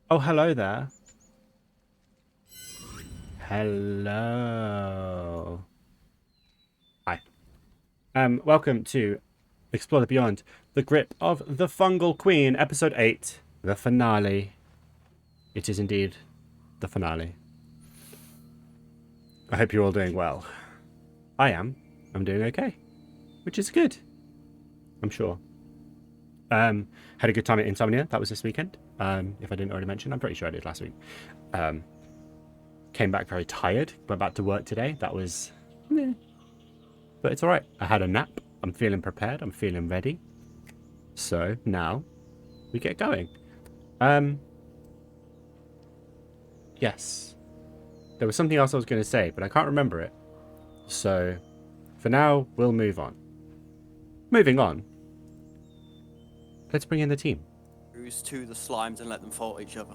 Oh, hello there. Hello. Hi. Welcome to Explore the Beyond, The Grip of the Fungal Queen, Episode 8, the finale. It is indeed the finale. I hope you're all doing well. I am. I'm doing okay, which is good. I'm sure. Had a good time at Insomnia. That was this weekend. If I didn't already mention, I'm pretty sure I did last week. Came back very tired. Went back to work today. That was... But it's alright. I had a nap. I'm feeling prepared. I'm feeling ready. So now we get going. Yes. There was something else I was going to say, but I can't remember it. So for now, we'll move on. Moving on. Let's bring in the team. Cruise to the slimes and let them fight each other.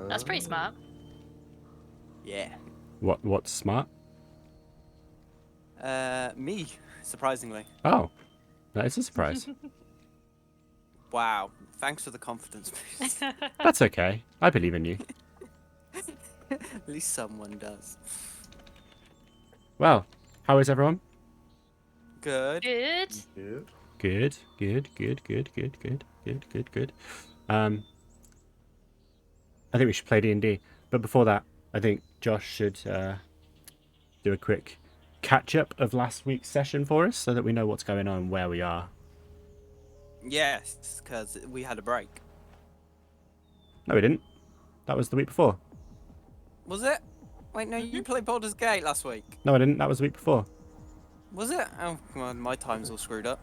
That's pretty smart. Yeah. What's smart? Me, surprisingly. Oh, that is a surprise. Wow. Thanks for the confidence boost. That's okay. I believe in you. At least someone does. Well, how is everyone? Good. Good. Good. I think we should play D&D. But before that, I think Josh should do a quick catch-up of last week's session for us so that we know what's going on and where we are. Yes, because we had a break. No, we didn't. That was the week before. Was it? Wait, no, you played Baldur's Gate last week. No, I didn't. That was the week before. Was it? Oh, well, my time's all screwed up.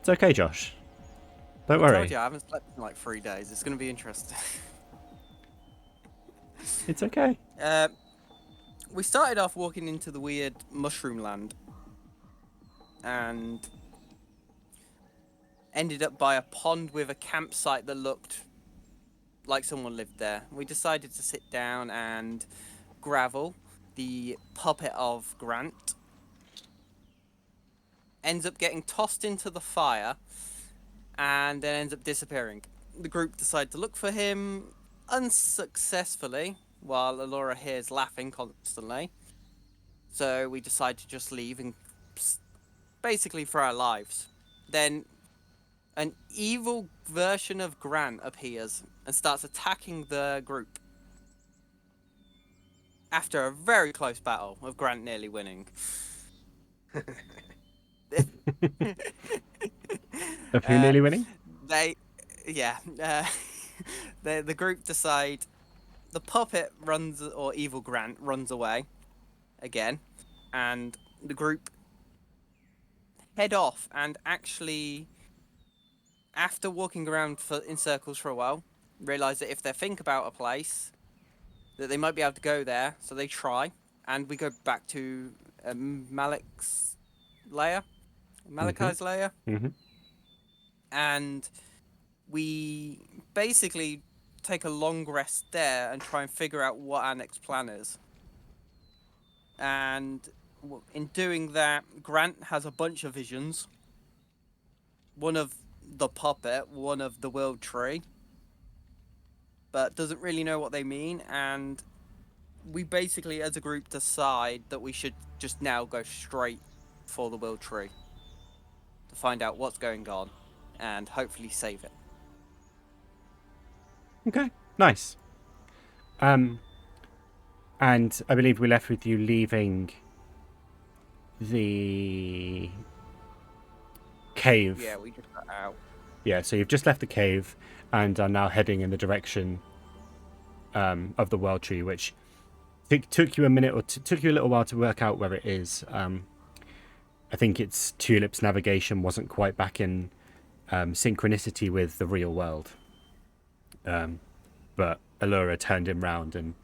It's okay, Josh. Don't I worry. told you, I haven't slept in like 3 days. It's going to be interesting. It's okay. We started off walking into the weird mushroom land. And ended up by a pond with a campsite that looked like someone lived there. We decided to sit down and Gravel, the puppet of Grant, ends up getting tossed into the fire and then ends up disappearing. The group decide to look for him unsuccessfully while Alura hears laughing constantly. So we decide to just leave and basically for our lives. Then an evil version of Grant appears and starts attacking the group. After a very close battle, with Grant nearly winning. Of who nearly winning? The group decide the puppet runs, or evil Grant runs away again, and the group head off and actually, after walking around in circles for a while, realize that if they think about a place, that they might be able to go there, so they try, and we go back to Malek's lair, Malachi's lair, and we basically take a long rest there and try and figure out what our next plan is. And in doing that, Grant has a bunch of visions. One of the puppet, one of the world tree, but doesn't really know what they mean, and we basically as a group decide that we should just now go straight for the world tree to find out what's going on and hopefully save it. Okay, nice. And I believe we left with you leaving the cave. Yeah, we just got out. Yeah, so you've just left the cave and are now heading in the direction of the world tree, which took you a minute or took you a little while to work out where it is. I think it's Tulip's navigation wasn't quite back in synchronicity with the real world. But Alura turned him round and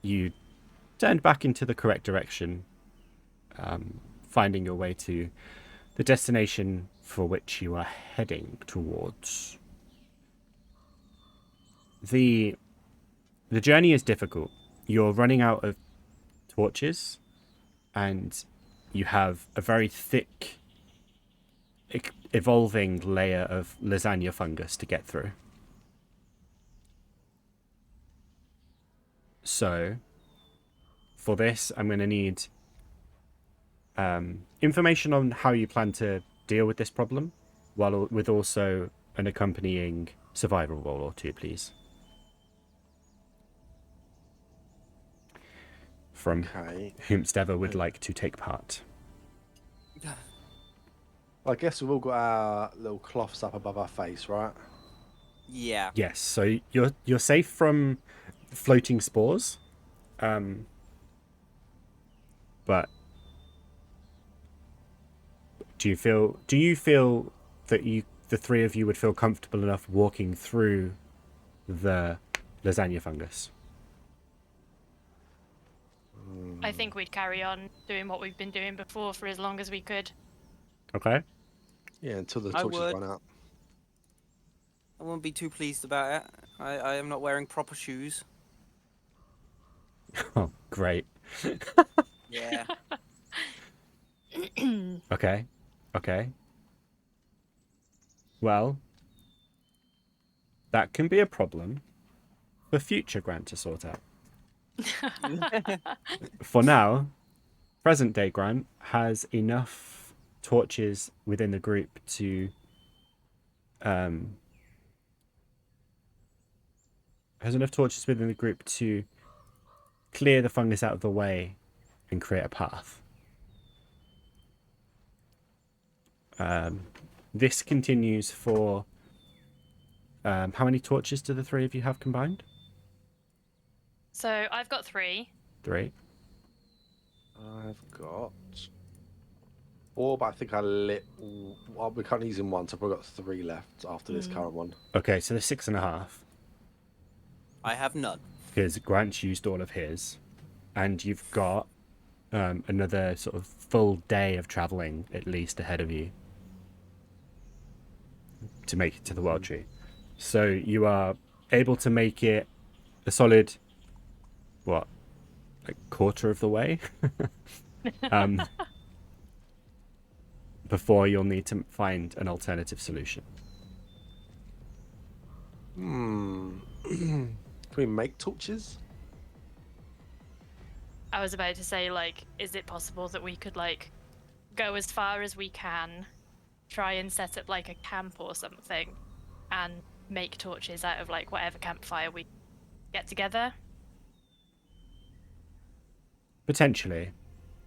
you turned back into the correct direction, finding your way to the destination for which you are heading towards. The journey is difficult. You're running out of torches and you have a very thick evolving layer of lasagna fungus to get through. So, for this, I'm going to need information on how you plan to deal with this problem, while with also an accompanying survival roll or two, please. From whomstever would like to take part. I guess we've all got our little cloths up above our face, right? Yeah. Yes, so you're safe from floating spores, but do you feel that the three of you would feel comfortable enough walking through the lasagna fungus? I think we'd carry on doing what we've been doing before for as long as we could. Okay. Yeah, until the I torches would. run out. I won't be too pleased about it. I am not wearing proper shoes. Oh, great. Yeah. Okay. Well, that can be a problem for future Grant to sort out. For now, present day Grant has enough torches within the group to clear the fungus out of the way and create a path. This continues for how many torches do the three of you have combined? So I've got 3. 3. I've got 4, but I think I lit. Well, we're currently using 1, so I've probably got 3 left after this current one. Okay, so there's 6.5. I have none. Because Grant used all of his, and you've got another sort of full day of traveling at least ahead of you to make it to the World Tree. So you are able to make it a solid, what, like quarter of the way before you'll need to find an alternative solution. Can we make torches? I was about to say, like, is it possible that we could, like, go as far as we can, try and set up, like, a camp or something, and make torches out of, like, whatever campfire we get together? Potentially.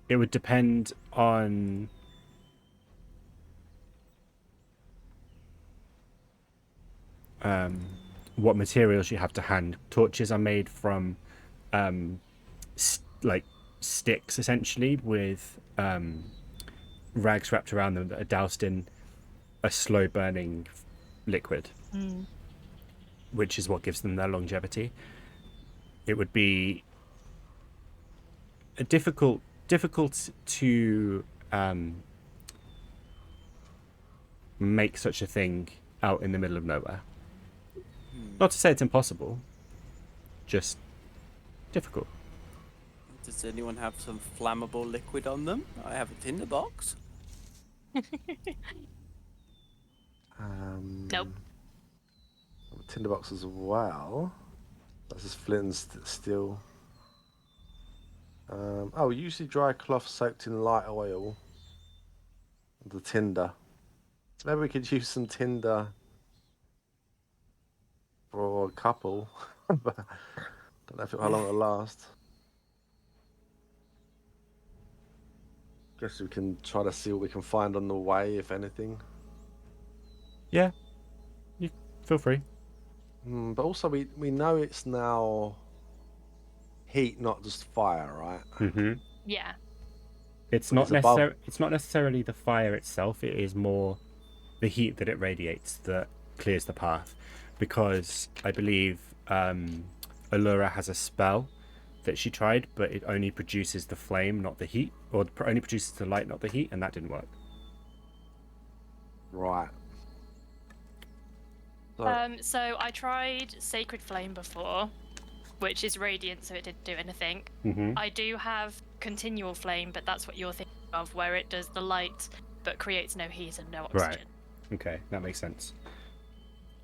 It would depend on what materials you have to hand. Torches are made from like sticks, essentially, with rags wrapped around them that are doused in a slow burning liquid, which is what gives them their longevity. It would be difficult to make such a thing out in the middle of nowhere. Not to say it's impossible, just difficult. Does anyone have some flammable liquid on them? I have a tinderbox. Nope. Tinderbox as well. That's just flint and steel. Usually dry cloth soaked in light oil. The tinder. So maybe we could use some tinder for a couple. But don't know how long it'll last. Guess we can try to see what we can find on the way, if anything. Yeah, you feel free. But also we know it's now heat, not just fire, right? Mm-hmm. Yeah. It's not necessarily the fire itself. It is more the heat that it radiates that clears the path, because I believe Alura has a spell that she tried, but it only produces the flame, not the heat, or only produces the light, not the heat, and that didn't work. Right. So I tried Sacred Flame before, which is radiant, so it didn't do anything. Mm-hmm. I do have Continual Flame, but that's what you're thinking of, where it does the light but creates no heat and no oxygen. Right. Okay, that makes sense.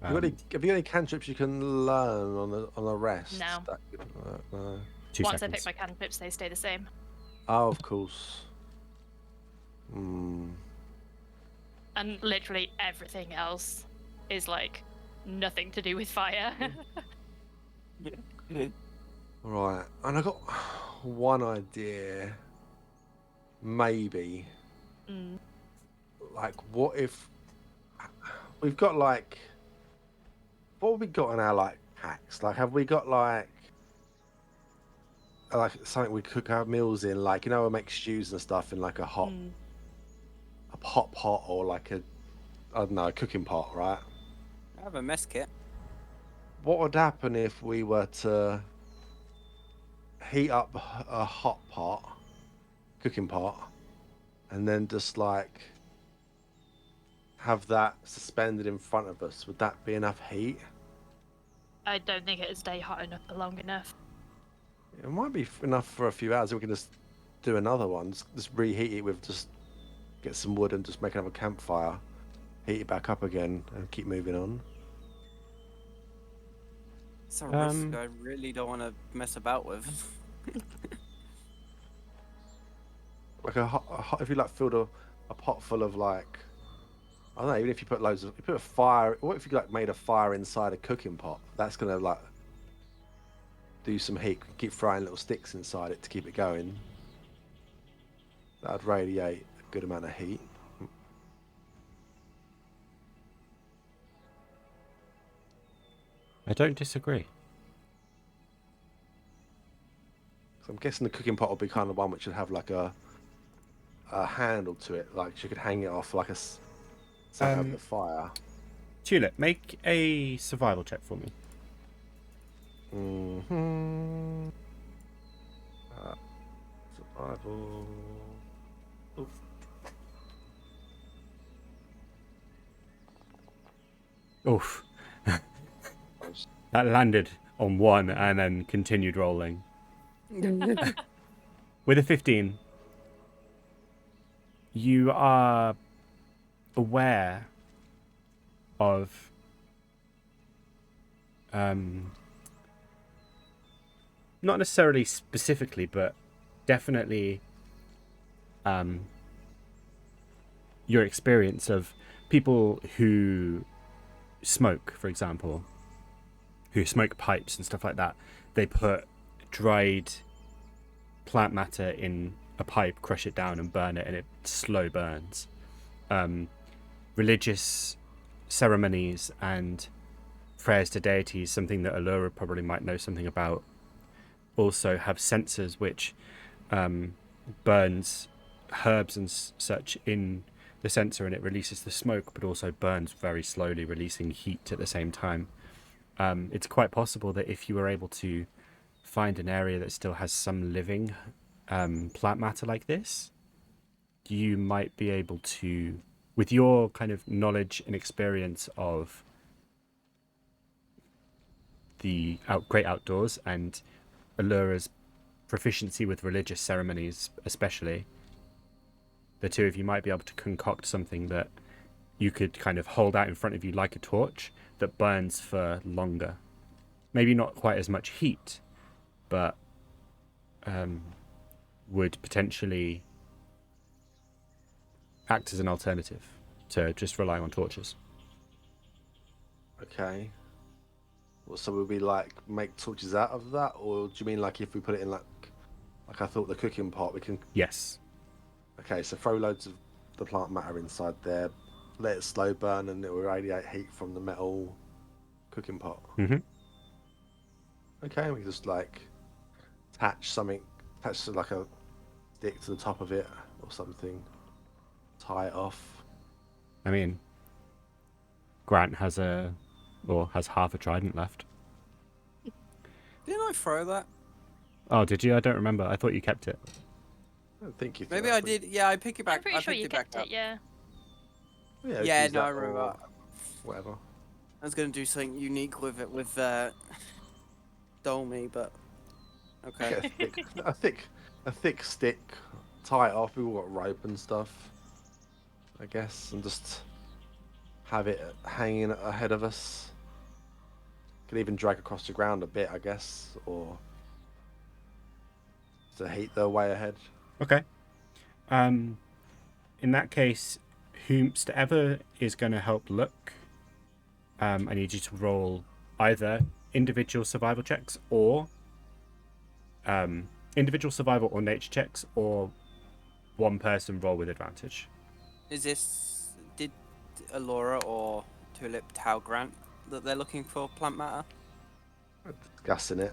Have you got any cantrips you can learn on the rest? No. No. 2 Once I seconds. pick my cantrips, they stay the same. Oh, of course. Hmm. And literally everything else is like nothing to do with fire. Right, and I got one idea. Maybe, Mm. like, what if we've got like, what have we got in our like packs? Like, have we got like something we cook our meals in? Like, we make stews and stuff in like a hot pot or like I don't know, a cooking pot, right? I have a mess kit. What would happen if we were to heat up a hot pot, cooking pot, and then just like have that suspended in front of us? Would that be enough heat? I don't think it'd stay hot enough for long enough. It might be enough for a few hours. We can just do another one. Just reheat it with just get some wood and just make another campfire, heat it back up again, and keep moving on. It's a risk I really don't want to mess about with. Like if you like filled a pot full of like, I don't know, even if you put you put a fire. What if you like made a fire inside a cooking pot? That's gonna like do some heat. Keep throwing little sticks inside it to keep it going. That'd radiate a good amount of heat. I don't disagree. So I'm guessing the cooking pot will be kind of one which would have like a handle to it, like you could hang it off like something over the fire. Tulip, make a survival check for me. Mm-hmm. Survival. Oof. Oof. That landed on 1 and then continued rolling. With a 15, you are aware of not necessarily specifically, but definitely your experience of people who smoke, for example, who smoke pipes and stuff like that. They put dried plant matter in a pipe, crush it down and burn it, and it slow burns. Religious ceremonies and prayers to deities, something that Alura probably might know something about, also have sensors which burns herbs and such in the sensor, and it releases the smoke but also burns very slowly, releasing heat at the same time. It's quite possible that if you were able to find an area that still has some living plant matter like this, you might be able to, with your kind of knowledge and experience of the great outdoors and Allura's proficiency with religious ceremonies especially, the two of you might be able to concoct something that you could kind of hold out in front of you like a torch that burns for longer. Maybe not quite as much heat, but would potentially act as an alternative to just relying on torches. Okay. Well, so will we like make torches out of that, or do you mean like if we put it in like I thought the cooking pot, we can? Yes. Okay, so throw loads of the plant matter inside there, let it slow burn, and it will radiate heat from the metal cooking pot. Mm-hmm. Okay, we can just like attach to like a stick to the top of it or something, tie it off. I mean, Grant has half a trident left. Didn't I throw that? Oh, did you? I don't remember. I thought you kept it. I don't think you. Maybe I did. Yeah, I pick it back. I'm pretty I sure picked you it back kept up. it, yeah. Yeah, use no, that I remember. or whatever. I was gonna do something unique with it with Dolmy, but okay. Get a thick stick, tie it off. We've all got rope and stuff, I guess, and just have it hanging ahead of us. Could even drag across the ground a bit, I guess, or to heat their way ahead. Okay. In that case, whomsoever is going to help look, I need you to roll either individual survival checks or individual survival or nature checks, or one person roll with advantage. Did Alura or Tulip tell Grant that they're looking for plant matter? Discussing it.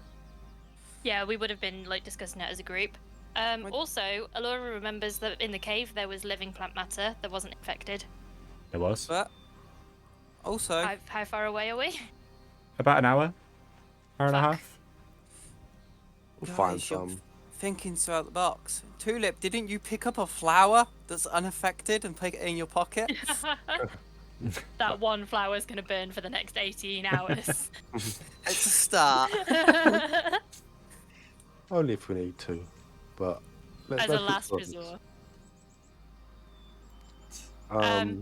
Yeah, we would have been like discussing it as a group. Also, Alora remembers that in the cave there was living plant matter that wasn't infected. There was But also, How far away are we? about an hour and a Fuck. half. We'll find guys, you're some. thinking so out the box. Tulip, didn't you pick up a flower that's unaffected and put it in your pocket? That one flower's gonna burn for the next 18 hours. It's a start. Only if we need to, but As a last resort.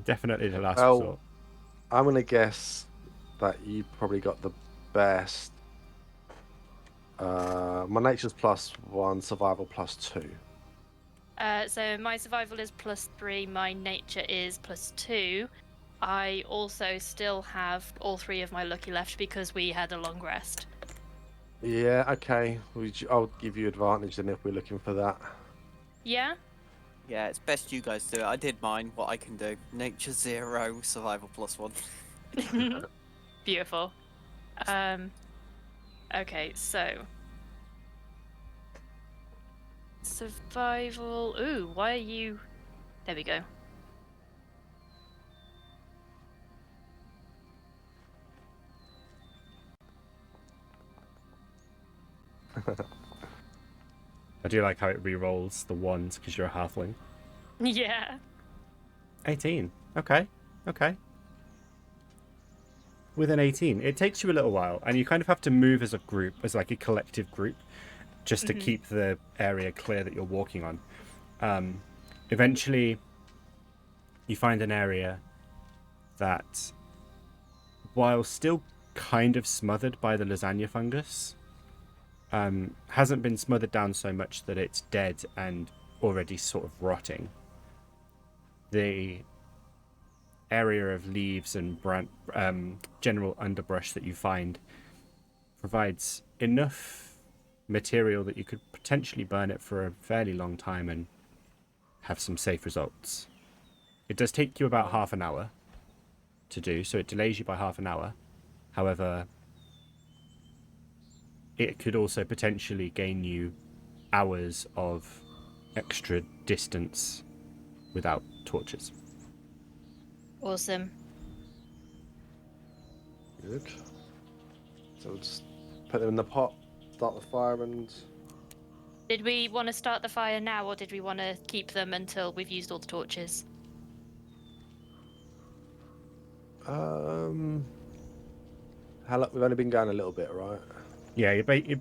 Definitely the last well, resort. I'm gonna guess that you probably got the best. My nature's +1, survival +2. So my survival is +3, my nature is +2. I also still have all 3 of my lucky left because we had a long rest. Yeah, okay. I'll give you advantage then if we're looking for that. Yeah? Yeah, it's best you guys do it. I did mine, what I can do. Nature 0, survival +1. Beautiful. Okay, so survival. Ooh, why are you? There we go. I do like how it re-rolls the ones because you're a halfling. Yeah. 18. Okay. With an 18, it takes you a little while, and you kind of have to move as a group, as like a collective group, just to keep the area clear that you're walking on. Eventually, you find an area that, while still kind of smothered by the lasagna fungus, hasn't been smothered down so much that it's dead and already sort of rotting. The area of leaves and general underbrush that you find provides enough material that you could potentially burn it for a fairly long time and have some safe results. It does take you about half an hour to do, so it delays you by half an hour. However, it could also potentially gain you hours of extra distance without torches. Awesome. Good. So we'll just put them in the pot, start the fire, and Did we want to start the fire now, or did we want to keep them until we've used all the torches? how long? We've only been going a little bit, right? Yeah, you're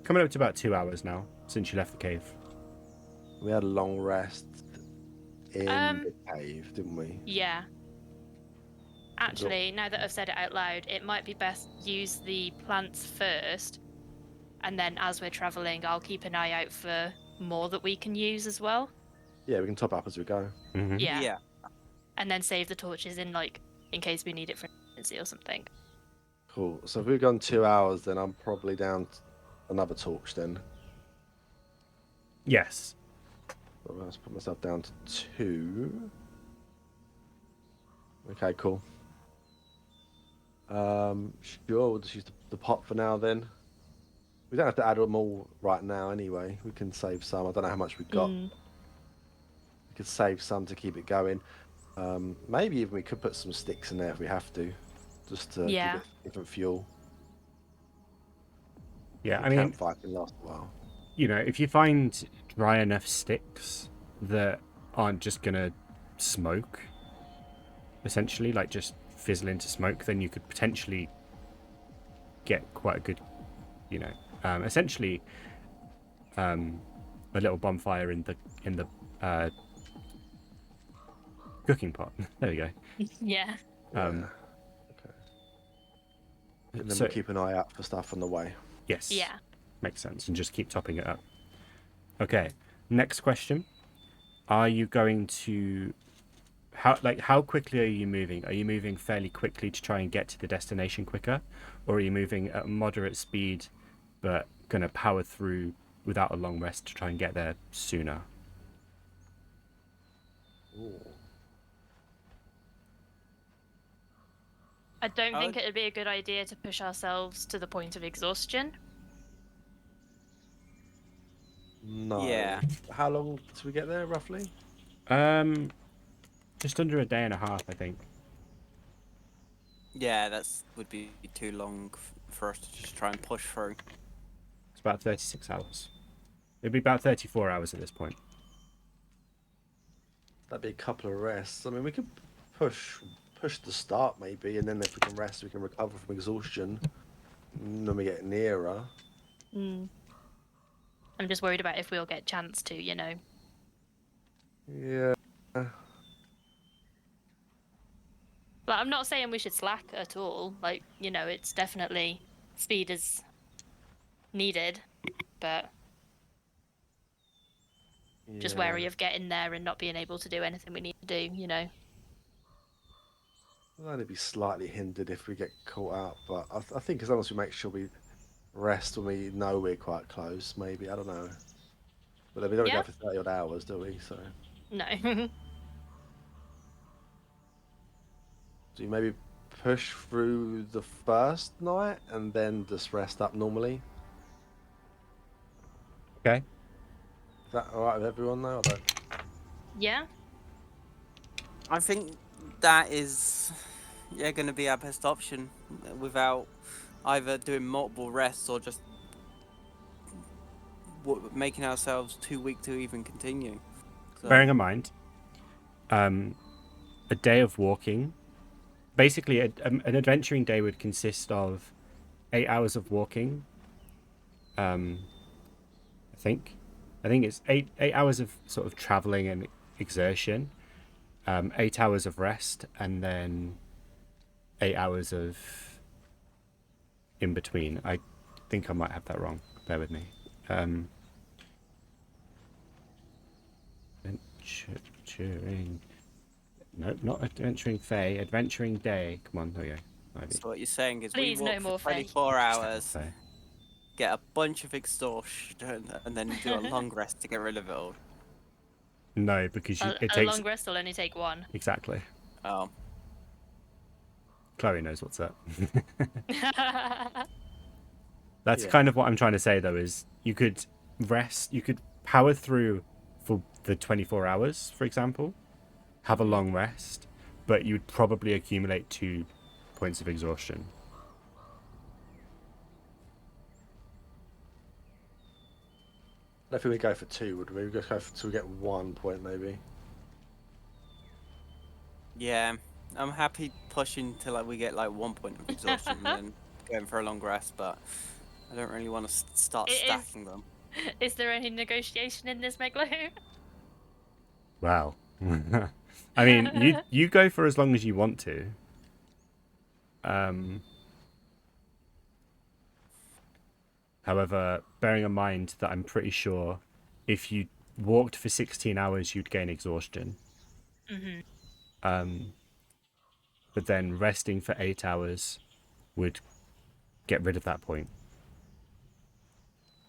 coming up to about 2 hours now since you left the cave. We had a long rest in the cave, didn't we? Yeah. Actually, now that I've said it out loud, it might be best use the plants first, and then as we're traveling, I'll keep an eye out for more that we can use as well. Yeah, we can top up as we go. Mm-hmm. Yeah. And then save the torches in case we need it for emergency or something. Cool. So if we've gone 2 hours, then I'm probably down another torch then. Yes. So I'll just put myself down to 2. Okay, cool. Sure, we'll just use the pot for now then. We don't have to add them all right now anyway. We can save some. I don't know how much we've got. We could save some to keep it going. Maybe even we could put some sticks in there if we have to, just to give it different fuel. Yeah, The I mean, campfire can last a while. you know, if you find dry enough sticks that aren't just gonna smoke, essentially, like just fizzle into smoke, then you could potentially get quite a good, you know, essentially, a little bonfire in the cooking pot. There we go. Yeah. Um, Okay. And then so we keep an eye out for stuff on the way. yes, Yeah. makes sense, and just keep topping it up. Okay, next question: are you going to how quickly are you moving? Are you moving fairly quickly to try and get to the destination quicker, or are you moving at moderate speed, but gonna power through without a long rest to try and get there sooner? Ooh. I don't I think would- it'd be a good idea to push ourselves to the point of exhaustion. No. Yeah. How long till we get there, roughly? Just under a day and a half, I think. Yeah, would be too long for us to just try and push through. It's about 36 hours. It'd be about 34 hours at this point. That'd be a couple of rests. I mean, we could push the start maybe, and then if we can rest, we can recover from exhaustion. When we get nearer. Mm. I'm just worried about if we'll get chance to, you know. Yeah. Like, I'm not saying we should slack at all. Like, you know, it's definitely speed is needed, but just wary of getting there and not being able to do anything we need to do, you know. We'll only be slightly hindered if we get caught out, but I think as long as we make sure we rest when we know we're quite close, maybe, I don't know. But then we don't Yeah. go for 30 odd hours, do we? So No. do you maybe push through the first night and then just rest up normally? Okay. Is that alright with everyone though? I don't... Yeah. I think that is, going to be our best option without either doing multiple rests or just making ourselves too weak to even continue. So, Bearing in mind, a day of walking, basically an adventuring day would consist of 8 hours of walking. I think it's eight hours of sort of traveling and exertion, 8 hours of rest, and then 8 hours of in between. I think I might have that wrong. Bear with me. Adventuring. No, not adventuring Fae. Adventuring day. Come on, there we go. Ivy. so what you're saying is Please, we no walk more for Fae. 24 hours, Fae. get a bunch of exhaustion, and then do a long rest to get rid of it all. No, because it A takes long rest will only take one. exactly. Oh, Chloe knows what's up. That's Yeah. kind of what I'm trying to say, though, is you could rest, you could power through for the 24 hours, for example, have a long rest, but you'd probably accumulate 2 points of exhaustion. I don't think we go for 2, would we? We just go for, till we get 1 point maybe. yeah. I'm happy pushing till we get 1 point of exhaustion and then going for a long rest, but I don't really want to start It is- stacking them. Is there any negotiation in this, Meglo? Wow. I mean, you go for as long as you want to. However, bearing in mind that I'm pretty sure if you walked for 16 hours, you'd gain exhaustion. But then resting for 8 hours would get rid of that point.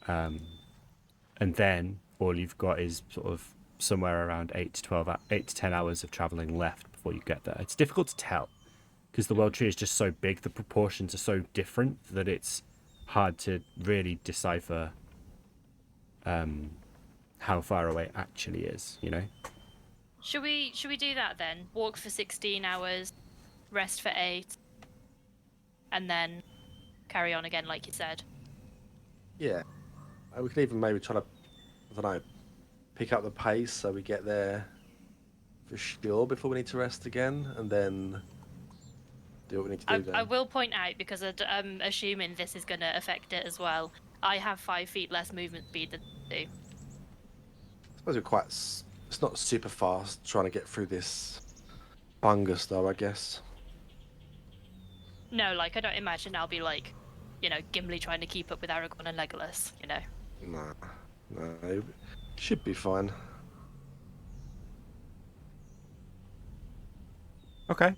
And then all you've got is sort of somewhere around 8 to 10 hours of traveling left before you get there. It's difficult to tell because the world tree is just so big, the proportions are so different that it's hard to really decipher how far away it actually is, you know? Should we do that then? Walk for 16 hours, rest for 8, and then carry on again, like you said. Yeah. We could even maybe try to, I don't know, pick up the pace so we get there for sure before we need to rest again, and then do what we need to do then. I will point out, because I'm assuming this is going to affect it as well, I have 5 feet less movement speed than you do. I suppose we're quite... It's not super fast trying to get through this fungus, though, I guess. No, like I don't imagine I'll be like, Gimli trying to keep up with Aragorn and Legolas. Nah, no, should be fine. Okay.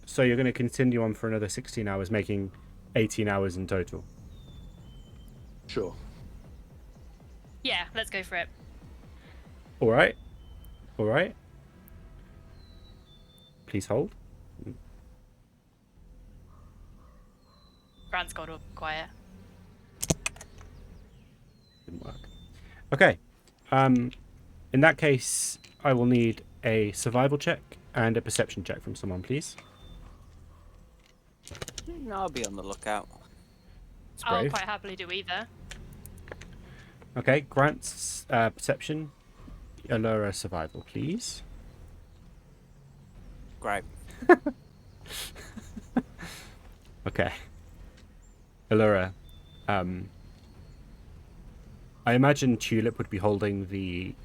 So you're going to continue on for another 16 hours, making 18 hours in total. Sure. Yeah, let's go for it. All right. All right. Please hold. Grant's got to quiet. Didn't work. Okay. In that case, I will need a survival check and a perception check from someone, please. I'll be on the lookout. It's I'll brave. quite happily do either. Okay, Grant's perception. Alura survival, please. Great. Okay. Alura, I imagine Tulip would be holding the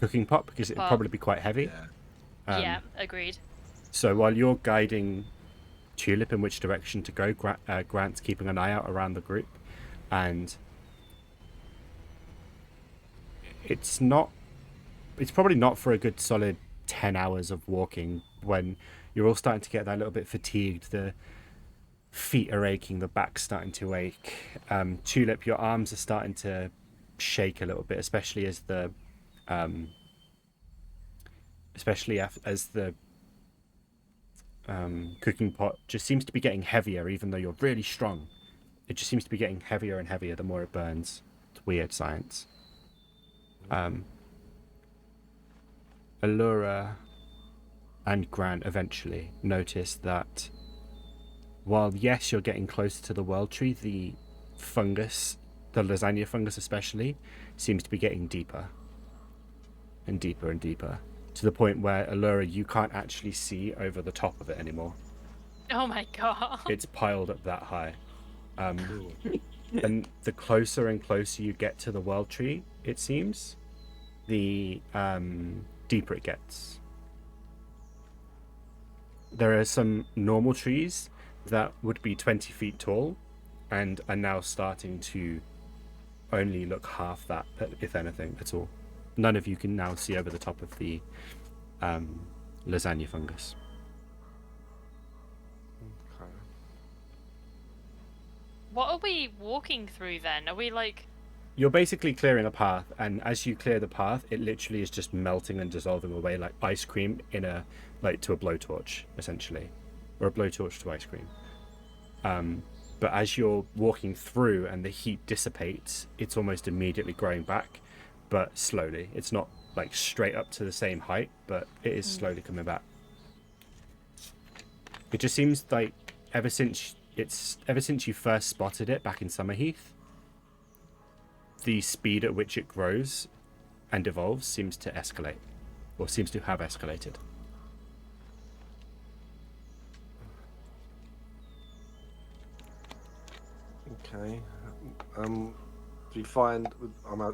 cooking pot because it'd Pot. probably be quite heavy. Yeah. Yeah, agreed. So while you're guiding Tulip in which direction to go, Grant's keeping an eye out around the group, and it's probably not for a good solid 10 hours of walking when you're all starting to get that little bit fatigued. The feet are aching, the back's starting to ache. Tulip, your arms are starting to shake a little bit, especially as the cooking pot just seems to be getting heavier, even though you're really strong. It just seems to be getting heavier and heavier the more it burns. It's weird science. Alura and Grant eventually notice that while, yes, you're getting closer to the world tree, the fungus, the lasagna fungus especially, seems to be getting deeper and deeper and deeper, to the point where, Alura, you can't actually see over the top of it anymore. Oh my god. It's piled up that high. And the closer and closer you get to the world tree, it seems, the deeper it gets. There are some normal trees that would be 20 feet tall and are now starting to only look half that, if anything, at all. None of you can now see over the top of the lasagna fungus. Okay. What are we walking through then? Are we like... You're basically clearing a path, and as you clear the path, it literally is just melting and dissolving away like ice cream to a blowtorch, essentially, or a blowtorch to ice cream. But as you're walking through and the heat dissipates, it's almost immediately growing back, but slowly. It's not like straight up to the same height, but it is slowly coming back. It just seems like ever since you first spotted it back in Summerheath, the speed at which it grows and evolves seems to escalate, or seems to have escalated. Okay. Do you find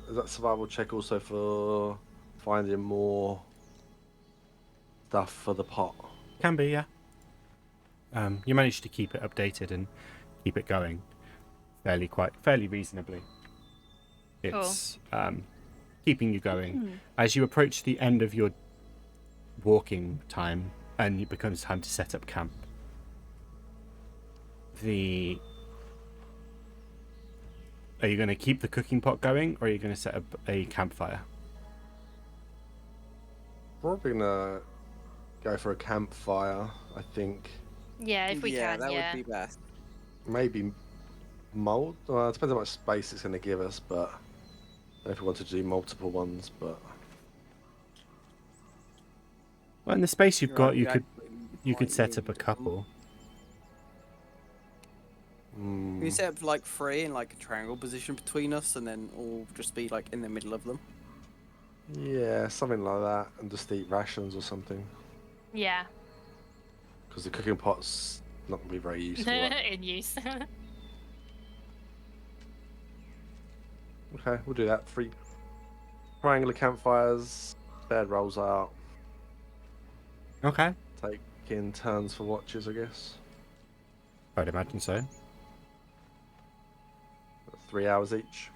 is that survival check also for finding more stuff for the pot? Can be, yeah. You managed to keep it updated and keep it going fairly reasonably. It's keeping you going. As you approach the end of your walking time and it becomes time to set up camp, are you going to keep the cooking pot going, or are you going to set up a campfire? Probably gonna go for a campfire, I think. Yeah, if we can, that yeah. would be best. Maybe mold. Well, it depends how much space it's going to give us, but I don't know if we want to do multiple ones, but Well, in the space you've got, you could might set be up a couple. Can you set up like three in like a triangle position between us, and then all just be like in the middle of them? yeah, something like that, and just eat rations or something. Yeah. Because the cooking pot's not going to be very useful. In use. Okay, we'll do that. 3 triangular campfires. Bed rolls out. Okay. in turns for watches, I guess. I'd imagine so. 3 hours each.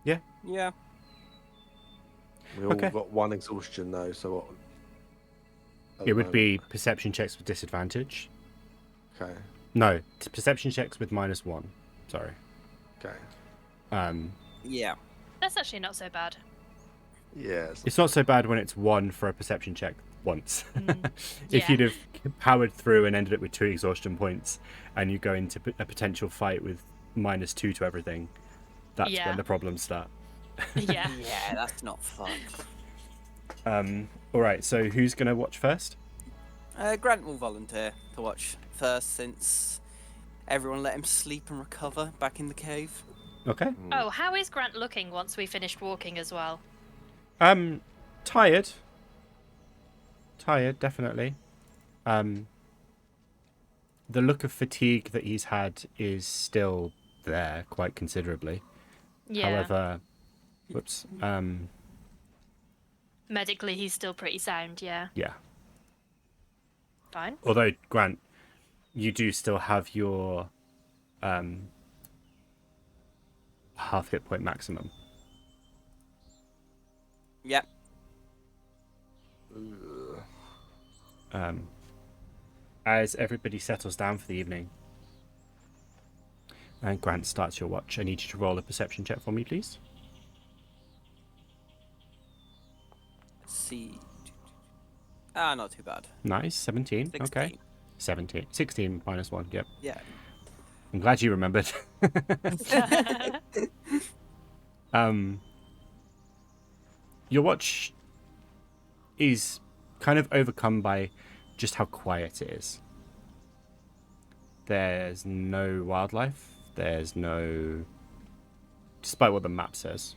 Yeah. We all Okay. got 1 exhaustion though, so what? at It the would be moment? perception checks with disadvantage. Okay. No, perception checks with -1. Sorry. Okay. Yeah. That's actually not so bad. Yeah. It's not so bad when it's 1 for a perception check once. If yeah. you'd have powered through and ended up with 2 exhaustion points, and you go into a potential fight with -2 to everything, that's Yeah. when the problems start. Yeah. Yeah, that's not fun. All right, so who's going to watch first? Grant will volunteer to watch first, since everyone let him sleep and recover back in the cave. Okay. Oh, how is Grant looking once we finished walking as well? Tired. Tired, definitely. The look of fatigue that he's had is still there quite considerably. Yeah. However, whoops. Medically, he's still pretty sound, yeah. Yeah. Fine. Although, Grant, you do still have your half hit point maximum. Yep. As everybody settles down for the evening, and Grant starts your watch, I need you to roll a perception check for me, please. Let's see. Ah, not too bad. Nice, 17. 16. Okay. 17. 16 -1, yep. Yeah. I'm glad you remembered. Your watch is kind of overcome by just how quiet it is. There's no wildlife. There's no... Despite what the map says.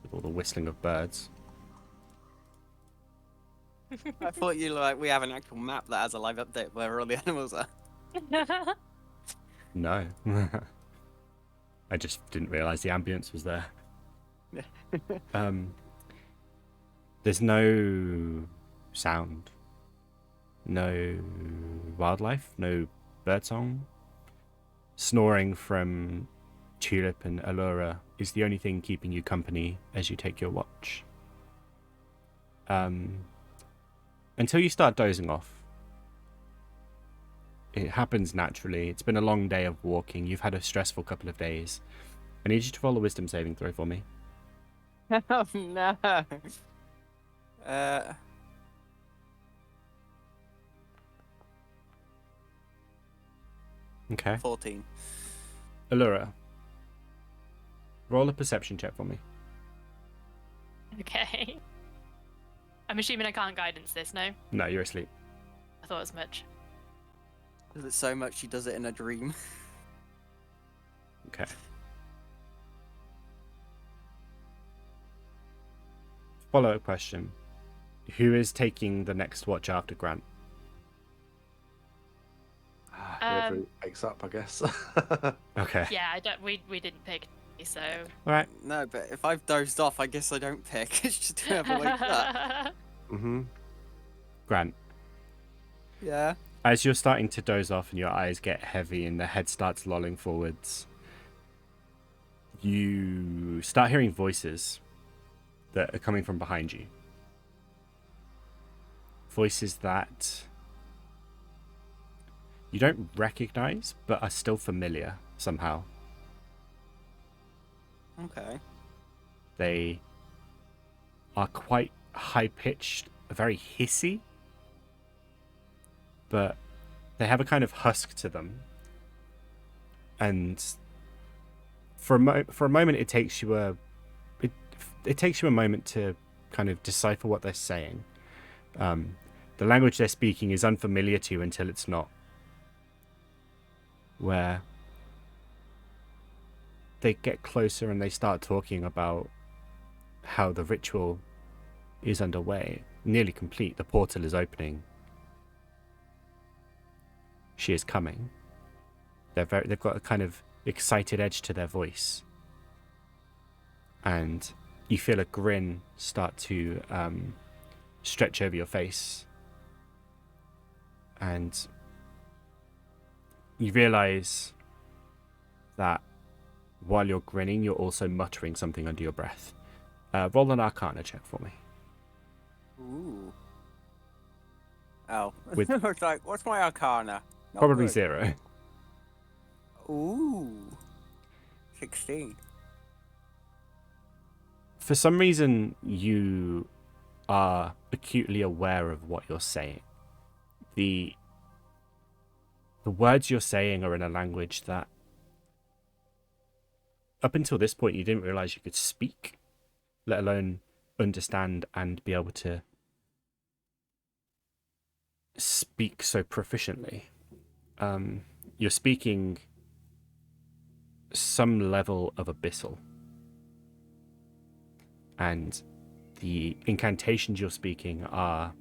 With all the whistling of birds. I thought you we have an actual map that has a live update where all the animals are. No. I just didn't realise the ambience was there. There's no sound. No wildlife. No birdsong. Snoring from Tulip and Alura is the only thing keeping you company as you take your watch. Until you start dozing off. It happens naturally. It's been a long day of walking. You've had a stressful couple of days. I need you to roll a wisdom saving throw for me. Oh no. Okay. 14. Alura, roll a perception check for me. Okay. I'm assuming I can't guidance this, no? No, you're asleep. I thought as much. Does it so much she does it in a dream? Okay. Follow-up question. Who is taking the next watch after Grant? Whoever wakes up, I guess. Okay. Yeah, I don't. We didn't pick, so. All right. No, but if I've dozed off, I guess I don't pick. It's just whoever wakes up. Grant, Yeah. as you're starting to doze off and your eyes get heavy and the head starts lolling forwards, you start hearing voices that are coming from behind you. Voices that you don't recognize, but are still familiar somehow. Okay. They are quite high-pitched, very hissy, but they have a kind of husk to them. And for a moment, it takes you a moment to kind of decipher what they're saying. The language they're speaking is unfamiliar to you until it's not. Where they get closer and they start talking about how the ritual is underway, nearly complete. The portal is opening. She is coming. They've got a kind of excited edge to their voice. And you feel a grin start to stretch over your face. and you realize that while you're grinning, you're also muttering something under your breath. Roll an Arcana check for me. Ooh. Oh. With- It's like, what's my Arcana? Not Probably good. 0. Ooh. 16. For some reason, you are acutely aware of what you're saying. The words you're saying are in a language that up until this point you didn't realize you could speak, let alone understand and be able to speak so proficiently. You're speaking some level of abyssal, and the incantations you're speaking are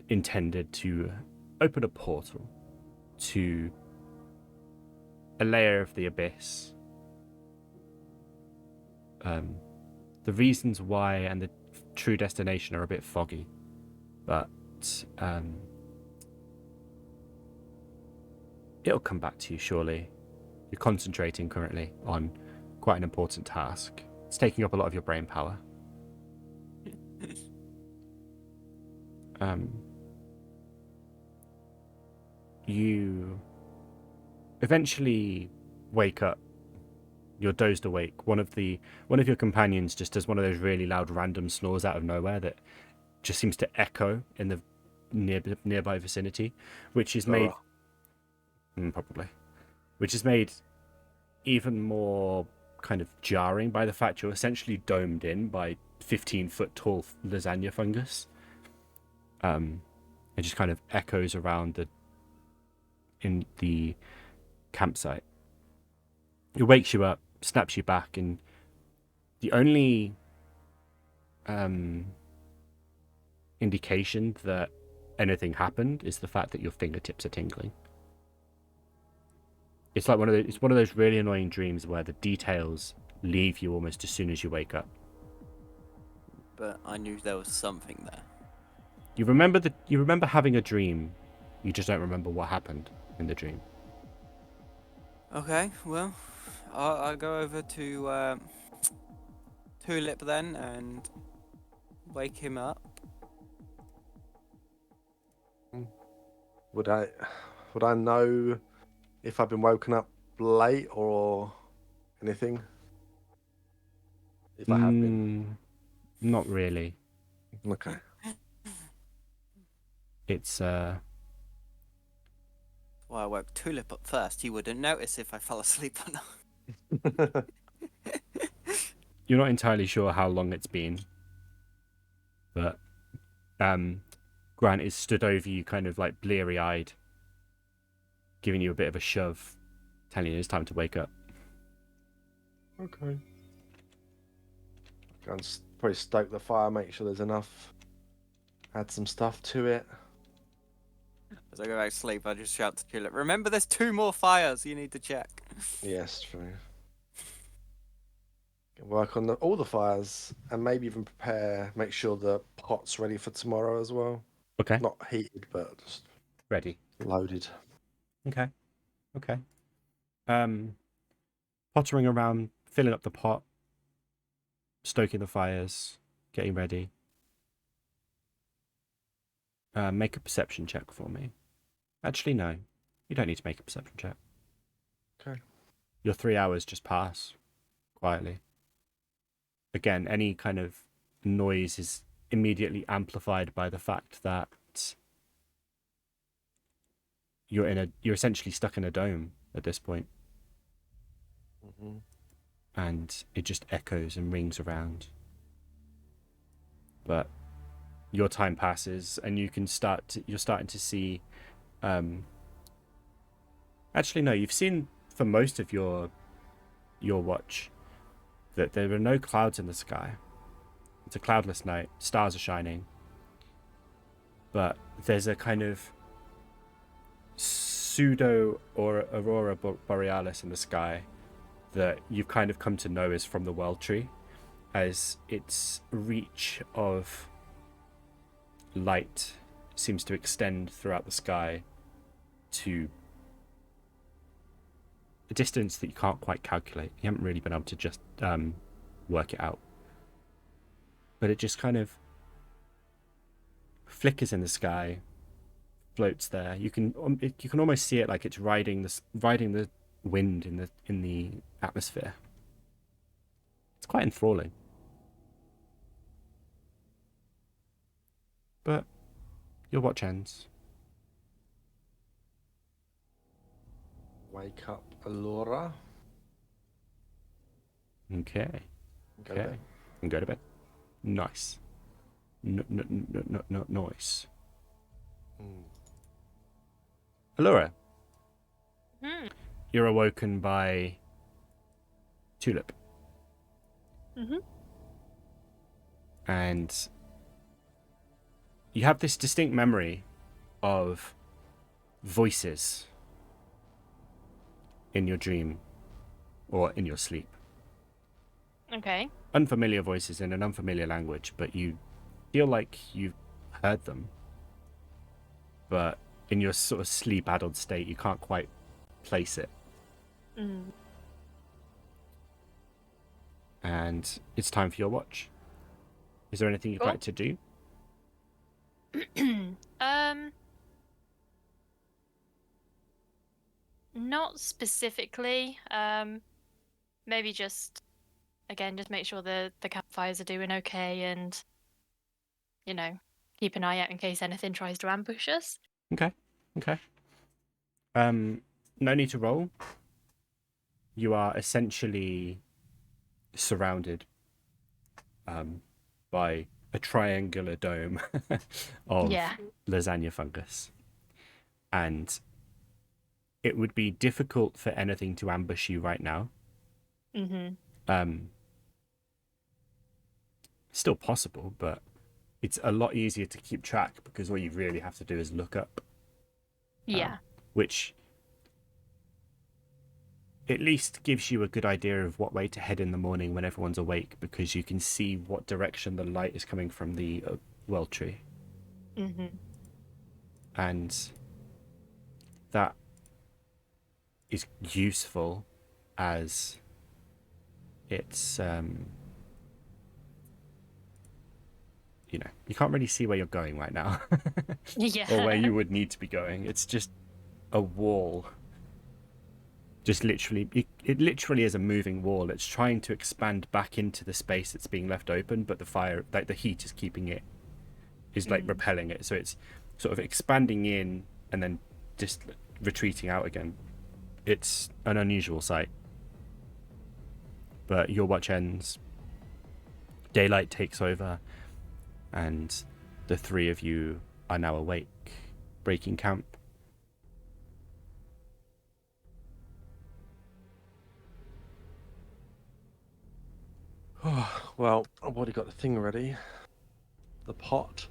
intended to open a portal to a layer of the abyss. The reasons why and the true destination are a bit foggy, but it'll come back to you surely. You're concentrating currently on quite an important task. It's taking up a lot of your brain power. You eventually wake up. You're dozed awake. One of your companions just does one of those really loud random snores out of nowhere that just seems to echo in the nearby vicinity, which is made probably, which is made even more kind of jarring by the fact you're essentially domed in by 15-foot tall lasagna fungus. It just kind of echoes around in the campsite. It wakes you up, snaps you back, and the only indication that anything happened is the fact that your fingertips are tingling. It's like one of those really annoying dreams where the details leave you almost as soon as you wake up. But I knew there was something there. You remember having a dream, you just don't remember what happened in the dream. Okay, well, I'll go over to Tulip then and wake him up. Would I know if I've been woken up late or anything? If I have been. Not really. Okay. It's Well, I woke Tulip up first. You wouldn't notice if I fell asleep or not. you're not entirely sure how long it's been, but Grant is stood over you, kind of like bleary-eyed, giving you a bit of a shove, telling you it's time to wake up. Okay. Go and probably stoke the fire, make sure there's enough. Add some stuff to it. As I go back to sleep, I just shout to Tulip, remember there's 2 more fires you need to check. Yes, true. Work on all the fires and maybe even make sure the pot's ready for tomorrow as well. Okay. Not heated, but just Ready. loaded. Okay. Pottering around, filling up the pot, stoking the fires, getting ready. Make a perception check for me. Actually, no. You don't need to make a perception check. Okay. Your 3 hours just pass quietly. Again, any kind of noise is immediately amplified by the fact that you're essentially stuck in a dome at this point. Mm-hmm. And it just echoes and rings around. But your time passes, and you're starting to see. Actually, no, you've seen for most of your watch that there are no clouds in the sky. It's a cloudless night. Stars are shining, but there's a kind of pseudo or aurora borealis in the sky that you've kind of come to know as from the World Tree, as its reach of light seems to extend throughout the sky to a distance that you can't quite calculate. You haven't really been able to just work it out. But it just kind of flickers in the sky, floats there. You can almost see it like it's riding the wind in the atmosphere. It's quite enthralling. But your watch ends. Wake up, Alura. Okay. Go to bed. And go to bed. Nice. Nice. Alura. You're awoken by Tulip. And you have this distinct memory of voices in your dream or in your sleep. Okay. Unfamiliar voices in an unfamiliar language, but you feel like you've heard them. But in your sort of sleep-addled state, you can't quite place it. And it's time for your watch. Is there anything you'd like to do? Not specifically. Maybe just make sure the campfires are doing okay, and keep an eye out in case anything tries to ambush us. Okay. No need to roll. You are essentially surrounded by a triangular dome of lasagna fungus. And it would be difficult for anything to ambush you right now. Still possible, but it's a lot easier to keep track because all you really have to do is look up. Which at least gives you a good idea of what way to head in the morning when everyone's awake, because you can see what direction the light is coming from the world tree. And that is useful as it's you can't really see where you're going right now. Or where you would need to be going. It's just a wall. Just literally, it literally is a moving wall. It's trying to expand back into the space that's being left open, but the fire, like the heat, is keeping it, is like repelling it. So it's sort of expanding in and then just retreating out again. It's an unusual sight. But your watch ends. Daylight takes over, and the three of you are now awake, breaking camp. Well, I've already got the thing ready. The pot.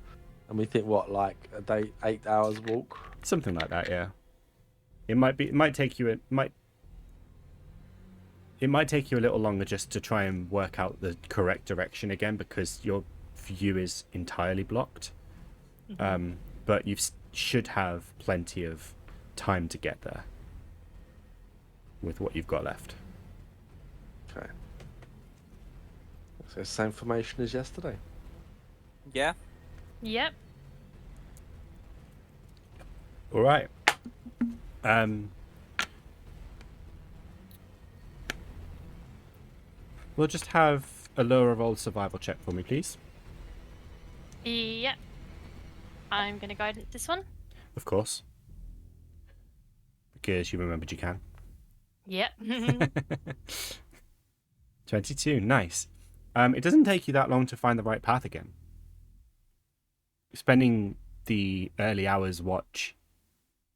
And we think, what, like a day, 8 hours walk? Something like that, yeah. It might take you a little longer just to try and work out the correct direction again, because your view is entirely blocked. But you should have plenty of time to get there with what you've got left. Okay. So same formation as yesterday. Yeah. Yep. All right. We'll just have a lower roll survival check for me, please. Yep. I'm gonna guide this one. Of course. Because you remembered you can. Yep. 22, nice. It doesn't take you that long to find the right path again. Spending the early hours watch,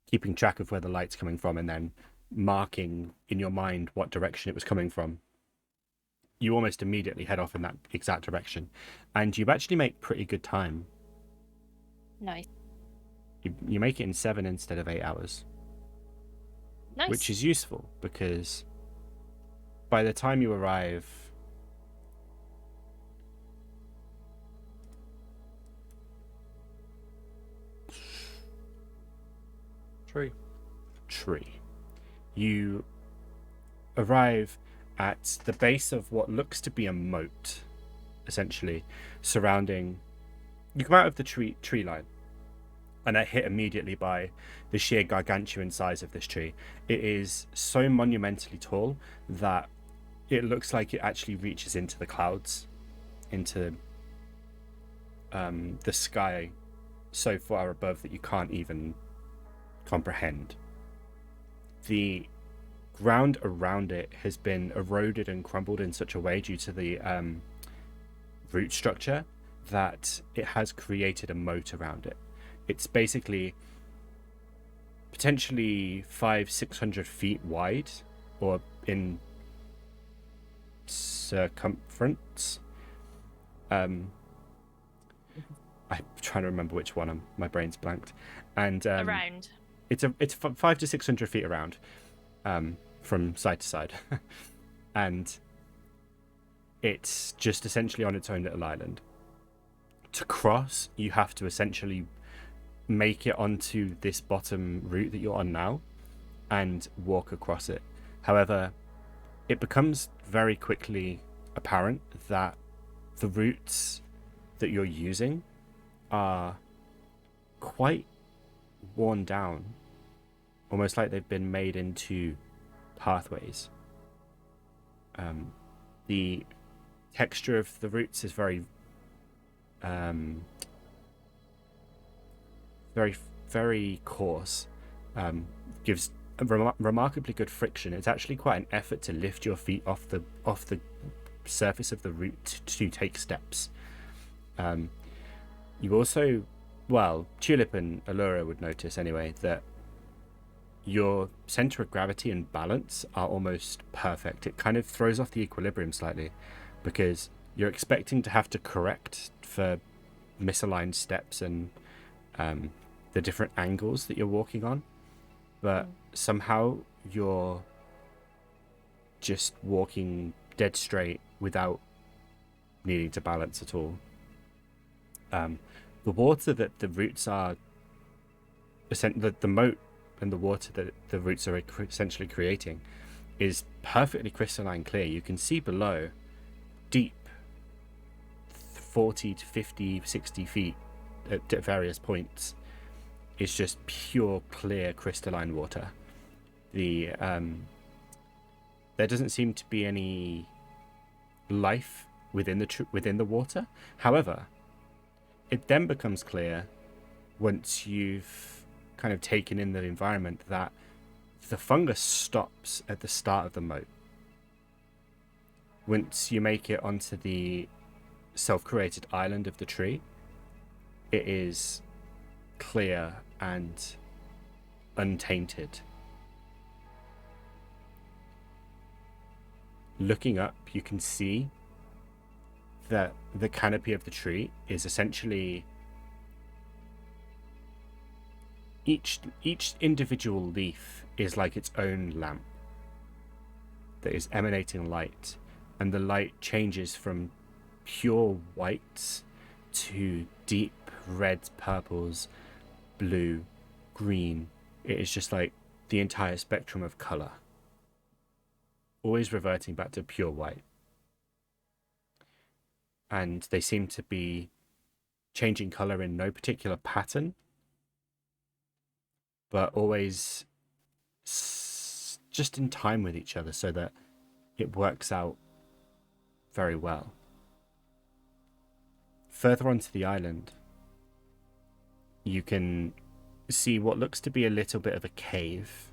keeping track of where the light's coming from, and then marking in your mind what direction it was coming from, you almost immediately head off in that exact direction. And you actually make pretty good time. Nice. You make it in 7 instead of 8 hours. Nice. Which is useful, because by the time you arrive, Tree. You arrive at the base of what looks to be a moat, essentially, surrounding. You come out of the tree line, and are hit immediately by the sheer gargantuan size of this tree. It is so monumentally tall that it looks like it actually reaches into the clouds, into the sky, so far above that you can't even comprehend. The ground around it has been eroded and crumbled in such a way due to the root structure that it has created a moat around it. It's basically potentially 500-600 feet wide, or in circumference. I'm trying to remember which one. My brain's blanked. And Around. It's 500 to 600 feet around, from side to side, and it's just essentially on its own little island. To cross, you have to essentially make it onto this bottom route that you're on now, and walk across it. However, it becomes very quickly apparent that the routes that you're using are quite worn down, almost like they've been made into pathways. The texture of the roots is very very coarse. Gives a remarkably good friction. It's actually quite an effort to lift your feet off the surface of the root to take steps. You also, well, Tulip and Alura would notice anyway that your center of gravity and balance are almost perfect. It kind of throws off the equilibrium slightly, because you're expecting to have to correct for misaligned steps and the different angles that you're walking on, but somehow you're just walking dead straight without needing to balance at all. The water that the roots are, the moat and the water that the roots are essentially creating is perfectly crystalline clear. You can see below, deep 40 to 50, 60 feet at various points. It's just pure, clear, crystalline water. There doesn't seem to be any life within the water. However, it then becomes clear, once you've kind of taken in the environment, that the fungus stops at the start of the moat. Once you make it onto the self-created island of the tree, it is clear and untainted. Looking up, you can see that the canopy of the tree is essentially each individual leaf is like its own lamp that is emanating light, and the light changes from pure whites to deep reds, purples, blue, green. It is just like the entire spectrum of color, always reverting back to pure white. And they seem to be changing color in no particular pattern, but always just in time with each other, so that it works out very well. Further onto the island, you can see what looks to be a little bit of a cave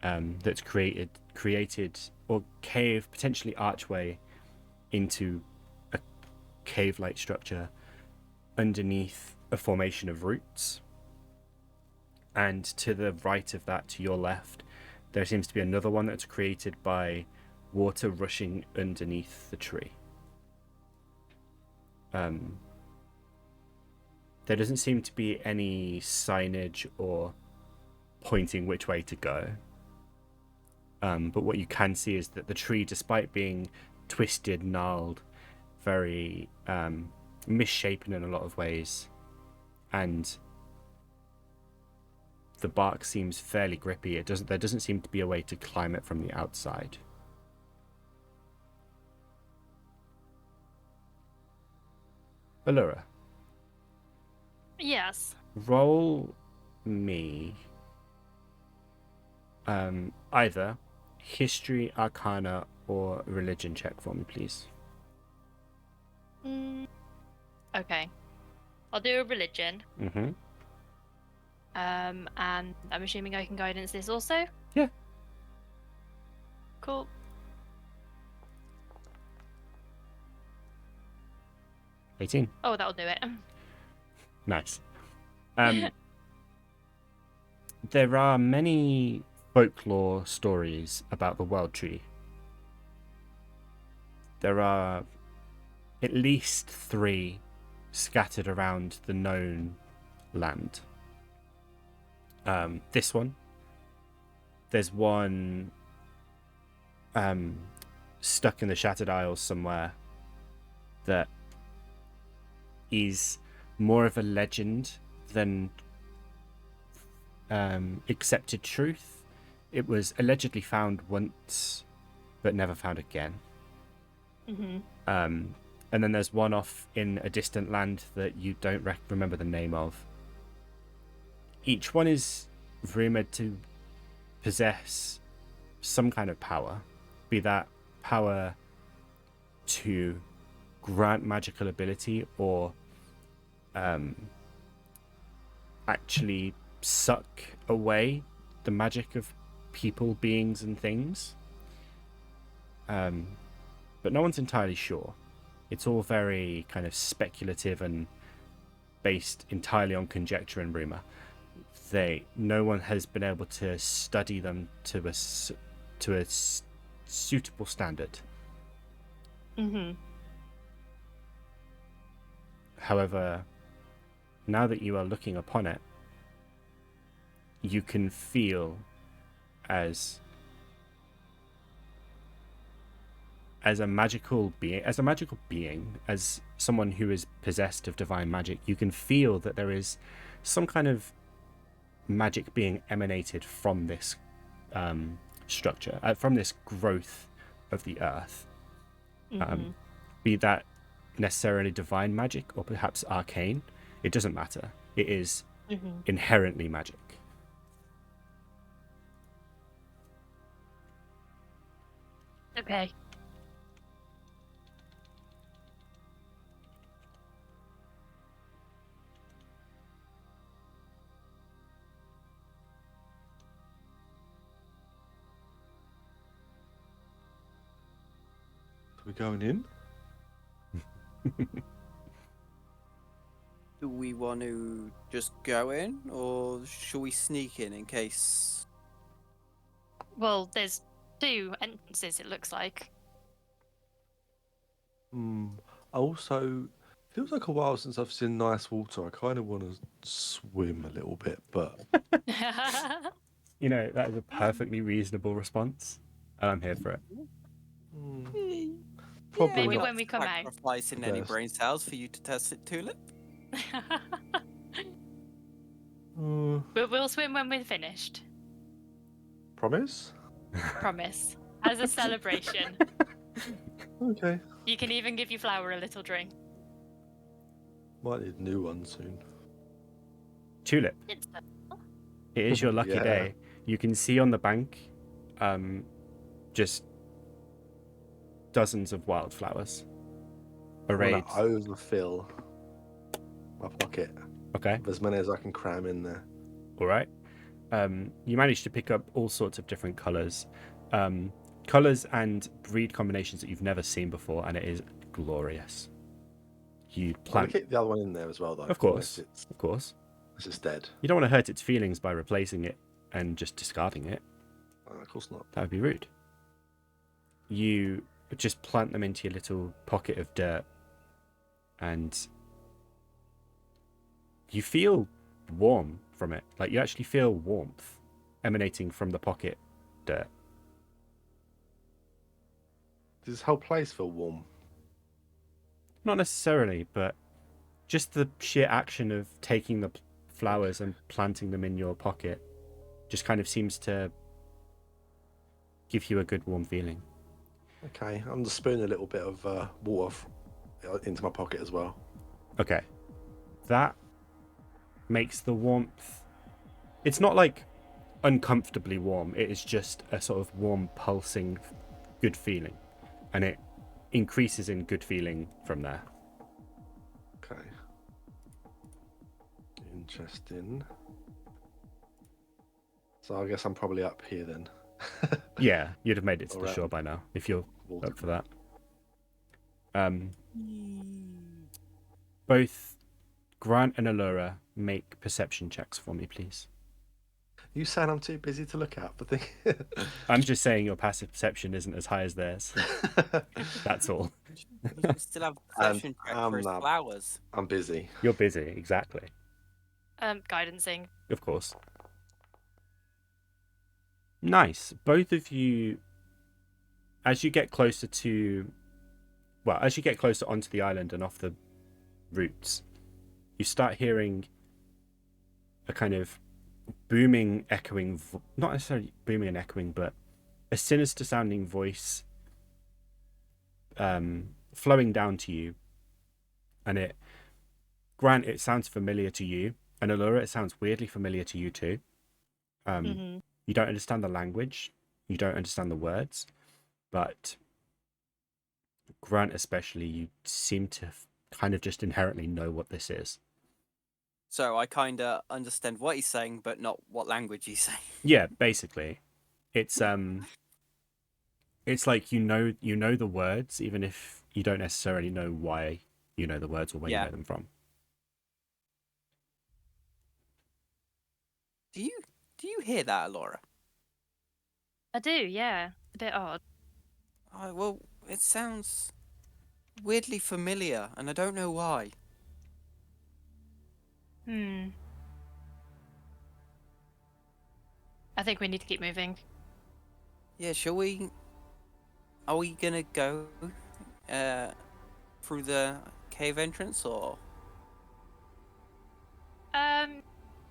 that's created, or cave, potentially archway, into a cave-like structure underneath a formation of roots. And to the right of that, to your left, there seems to be another one that's created by water rushing underneath the tree. There doesn't seem to be any signage or pointing which way to go. But what you can see is that the tree, despite being twisted, gnarled, very misshapen in a lot of ways, and the bark seems fairly grippy. There doesn't seem to be a way to climb it from the outside. Alura, Yes. roll me either history, arcana, or religion check for me, please. Okay. I'll do a religion. Mm-hmm. And I'm assuming I can guidance this also? Yeah. Cool. $18. Oh, that'll do it. Nice. There are many folklore stories about the World Tree. There are at least 3 scattered around the known land. This one. There's one stuck in the Shattered Isles somewhere that is more of a legend than accepted truth. It was allegedly found once, but never found again. Mm-hmm. And then there's one off in a distant land that you don't remember the name of. Each one is rumored to possess some kind of power, be that power to grant magical ability or actually suck away the magic of people, beings, and things. But no one's entirely sure. It's all very kind of speculative and based entirely on conjecture and rumor. No one has been able to study them to a suitable standard. Mm-hmm. However, now that you are looking upon it, you can feel as a magical being, as someone who is possessed of divine magic, you can feel that there is some kind of magic being emanated from this structure, from this growth of the earth. Mm-hmm. Be that necessarily divine magic or perhaps arcane, it doesn't matter. It is inherently magic. Okay. Are we going in? Do we want to just go in, or should we sneak in case? Well, there's 2 entrances, it looks like. Also, feels like a while since I've seen nice water. I kind of want to swim a little bit, but You know, that is a perfectly reasonable response, and I'm here for it. probably Maybe not. when we come out. Sacrificing any Yes. brain cells for you to test it, Tulip. But we'll swim when we're finished. Promise? Promise. As a celebration. Okay. You can even give your flower a little drink. Might need a new one soon. Tulip, It's it is your lucky Yeah. day. You can see on the bank just dozens of wildflowers I arrayed. want to overfill my pocket Okay, with as many as I can cram in there. all right. You managed to pick up all sorts of different colours. Colours and breed combinations that you've never seen before, and it is glorious. You I'm gonna plant, keep the other one in there as well, though. of course, Unless of course. it's dead. You don't want to hurt its feelings by replacing it and just discarding it. Of course not. That would be rude. You just plant them into your little pocket of dirt, and you feel warm from it. Like, you actually feel warmth emanating from the pocket dirt. Does this whole place feel warm? Not necessarily, but just the sheer action of taking the flowers and planting them in your pocket just kind of seems to give you a good warm feeling. Okay, I'm just spooning a little bit of water into my pocket as well. Okay. That makes the warmth... It's not like uncomfortably warm. It is just a sort of warm, pulsing, good feeling. And it increases in good feeling from there. Okay. Interesting. So I guess I'm probably up here then. Yeah, you'd have made it to the Alright. shore by now, if you're up for that. Both Grant and Alura make perception checks for me, please. You saying I'm too busy to look at, but I'm just saying your passive perception isn't as high as theirs. That's all. You still have a perception check for his flowers. I'm busy. You're busy, exactly. Guidancing. Of course. Nice. Both of you, as you get closer onto the island and off the routes, you start hearing a kind of booming, echoing, not necessarily booming and echoing, but a sinister sounding voice flowing down to you. And Grant, it sounds familiar to you, and Alura, it sounds weirdly familiar to you too. You don't understand the language, you don't understand the words, but Grant especially, you seem to kind of just inherently know what this is. So I kind of understand what he's saying, but not what language he's saying. Yeah, basically, it's like you know the words, even if you don't necessarily know why you know the words or where you know them from. Do you hear that, Alura? I do, yeah. A bit odd. Oh, well, it sounds weirdly familiar, and I don't know why. I think we need to keep moving. Yeah, shall we? Are we gonna go through the cave entrance, or?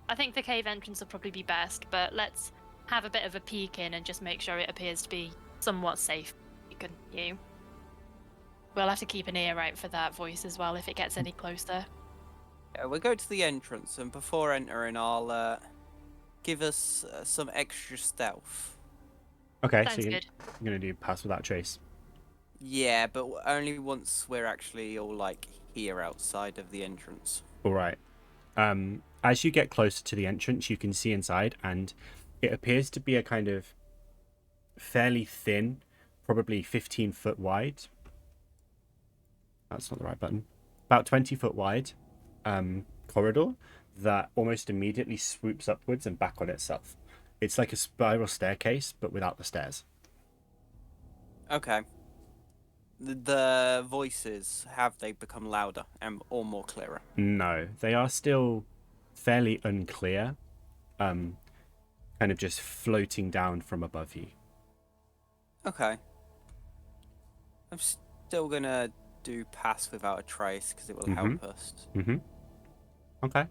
I think the cave entrance will probably be best, but let's have a bit of a peek in and just make sure it appears to be somewhat safe. You. We'll have to keep an ear out for that voice as well if it gets any closer. Yeah, we'll go to the entrance, and before entering, I'll give us some extra stealth. Okay, Sounds so good. you're going to do pass without trace. Yeah, but only once we're actually all like here outside of the entrance. All right. As you get closer to the entrance, you can see inside, and it appears to be a kind of fairly thin, probably 15 foot wide. That's not the right button. About 20 foot wide corridor that almost immediately swoops upwards and back on itself. It's like a spiral staircase, but without the stairs. Okay. The voices, have they become louder or more clearer? No, they are still fairly unclear, kind of just floating down from above you. Okay. I'm still gonna do pass without a trace because it will help us. Okay.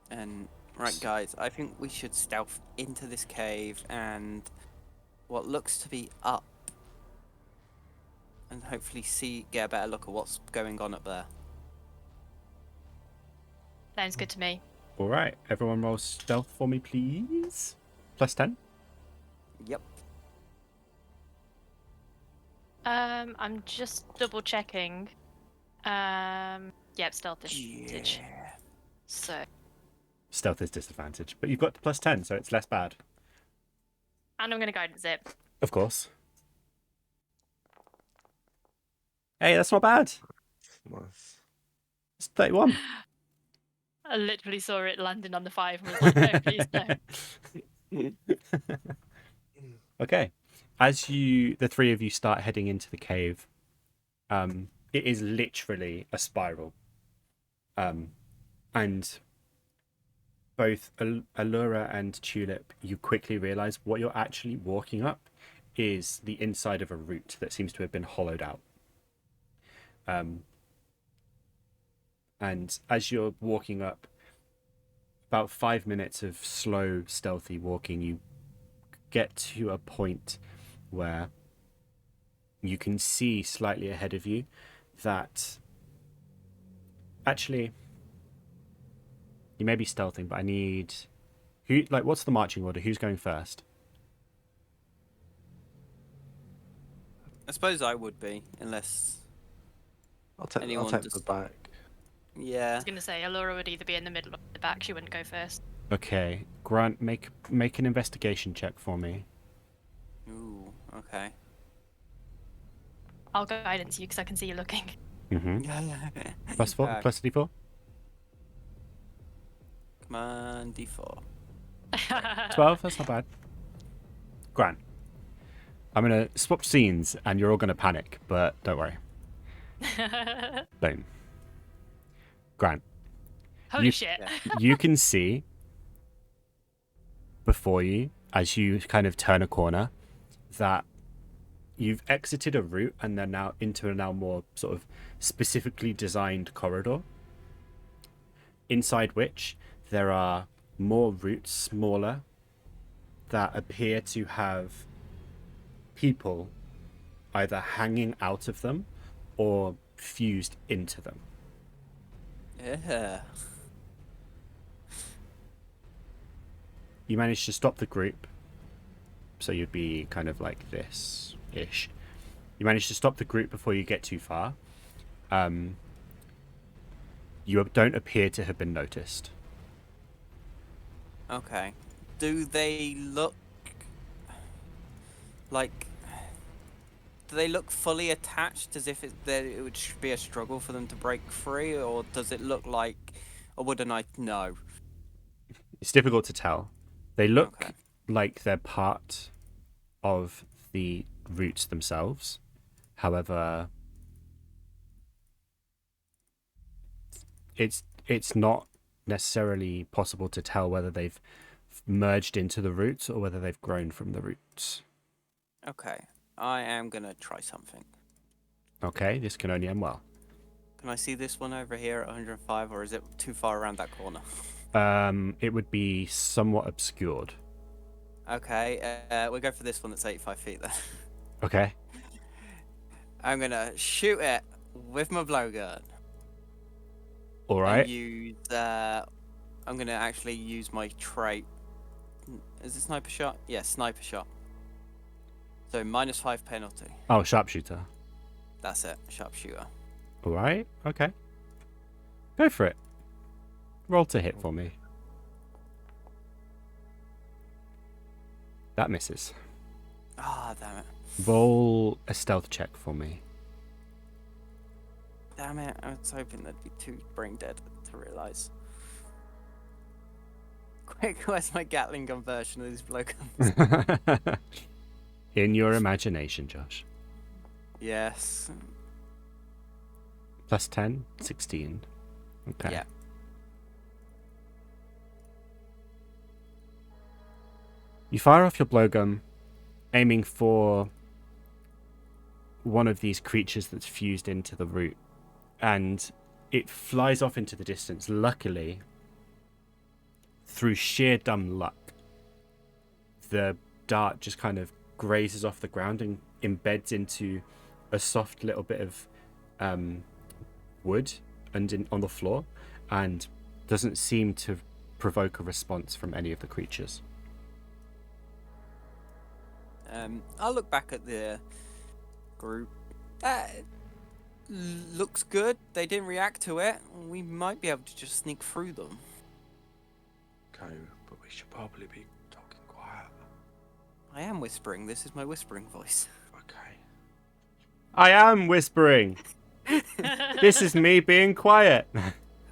And right, guys, I think we should stealth into this cave and what looks to be up, and hopefully get a better look at what's going on up there. Sounds good to me. All right, everyone roll stealth for me, please. Plus 10. Yep. I'm just double checking. Yep, stealth disadvantage. Yeah. So. Stealth is disadvantage, but you've got the plus 10, so it's less bad. And I'm going to guidance it. Of course. Hey, that's not bad. Nice. It's 31. I literally saw it landing on the 5 and was like, no, please, no. Okay. As the three of you start heading into the cave, it is literally a spiral. And both Alura and Tulip, you quickly realize what you're actually walking up is the inside of a root that seems to have been hollowed out. And as you're walking up, about 5 minutes of slow, stealthy walking, you get to a point where you can see slightly ahead of you that actually you may be stealthing, but I need what's the marching order? Who's going first? I suppose I would be, unless I'll anyone take just... the back. I Yeah. was gonna say Alura would either be in the middle or the back. She wouldn't go first. Okay, Grant, make an investigation check for me. Ooh, okay. I'll guidance you because I can see you looking. Mm-hmm. Yeah. Plus 4, Okay. plus D4. Come on, D4. 12, that's not bad. Grant, I'm going to swap scenes and you're all going to panic, but don't worry. Boom. Grant, Holy shit. you can see before you, as you kind of turn a corner, that you've exited a route and they're now into a now more sort of specifically designed corridor, inside which there are more routes, smaller, that appear to have people either hanging out of them or fused into them. Yeah. You manage to stop the group, so you'd be kind of like this-ish. You manage to stop the group before you get too far. You don't appear to have been noticed. Okay. Do they look like... Do they look fully attached, as if it would be a struggle for them to break free, or does it look like... Or wouldn't I know? It's difficult to tell. They look Okay. like they're part of the roots themselves. However, it's not necessarily possible to tell whether they've merged into the roots or whether they've grown from the roots. Okay. I am gonna try something. Okay, this can only end well. Can I see this one over here at 105, or is it too far around that corner? It would be somewhat obscured. Okay, we'll go for this one that's 85 feet then. Okay. I'm gonna shoot it with my blowgun. All right. And use, I'm gonna actually use my trait. Is it sniper shot? Yeah, sniper shot. So -5 penalty. Oh, sharpshooter. That's it, sharpshooter. All right. Okay. Go for it. Roll to hit for me. That misses. Ah, damn it. Roll a stealth check for me. Damn it, I was hoping that'd be too brain dead to realise. Quick, where's my Gatling gun version of these blowguns? In your imagination, Josh. Yes. Plus 10, 16. Okay. Yeah. You fire off your blowgun, aiming for one of these creatures that's fused into the root, and it flies off into the distance. Luckily, through sheer dumb luck, the dart just kind of grazes off the ground and embeds into a soft little bit of wood and on the floor, and doesn't seem to provoke a response from any of the creatures. I'll look back at the group. Looks good. They didn't react to it. We might be able to just sneak through them. Okay, but we should probably be talking quiet. I am whispering. This is my whispering voice. Okay. I am whispering. This is me being quiet.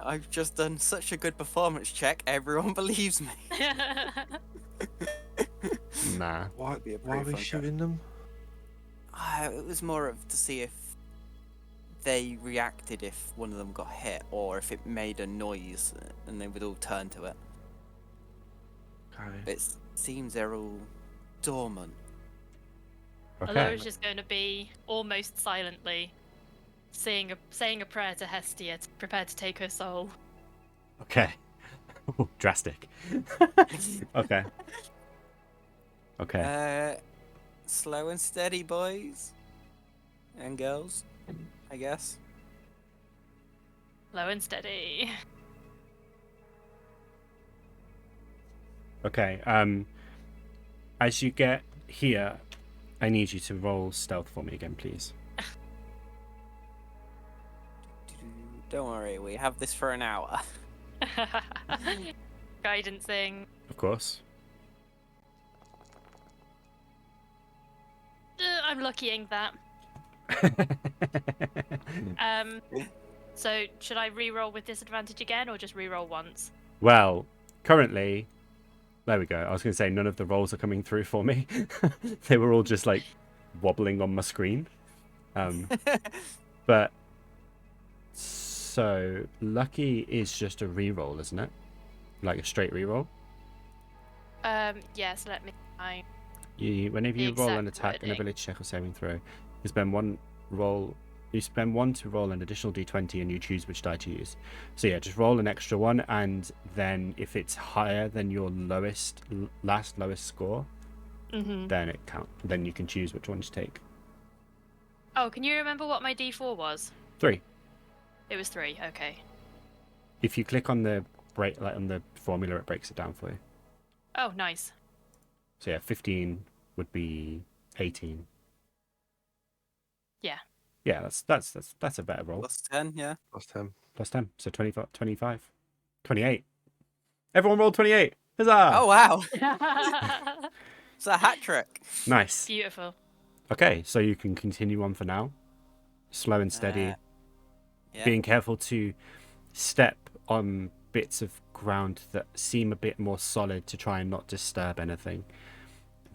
I've just done such a good performance check. Everyone believes me. Nah. Why Be a are pretty we fun shooting them? It was more of to see if they reacted if one of them got hit, or if it made a noise and they would all turn to it. Okay. It seems they're all dormant. Okay. Alura's just going to be almost silently saying a prayer to Hestia, prepared to take her soul. Okay. Ooh, drastic. Okay. Okay. Slow and steady, boys and girls, I guess. Low and steady. Okay. As you get here, I need you to roll stealth for me again, please. Don't worry, we have this for an hour. Guidance thing. Of course. I'm luckying that. So should I re-roll with disadvantage again, or just re-roll once? Well, currently, there we go. I was going to say none of the rolls are coming through for me. They were all just like wobbling on my screen. But so lucky is just a re-roll, isn't it? Like a straight re-roll. Yes. Let me find. Whenever you roll an exact attack, an wording. ability check or saving throw, you spend one roll. You spend one to roll an additional d20, and you choose which die to use. So yeah, just roll an extra one, and then if it's higher than your lowest score, then it count. Then you can choose which one to take. Oh, can you remember what my D4 was? 3. It was 3. Okay. If you click on the on the formula, it breaks it down for you. Oh, nice. So yeah, 15 would be 18. Yeah. Yeah, that's a better roll. Plus 10, yeah. Plus 10. Plus 10, so 25, 28. Everyone rolled 28. Huzzah! Oh, wow. It's a hat trick. Nice. Beautiful. Okay, so you can continue on for now. Slow and steady. Yeah. Being careful to step on bits of ground that seem a bit more solid to try and not disturb anything.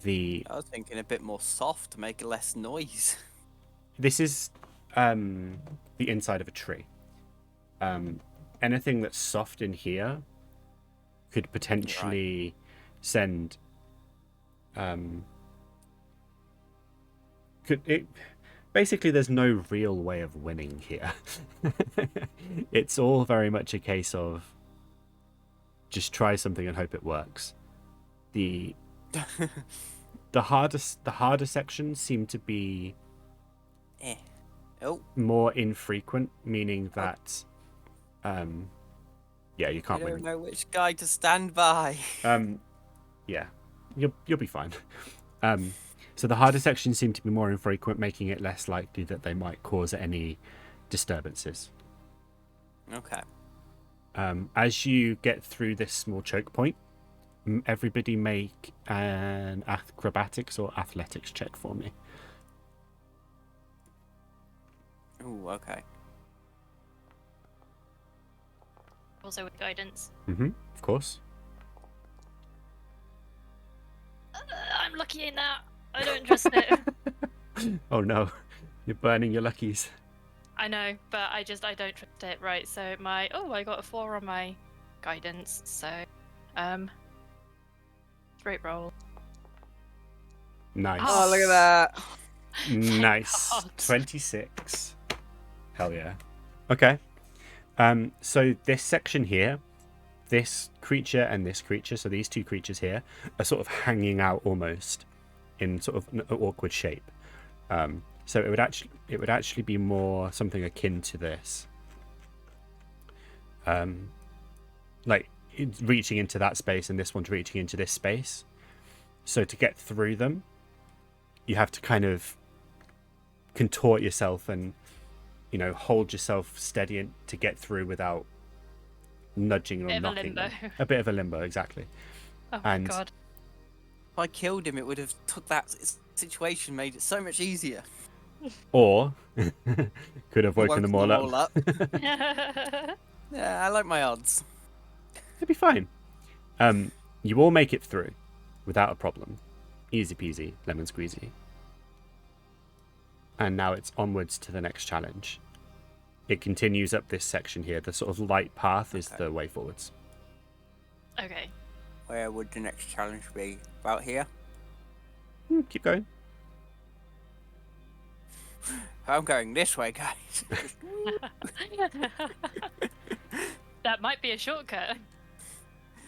I was thinking a bit more soft to make less noise. This is the inside of a tree. Anything that's soft in here could potentially send basically there's no real way of winning here. It's all very much a case of just try something and hope it works. The harder sections seem to be more infrequent, meaning that yeah, you can't I win. don't know which guy to stand by. Yeah, you'll be fine. So the harder sections seem to be more infrequent, making it less likely that they might cause any disturbances. Okay. As you get through this small choke point, everybody make an acrobatics or athletics check for me. Ooh, okay. Also with guidance. Of course. I'm lucky in that. I don't trust it. Oh no, you're burning your luckies. I know, but I don't trust it. Right, so I got a 4 on my guidance, so straight roll. Nice. Oh, look at that. Nice. God. 26. Hell yeah. Okay. So this section here, this creature and this creature, so these two creatures here, are sort of hanging out almost in sort of an awkward shape. So it would actually be more something akin to this. Like it's reaching into that space and this one's reaching into this space. So to get through them, you have to kind of contort yourself and, you know, hold yourself steady to get through without nudging or knocking them. A bit of a limbo, exactly. Oh And- my god. If I killed him, it would have took that situation, made it so much easier. Or could have woken them all up. Yeah, I like my odds. It'd be fine. You all make it through without a problem. Easy peasy, lemon squeezy. And now it's onwards to the next challenge. It continues up this section here. The sort of light path is the way forwards. Okay. Where would the next challenge be? About here? Keep going. I'm going this way, guys. That might be a shortcut.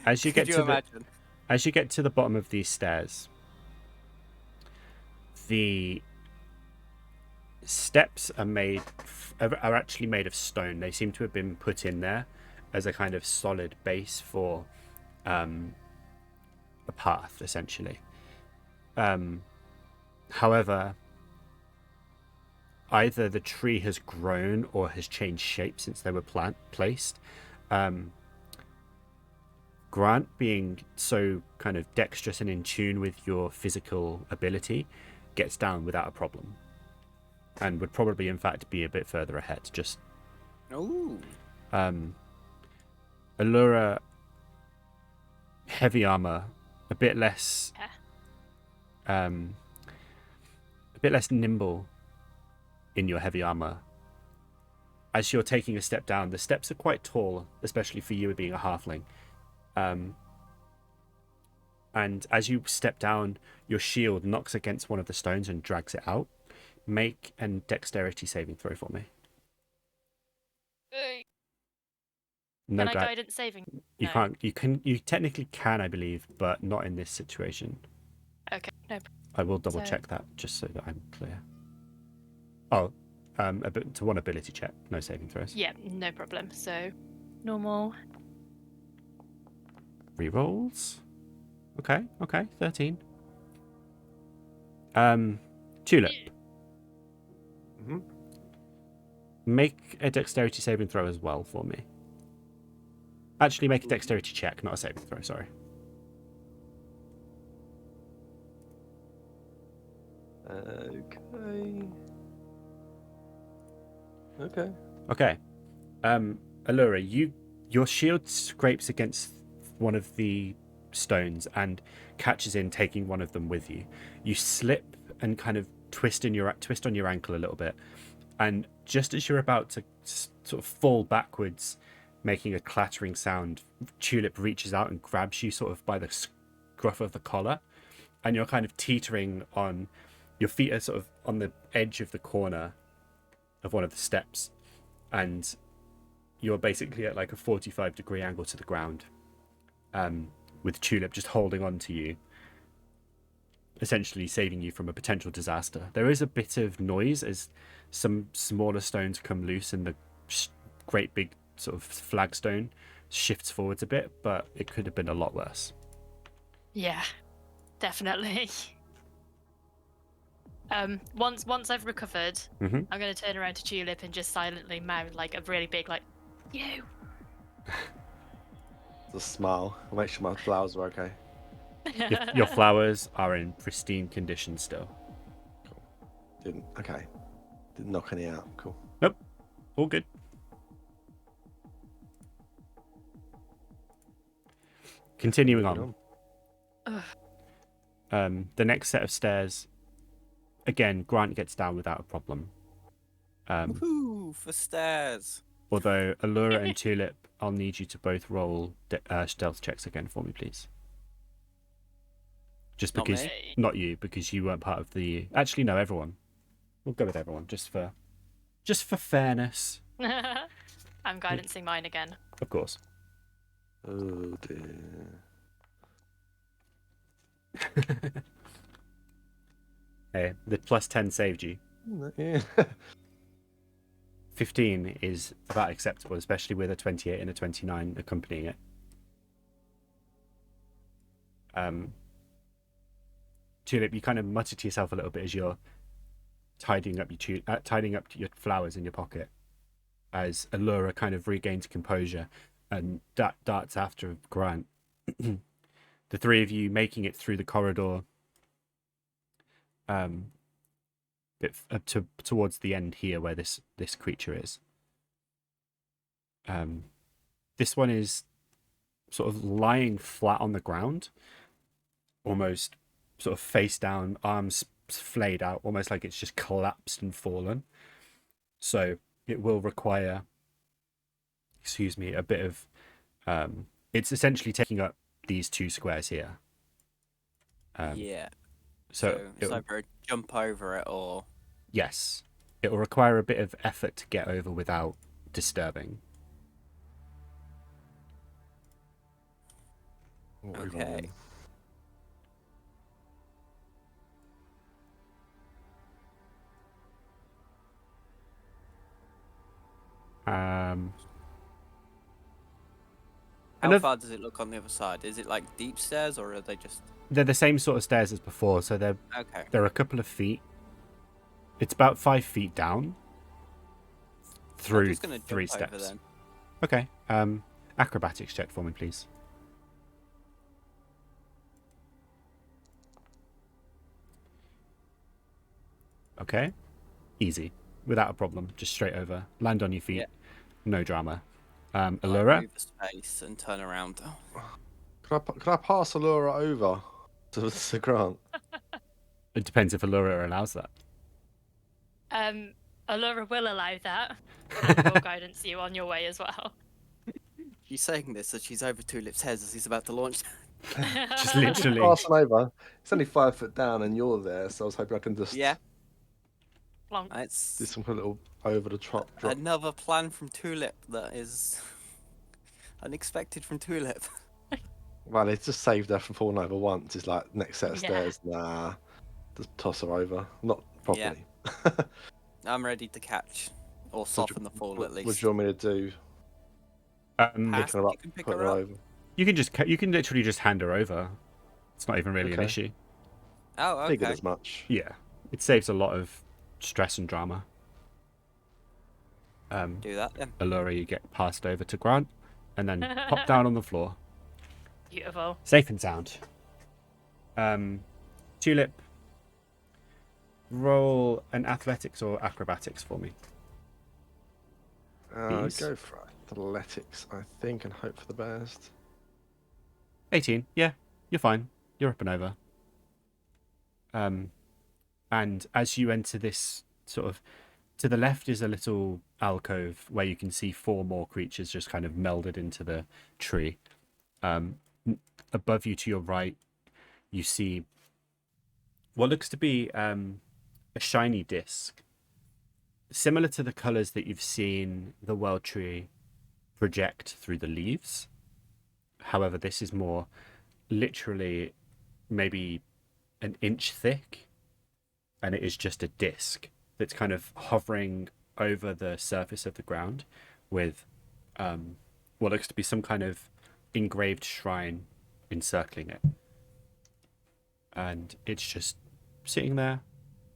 As you Could get you to imagine? as you get to the bottom of these stairs, the steps are actually made of stone. They seem to have been put in there as a kind of solid base for a path, essentially. However, either the tree has grown or has changed shape since they were placed. Grant, being so kind of dexterous and in tune with your physical ability, gets down without a problem, and would probably, in fact, be a bit further ahead. Just Ooh. Alura, heavy armor, a bit less nimble in your heavy armor. As you're taking a step down, the steps are quite tall, especially for you being a halfling. And as you step down, your shield knocks against one of the stones and drags it out. Make a dexterity saving throw for me. No, Can I guidance saving? you No. can't. You technically can, I believe, but not in this situation. Okay, no. I will double So- check that just so that I'm clear. Oh, to one ability check, no saving throws. Yeah, no problem. So, normal. Rerolls. Okay, 13. Tulip. Mhm. Make a dexterity saving throw as well for me. Actually, make a dexterity check, not a saving throw, sorry. Okay. Okay. Alura, your shield scrapes against one of the stones and catches in, taking one of them with you. You slip and kind of twist on your ankle a little bit, and just as you're about to sort of fall backwards, making a clattering sound, Tulip reaches out and grabs you sort of by the scruff of the collar, and you're kind of teetering on your feet are sort of on the edge of the corner of one of the steps, and you're basically at like a 45-degree angle to the ground, with Tulip just holding on to you, essentially saving you from a potential disaster. There is a bit of noise as some smaller stones come loose and the great big sort of flagstone shifts forwards a bit, but it could have been a lot worse. Yeah, definitely. Once I've recovered, Mhm. I'm gonna turn around to Tulip and just silently mouth like a really big like, "You." It's a smile. I'll make sure my flowers are okay. Your flowers are in pristine condition still. Didn't knock any out. Cool. Nope, all good. Continuing Moving on. The next set of stairs, again, Grant gets down without a problem. Woohoo for stairs. Although Alura and Tulip, I'll need you to both roll stealth checks again for me, please. Just Not because, me. not you, because you weren't part of the. Actually, no, everyone. We'll go with everyone, just for fairness, I'm guidancing mine again. of course. Oh dear. Hey, the +10 saved you. Yeah. 15 is about acceptable, especially with a 28 and a 29 accompanying it. Tulip, you kind of mutter to yourself a little bit as you're tidying up your flowers in your pocket, as Allura kind of regains composure and darts after Grant. The three of you making it through the corridor, towards the end here where this creature is. This one is sort of lying flat on the ground, almost sort of face down, arms flayed out, almost like it's just collapsed and fallen. So it will require, a bit of. It's essentially taking up these 2 squares here. Yeah. So So it's either a jump over it or. yes. It will require a bit of effort to get over without disturbing. What are we Okay. rolling? Um, How Another- far does it look on the other side? Is it like deep stairs, or are they just they're the same sort of stairs as before, so okay? they're a couple of feet. It's about 5 feet down I'm through just gonna 3 jump over steps. then. Okay. Acrobatics check for me, please. Okay. Easy. Without a problem. Just straight over. Land on your feet. Yeah. No drama. Like, Alura? move the space and turn around. Can I pass Alura over to Grant? It depends if Alura allows that. Alura will allow that, and will guidance you on your way as well. She's saying this as she's over Tulip's head as he's about to launch. Just literally. Passing over. It's only 5 foot down, and you're there, so I was hoping I can just Yeah, Long. do it's some kind of little over the top drop. another plan from Tulip that is unexpected from Tulip. Well, it's just saved her from falling over once. It's like next set of Yeah. stairs. Nah, just toss her over. Not properly. I'm ready to catch or soften the fall at least. What do you want me to do? Pass, Picking her up, you can pick putting her her up. over. You can literally just hand her over. It's not even really an Okay. issue. Oh, Figured okay. as much. Yeah. It saves a lot of stress and drama. Do that then. Alura, you get passed over to Grant, and then pop down on the floor. Beautiful. Safe and sound. Tulip, roll an athletics or acrobatics for me. Please. Go for athletics, I think, and hope for the best. 18. Yeah, you're fine. You're up and over. And as you enter this sort of, to the left is a little alcove where you can see 4 more creatures just kind of melded into the tree. Above you to your right, you see what looks to be a shiny disc, similar to the colors that you've seen the world tree project through the leaves. However, this is more literally maybe an inch thick, and it is just a disc that's kind of hovering over the surface of the ground with what looks to be some kind of engraved shrine encircling it. And it's just sitting there,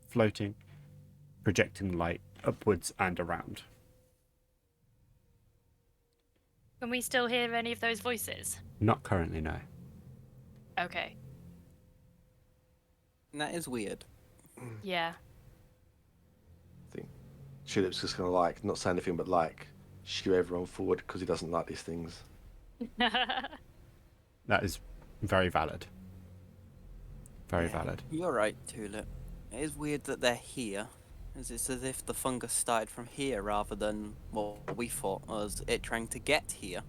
floating, projecting light upwards and around. Can we still hear any of those voices? Not currently, no. Okay. And that is weird. Yeah. I think Tulip's just gonna like not say anything, but like shoo everyone forward because he doesn't like these things. That is very valid. Very valid. You're right, Tulip. It is weird that they're here. It's as if the fungus started from here rather than what we thought was it trying to get here.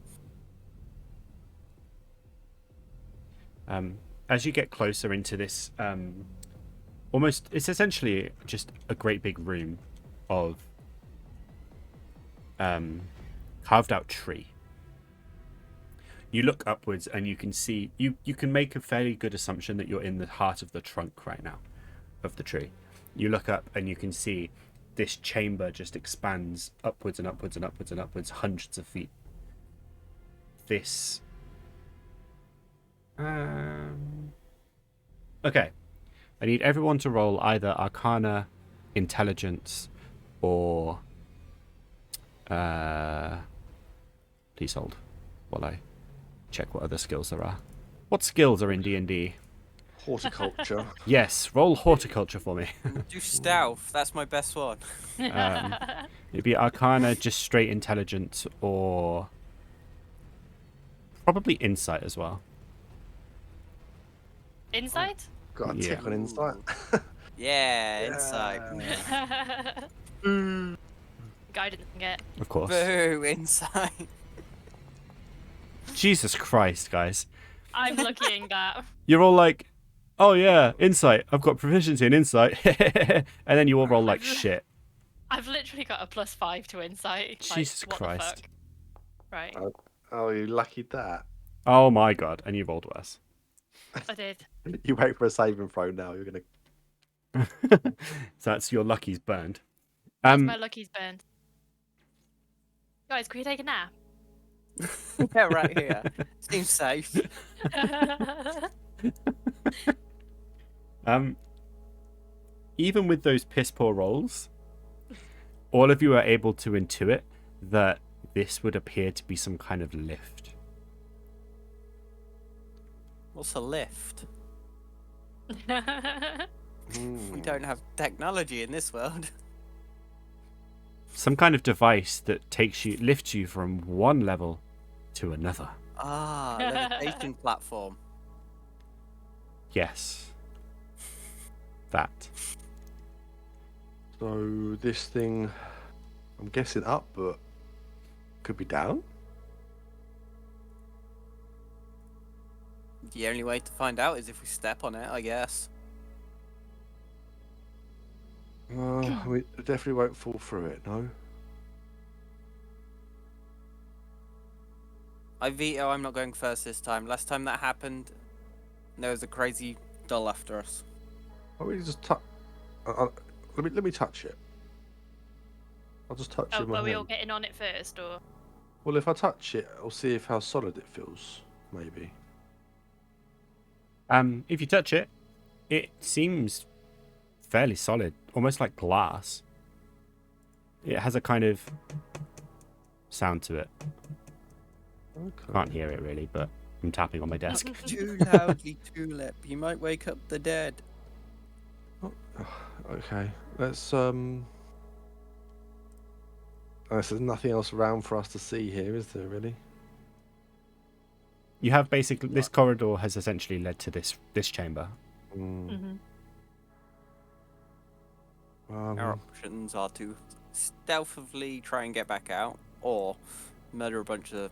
As you get closer into this, it's essentially just a great big room of carved out tree. You look upwards and you can see, you can make a fairly good assumption that you're in the heart of the trunk right now of the tree. You look up and you can see this chamber just expands upwards and upwards and upwards and upwards, hundreds of feet. This... Okay. I need everyone to roll either Arcana, Intelligence, or... Please hold while I check what other skills there are. What skills are in D&D? Horticulture. Yes, roll Horticulture for me. Do stealth. That's my best one. It'd be Arcana, just straight Intelligence, or... probably Insight as well. Insight? Got a Yeah. tick on insight. Yeah, insight. Guidance can get. Of course. Boo, insight. Jesus Christ, guys. I'm looking at. You're all like, oh yeah, Insight. I've got proficiency in Insight. And then you all roll like shit. I've literally got a +5 to insight. Jesus what Christ. the fuck? Right, Oh, you lucky that. Oh my god, and you rolled worse. I did. You wait for a saving throw now. You're gonna. So that's your lucky's burned. That's my lucky's burned. Guys, can we take a nap? Yeah, right here. Seems safe. Even with those piss poor rolls, all of you are able to intuit that this would appear to be some kind of lift. What's a lift? Hmm. We don't have technology in this world. Some kind of device that lifts you from one level to another. Ah, levitation platform. Yes. That. So this thing, I'm guessing up, but could be down. The only way to find out is if we step on it, I guess. I mean, it definitely won't fall through it. No. I veto, I'm not going first this time. Last time that happened, there was a crazy doll after us. Why don't we just touch? Let me touch it. I'll just touch it Oh, with my are we all hand. getting on it first, or? Well, if I touch it, I'll see how solid it feels. Maybe. If you touch it, it seems fairly solid, almost like glass. It has a kind of sound to it. Okay. Can't hear it really, but I'm tapping on my desk. Too loudly, Tulip. You might wake up the dead. Okay. Let's there's nothing else around for us to see here, is there? Really? You have basically this corridor has essentially led to this chamber. Mm. Our options are to stealthily try and get back out, or murder a bunch of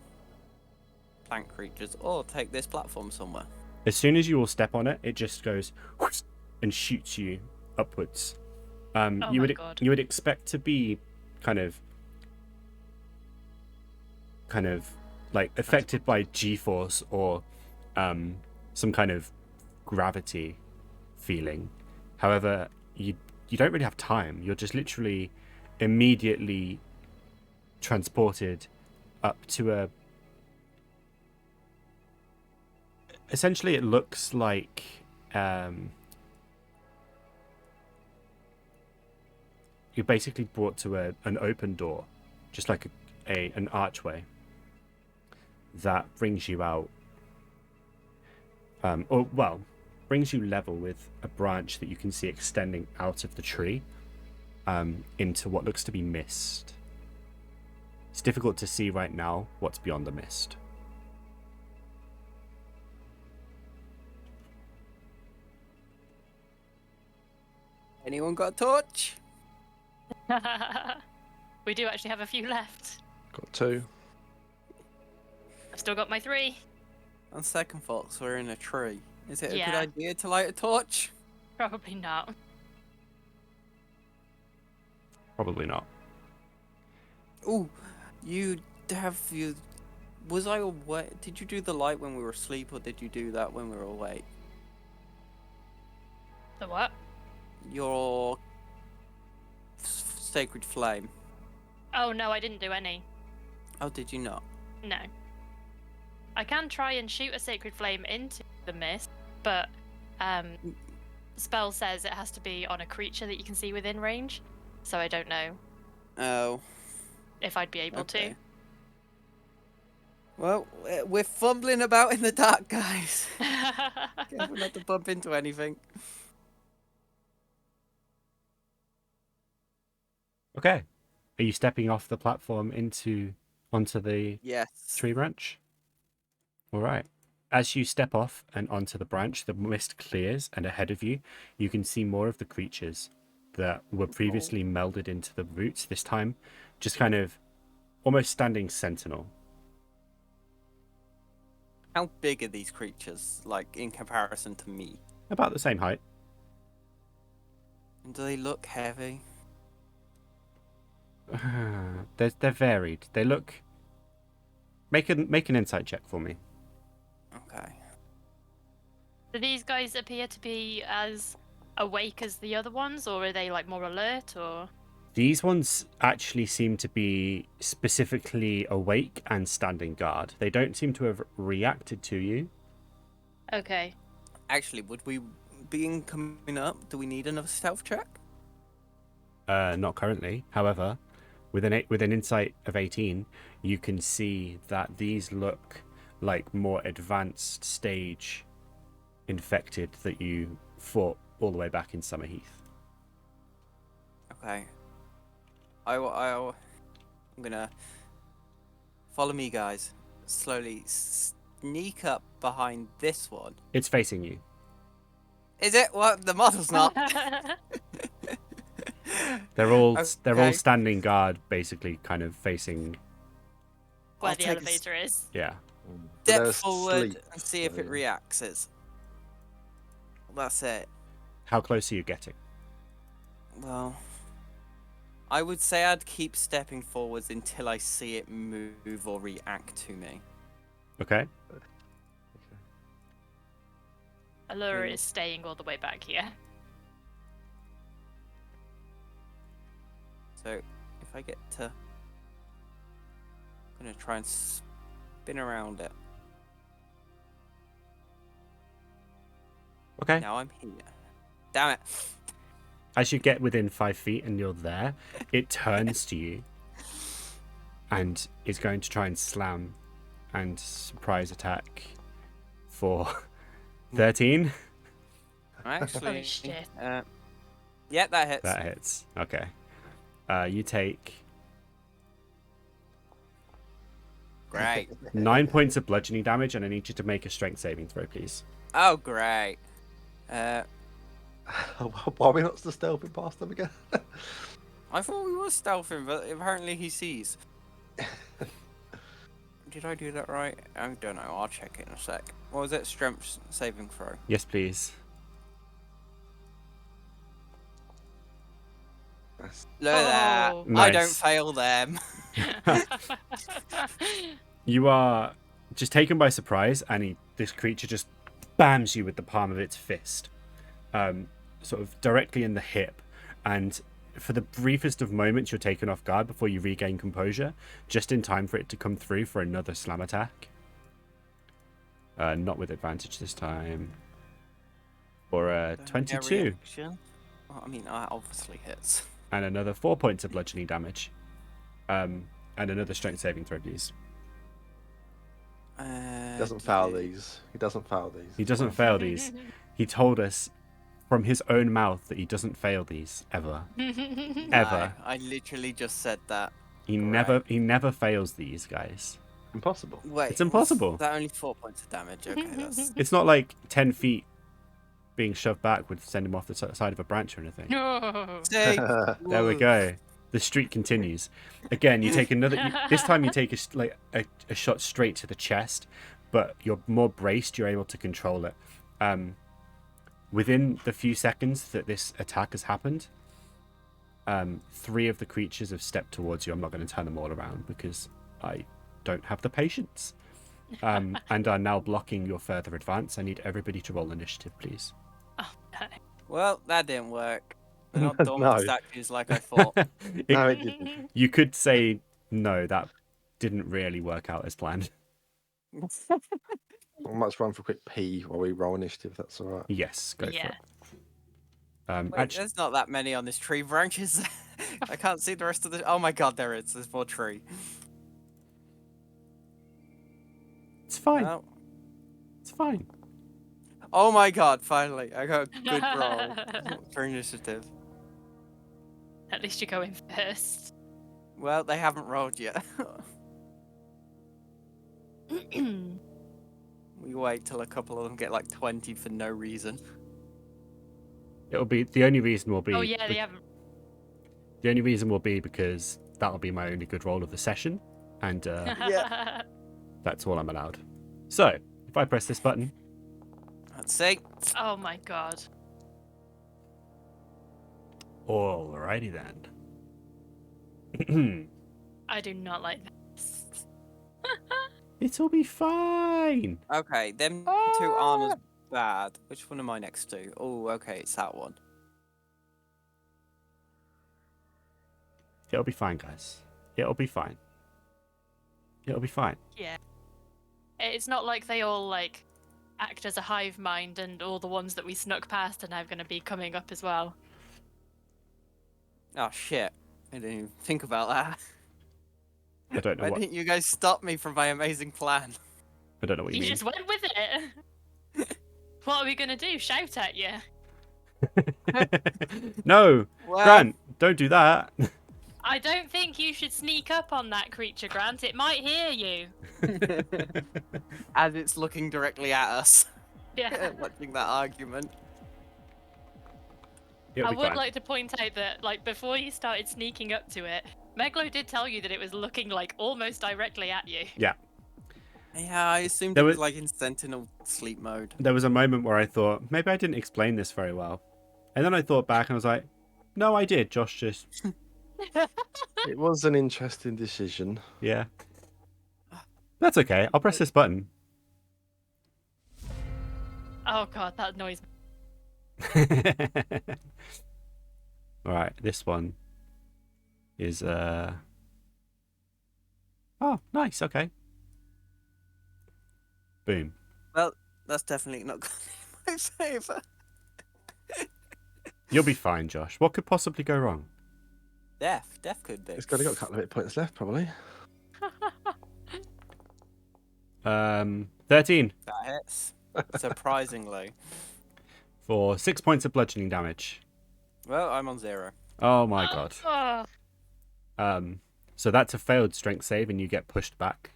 plant creatures, or take this platform somewhere. As soon as you all step on it, it just goes whoosh and shoots you upwards. Oh you my would God. you would expect to be kind of like affected by G-force or some kind of gravity feeling. However, you don't really have time. You're just literally immediately transported up to essentially it looks like you're basically brought to an open door, just like an archway that brings you out, brings you level with a branch that you can see extending out of the tree into what looks to be mist. It's difficult to see right now what's beyond the mist. Anyone got a torch? We do actually have a few left. Got 2. I've still got my 3. On second thoughts, we're in a tree. Is it a good Yeah. idea to light a torch? Probably not. Probably not. Ooh, you have you. Was I awake? Did you do the light when we were asleep, or did you do that when we were awake? The what? Your sacred flame. Oh no, I didn't do any. Oh, did you not? No. I can try and shoot a sacred flame into the mist, but spell says it has to be on a creature that you can see within range, so I don't know Oh. if I'd be able Okay. Well, we're fumbling about in the dark, guys. to. Careful not to bump into anything. Okay. Are you stepping off the platform onto the Yes. tree branch? All right. As you step off and onto the branch, the mist clears, and ahead of you, you can see more of the creatures that were previously melded into the roots, this time just kind of almost standing sentinel. How big are these creatures, like, in comparison to me? About the same height. And do they look heavy? They're varied. They look. Make an insight check for me. Okay. Do these guys appear to be as awake as the other ones, or are they like more alert, or? These ones actually seem to be specifically awake and standing guard. They don't seem to have reacted to you. Okay. Actually, would we, being coming up, do we need another stealth check? Not currently. However, with an insight of 18, you can see that these look like more advanced stage infected that you fought all the way back in Summerheath. Okay. I'm gonna follow me, guys. Slowly sneak up behind this one. It's facing you. Is it? What? The model's not. They're all Okay. standing guard, basically, kind of facing. Where I'll the take a elevator is. Yeah. Step They're forward asleep, and see if it so- reacts. That's it. How close are you getting? Well, I would say I'd keep stepping forwards until I see it move or react to me. Okay. Alura is staying all the way back here. So if I get to, I'm gonna try and spin around it. Okay. Now I'm here. Damn it! As you get within 5 feet and you're there, it turns to you and is going to try and slam and surprise attack for 13. Actually, Oh, shit. Yeah, that hits. That hits. Okay. You take Great. 9 points of bludgeoning damage, and I need you to make a strength saving throw, please. Oh, great. Why are we not still stealthing past them again? I thought we were stealthing, but apparently he sees. Did I do that right? I don't know. I'll check it in a sec. What was it? Strength saving throw. Yes, please. Look at that. Oh. I don't Nice. fail them. You are just taken by surprise, and this creature just bams you with the palm of its fist, sort of directly in the hip. And for the briefest of moments, you're taken off guard before you regain composure, just in time for it to come through for another slam attack. Not with advantage this time. For a 22. Reaction. Well, I mean, I obviously hits. And another 4 points of bludgeoning damage. And another strength saving throw, please. He doesn't fail these. He doesn't fail these. He doesn't fail these. He told us from his own mouth that he doesn't fail these ever. Ever. No, I literally just said that. He Right. never fails these guys. Impossible. Wait, It's impossible. Was that only 4 points of damage? Okay, that's It's not like 10 feet being shoved back would send him off the side of a branch or anything. No. See? There we go. The streak continues. Again, you take another. This time you take a shot straight to the chest, but you're more braced. You're able to control it. Within the few seconds that this attack has happened, 3 of the creatures have stepped towards you. I'm not going to turn them all around because I don't have the patience. And are now blocking your further advance. I need everybody to roll initiative, please. Oh, no. Well, that didn't work. They're not No. dormant statues like I thought. No, it didn't. You could say no, that didn't really work out as planned. I might run for a quick pee while we roll initiative. That's all right. Yes, go Yeah. for it. Wait, Actually, there's not that many on this tree branches. I can't see the rest of the. Oh my god, there is. There's more tree. it's fine. Oh. It's fine. Oh my god, finally. I got a good roll for initiative. At least you're going first. Well, they haven't rolled yet. We wait till a couple of them get like 20 for no reason. It'll be the only reason will be. Oh yeah, they haven't. The only reason will be because that'll be my only good roll of the session, and Yeah. that's all I'm allowed. So if I press this button, Let's see. Oh my god. alrighty then. I do not like this. It'll be fine. Okay, them two aren't as bad. Which one am I next to? Oh, okay, it's that one. It'll be fine, guys. It'll be fine. It'll be fine. Yeah. It's not like they all like act as a hive mind and all the ones that we snuck past are now going to be coming up as well. Oh shit! I didn't even think about that. I don't know Why what. didn't you guys stop me from my amazing plan? I don't know what you You mean. just went with it. What are we going to do? Shout at you? No, Well, Grant, don't do that. I don't think you should sneak up on that creature, Grant. It might hear you. as it's looking directly at us, Yeah. watching that argument. It'll I be would fine. like to point out that, like, before you started sneaking up to it, Meglo did tell you that it was looking, like, almost directly at you. Yeah. Yeah, I assumed There it was was- like in sentinel sleep mode. There was a moment where I thought maybe I didn't explain this very well, and then I thought back and I was like, no, I did. Josh just It was an interesting decision. yeah. That's okay. I'll press this button. Oh god, that noise. All right, this one is oh, nice. Okay. Boom. Well, that's definitely not going in my favour. You'll be fine, Josh. What could possibly go wrong? Death could be. It's got a couple of hit points left, probably. 13 That hits. Surprisingly. for 6 points of bludgeoning damage. Well, I'm on 0. Oh my god. Oh. So that's a failed strength save, and you get pushed back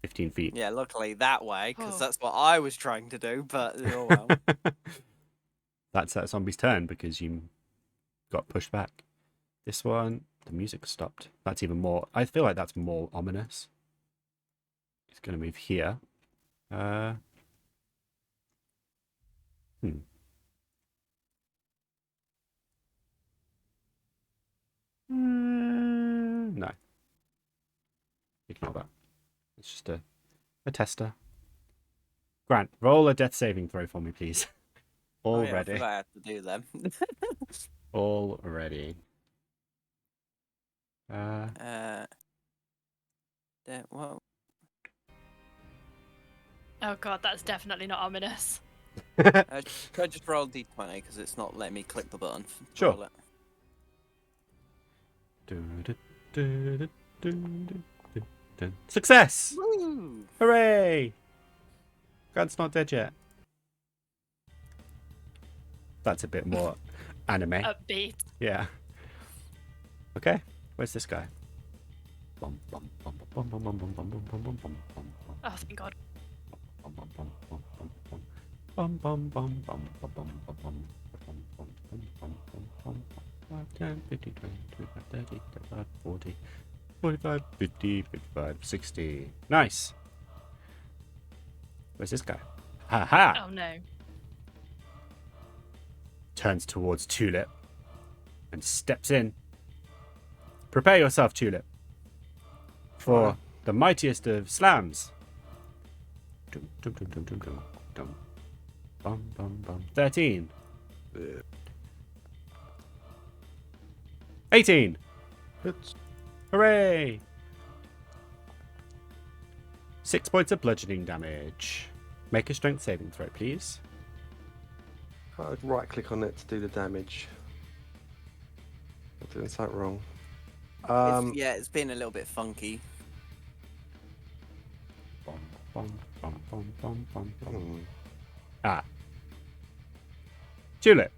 15 feet. Yeah, luckily that way, because Oh. that's what I was trying to do, but oh well. That's that zombie's turn because you got pushed back. This one, the music stopped. That's even more. I feel like that's more ominous. He's going to move here. No. Ignore that. It's just a tester. Grant, roll a death saving throw for me, please. Oh, yeah, I Already. forgot I had to do them. Already. Well, Oh god, that's definitely not ominous. could I just roll D20 because it's not letting me click the button. Sure. Roll it. Success! Woo! Hooray! Grant's not dead yet. That's a bit more anime. Upbeat. Yeah. Okay, where's this guy? Bum, bum, bum, bum, bum, bum, bum, bum, bum, bum, bum, bum, bum, bum. Oh, thank god. Bum, bum, bum, bum, bum, bum. Bum, bum, bum, bum, bum, bum, bum, bum. Bum, bum, bum, bum, bum, bum. 5, 10, 15, 20, 25, 30, 35, 40, 45, 50, 55, 60. Nice. Where's this guy? Ha ha! Oh no. Turns towards Tulip and steps in. Prepare yourself, Tulip, for the mightiest of slams. Dum, dum, dum, dum, dum, dum, dum. Bum, bum, bum. 13. 18. Hits. Hooray! 6 points of bludgeoning damage. Make a strength saving throw, please. I'd right click on it to do the damage. I'm doing something wrong. Yeah, it's been a little bit funky. Bum, bum, bum, bum, bum, bum, bum. hmm. Ah. Tulip,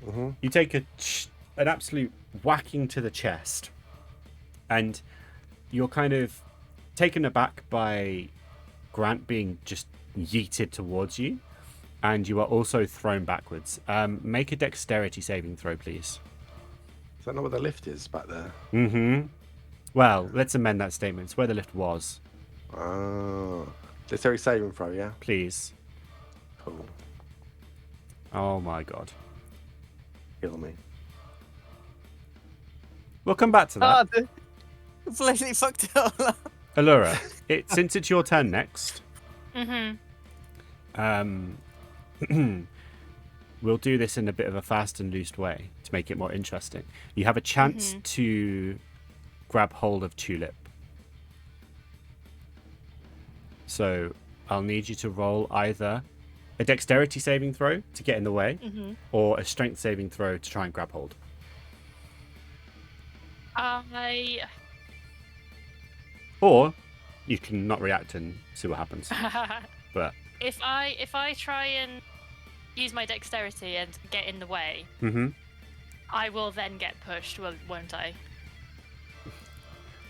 Mm-hmm. you take an absolute whacking to the chest, and you're kind of taken aback by Grant being just yeeted towards you, and you are also thrown backwards. Make a dexterity saving throw, please. Is that not where the lift is back there? Mm-hmm. Well, let's amend that statement. It's where the lift was. Oh. Dexterity saving throw, yeah? Please. Cool. Oh my god. Kill me. We'll come back to that. Completely fucked it all up. Alura, since it's your turn next, we'll do this in a bit of a fast and loose way to make it more interesting. You have a chance to grab hold of Tulip. So I'll need you to roll either a dexterity saving throw to get in the way, or a strength saving throw to try and grab hold. Or you can not react and see what happens. But if I try and use my dexterity and get in the way, I will then get pushed, won't I?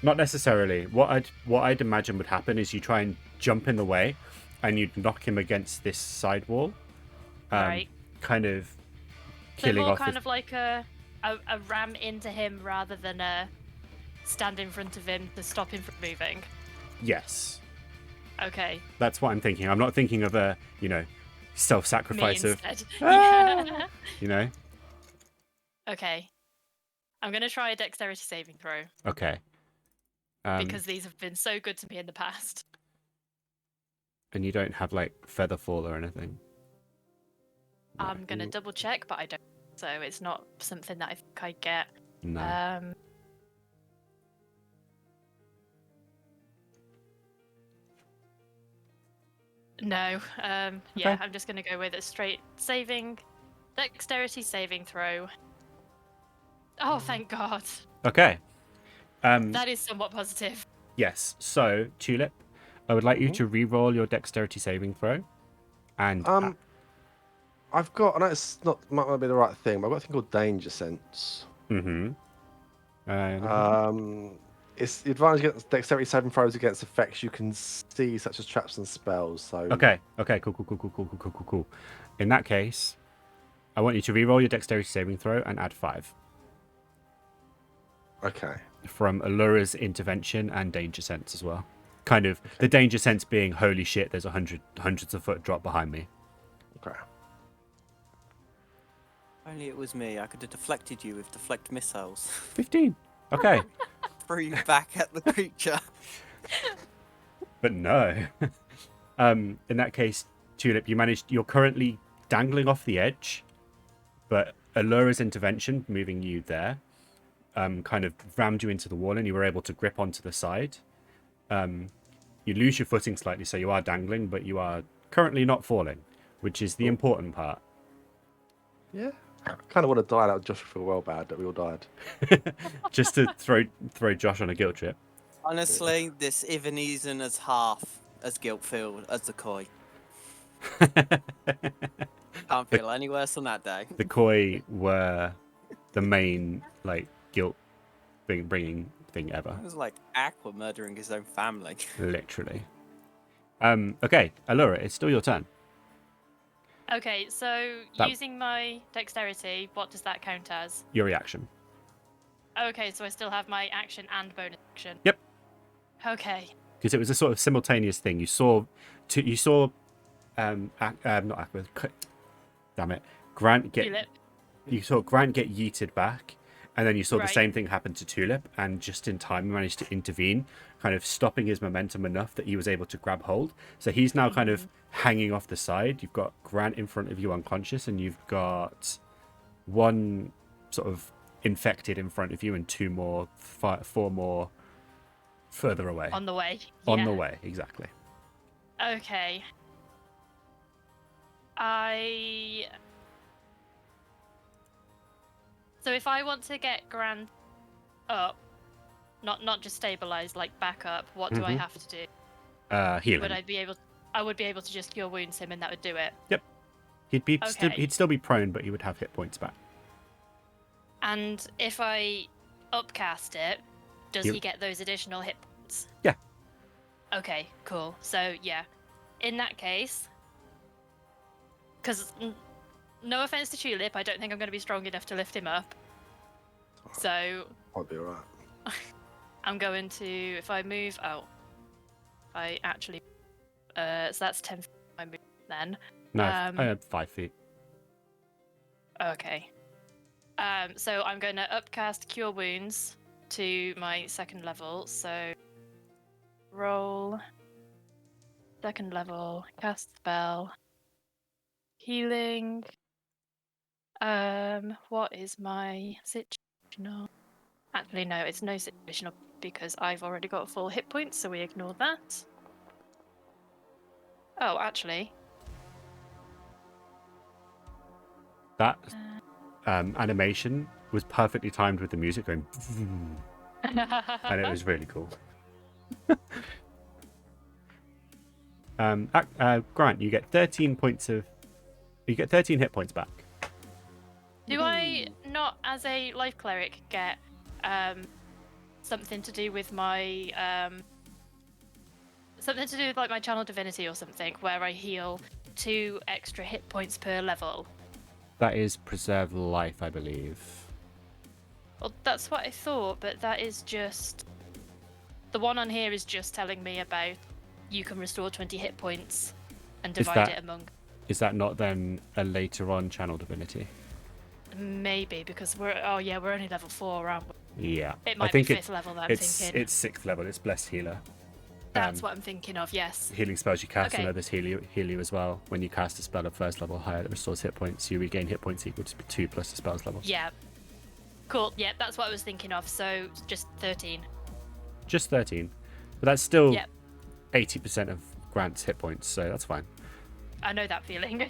Not necessarily. What I'd imagine would happen is you try and jump in the way, and you'd knock him against this side wall, Right. kind of So killing more off. kind of like a ram into him rather than a stand in front of him to stop him from moving. Yes, Okay. that's what I'm thinking. I'm not thinking of a self-sacrifice Me of instead. "Ah!" you know. Okay. I'm gonna try a dexterity saving throw Okay. because these have been so good to me in the past. And you don't have like feather fall or anything. I'm gonna double check, but I don't. So it's not something that I think I get. No. No. Yeah, Okay. I'm just gonna go with a straight dexterity saving throw. Oh, thank God. Okay. That is somewhat positive. Yes. So Tulip, I would like you to re-roll your dexterity saving throw, and I've got. I know it's might not be the right thing, but I've got a thing called danger sense. It's the advantage against dexterity saving throws against effects you can see, such as traps and spells. So Okay. Cool. In that case, I want you to re-roll your dexterity saving throw and add 5 okay. from Allura's intervention and danger sense as well. Kind of the danger sense being, holy shit, there's hundreds of foot drop behind me. Okay. Only it was me. I could have deflected you with deflect missiles. 15. Okay. Threw you back at the creature. But no. In that case, Tulip, you're currently dangling off the edge, but Allura's intervention, moving you there, kind of rammed you into the wall, and you were able to grip onto the side. You lose your footing slightly, so you are dangling, but you are currently not falling, which is the important part. Yeah. I kind of want to die. That would just feel well bad that we all died. Just to throw Josh on a guilt trip. Honestly, this even isn't as half as guilt-filled as the koi. Can't feel any worse on that day. The koi were the main guilt bringing thing ever. It was like Aqua murdering his own family. Literally. Okay, Alura, it's still your turn. Okay, so using my dexterity, what does that count as? Your reaction. Okay, so I still have my action and bonus action. Yep. Okay. Because it was a sort of simultaneous thing. You saw not Aqua. Damn it, Grant get. Tulip. You saw Grant get yeeted back, and then you saw the Right. same thing happen to Tulip, and just in time managed to intervene, kind of stopping his momentum enough that he was able to grab hold. So he's now kind of hanging off the side. You've got Grant in front of you unconscious, and you've got one sort of infected in front of you, and four more further away. On the way. On Yeah. the way, exactly. Okay. So if I want to get Grant up, not just stabilize, like back up, what do I have to do? Healing. I would be able to just cure wounds him and that would do it. Yep. He'd Okay. still be prone, but he would have hit points back. And if I upcast it, does he get those additional hit points? Yeah. Okay, cool. So yeah, in that case, because no offense to Tulip, I don't think I'm going to be strong enough to lift him up. So I'll be alright. I'm going to, if I move, I actually, so that's 10 feet I move then. No, I had 5 feet. Okay. So I'm going to upcast Cure Wounds to my second level. So roll, second level, cast spell, healing. What is my situational? Actually, no, it's no situational because I've already got full hit points, so we ignore that. Oh, actually. That animation was perfectly timed with the music going, and it was really cool. Grant, you get 13 hit points back. Do I not, as a life cleric, get something to do with my something to do with like my channel divinity or something, where I heal 2 extra hit points per level? That is preserve life, I believe. Well, that's what I thought, but that is just the one on here is just telling me about you can restore 20 hit points and divide it among. Is that not then a later on channel divinity? Maybe because we're only level 4, aren't we? Yeah, It might I think be 5th level that I'm thinking. It's 6th level. It's blessed healer. That's what I'm thinking of. Yes. Healing spells you cast, Okay. and others heal you as well. When you cast a spell of first level higher that restores hit points, you regain hit points equal to 2 plus the spell's level. Yeah. Cool. Yeah, that's what I was thinking of. So just 13. Just 13, but that's still Yep. 80% of Grant's hit points, so that's fine. I know that feeling.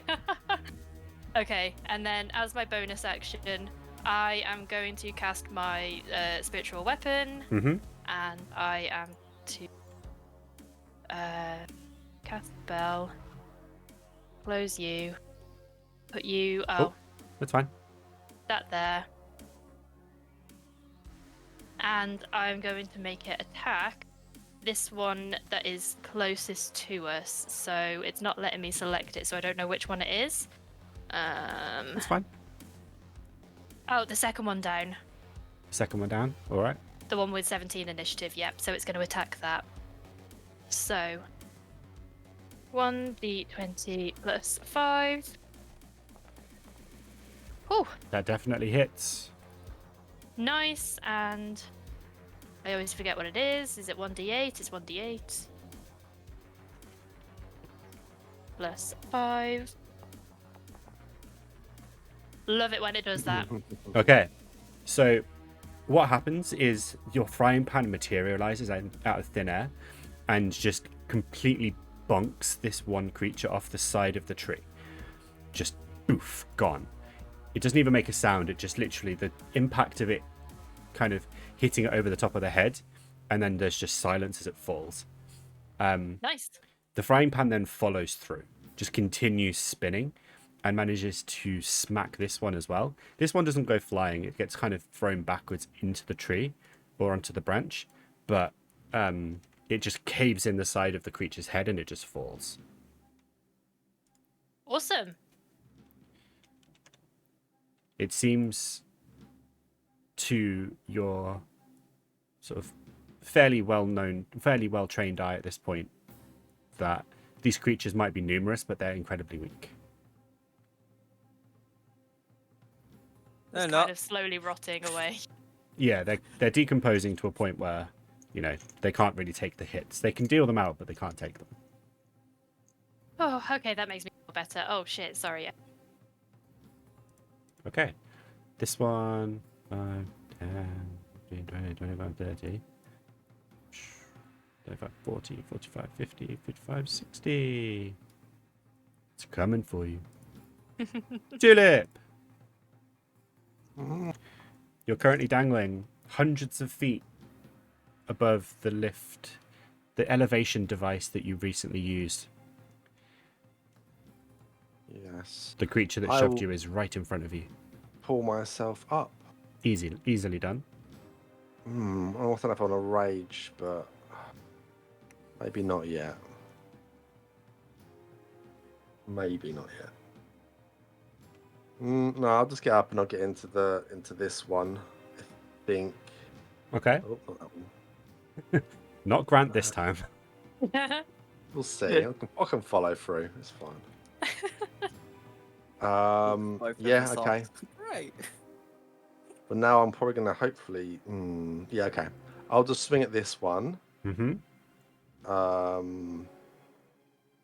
Okay, and then as my bonus action, I am going to cast my spiritual weapon, Mm-hmm. and I am to cast spell, close you, put you. Oh, That's fine. that there, and I'm going to make it attack this one that is closest to us. So it's not letting me select it, so I don't know which one it is. That's fine. Oh, the second one down. Second one down. All right. The one with 17 initiative, yep. So it's going to attack that. So 1d20 plus 5. Oh, That definitely hits. nice. And I always forget what it is. Is it 1d8? It's 1d8. Plus 5. Love it when it does that. Okay. So what happens is your frying pan materializes out of thin air and just completely bonks this one creature off the side of the tree. Just poof, gone. It doesn't even make a sound. It just literally, the impact of it kind of hitting it over the top of the head, and then there's just silence as it falls. Nice. The frying pan then follows through, just continues spinning, and manages to smack this one as well. This one doesn't go flying. It gets kind of thrown backwards into the tree or onto the branch, but it just caves in the side of the creature's head and it just falls. Awesome. It seems to your sort of fairly well-known, fairly well-trained eye at this point that these creatures might be numerous, but they're incredibly weak. No, It's not. kind of slowly rotting away. Yeah, they're decomposing to a point where, you know, they can't really take the hits. They can deal them out, but they can't take them. Oh, okay, that makes me feel better. Oh shit, sorry. Yeah. Okay. This one, 5, 10, 15, 20, 25, 30, 35, 40, 45, 50, 55, 60. It's coming for you. Tulip! You're currently dangling hundreds of feet above the lift, the elevation device that you recently used. Yes. The creature that shoved you is right in front of you. Pull myself up. Easily done. I don't know if I want to rage, but maybe not yet. Maybe not yet. No, I'll just get up and I'll get into this one. I think. Okay. Oh, not that one. Not Grant this time. We'll see. I can follow through. It's fine. Both of Yeah. us Okay. off. Great. But now I'm probably going to hopefully... yeah, okay. I'll just swing at this one. Mm-hmm.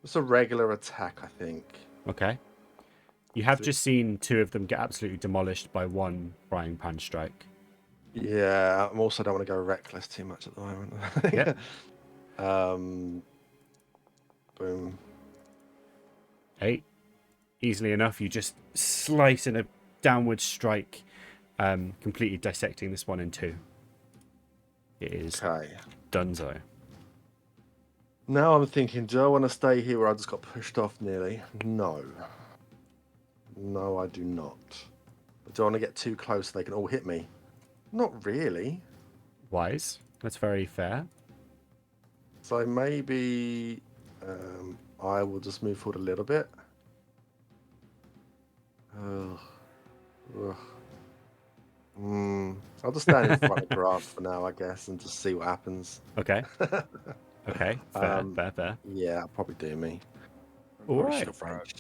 It's a regular attack, I think. Okay. You have just seen 2 of them get absolutely demolished by 1 frying pan strike. Yeah, I also don't want to go reckless too much at the moment. Yep. Boom. 8. Easily enough, you just slice in a downward strike, completely dissecting this one in 2. It is Okay. donezo. Now I'm thinking, do I want to stay here where I just got pushed off nearly? No. No, I do not. Do I want to get too close so they can all hit me? Not really. Wise. That's very fair. So maybe I will just move forward a little bit. Ugh. I'll just stand in front of the grass for now, I guess, and just see what happens. Okay. Okay. Fair. Yeah, I'll probably do me. All Probably right. should have French.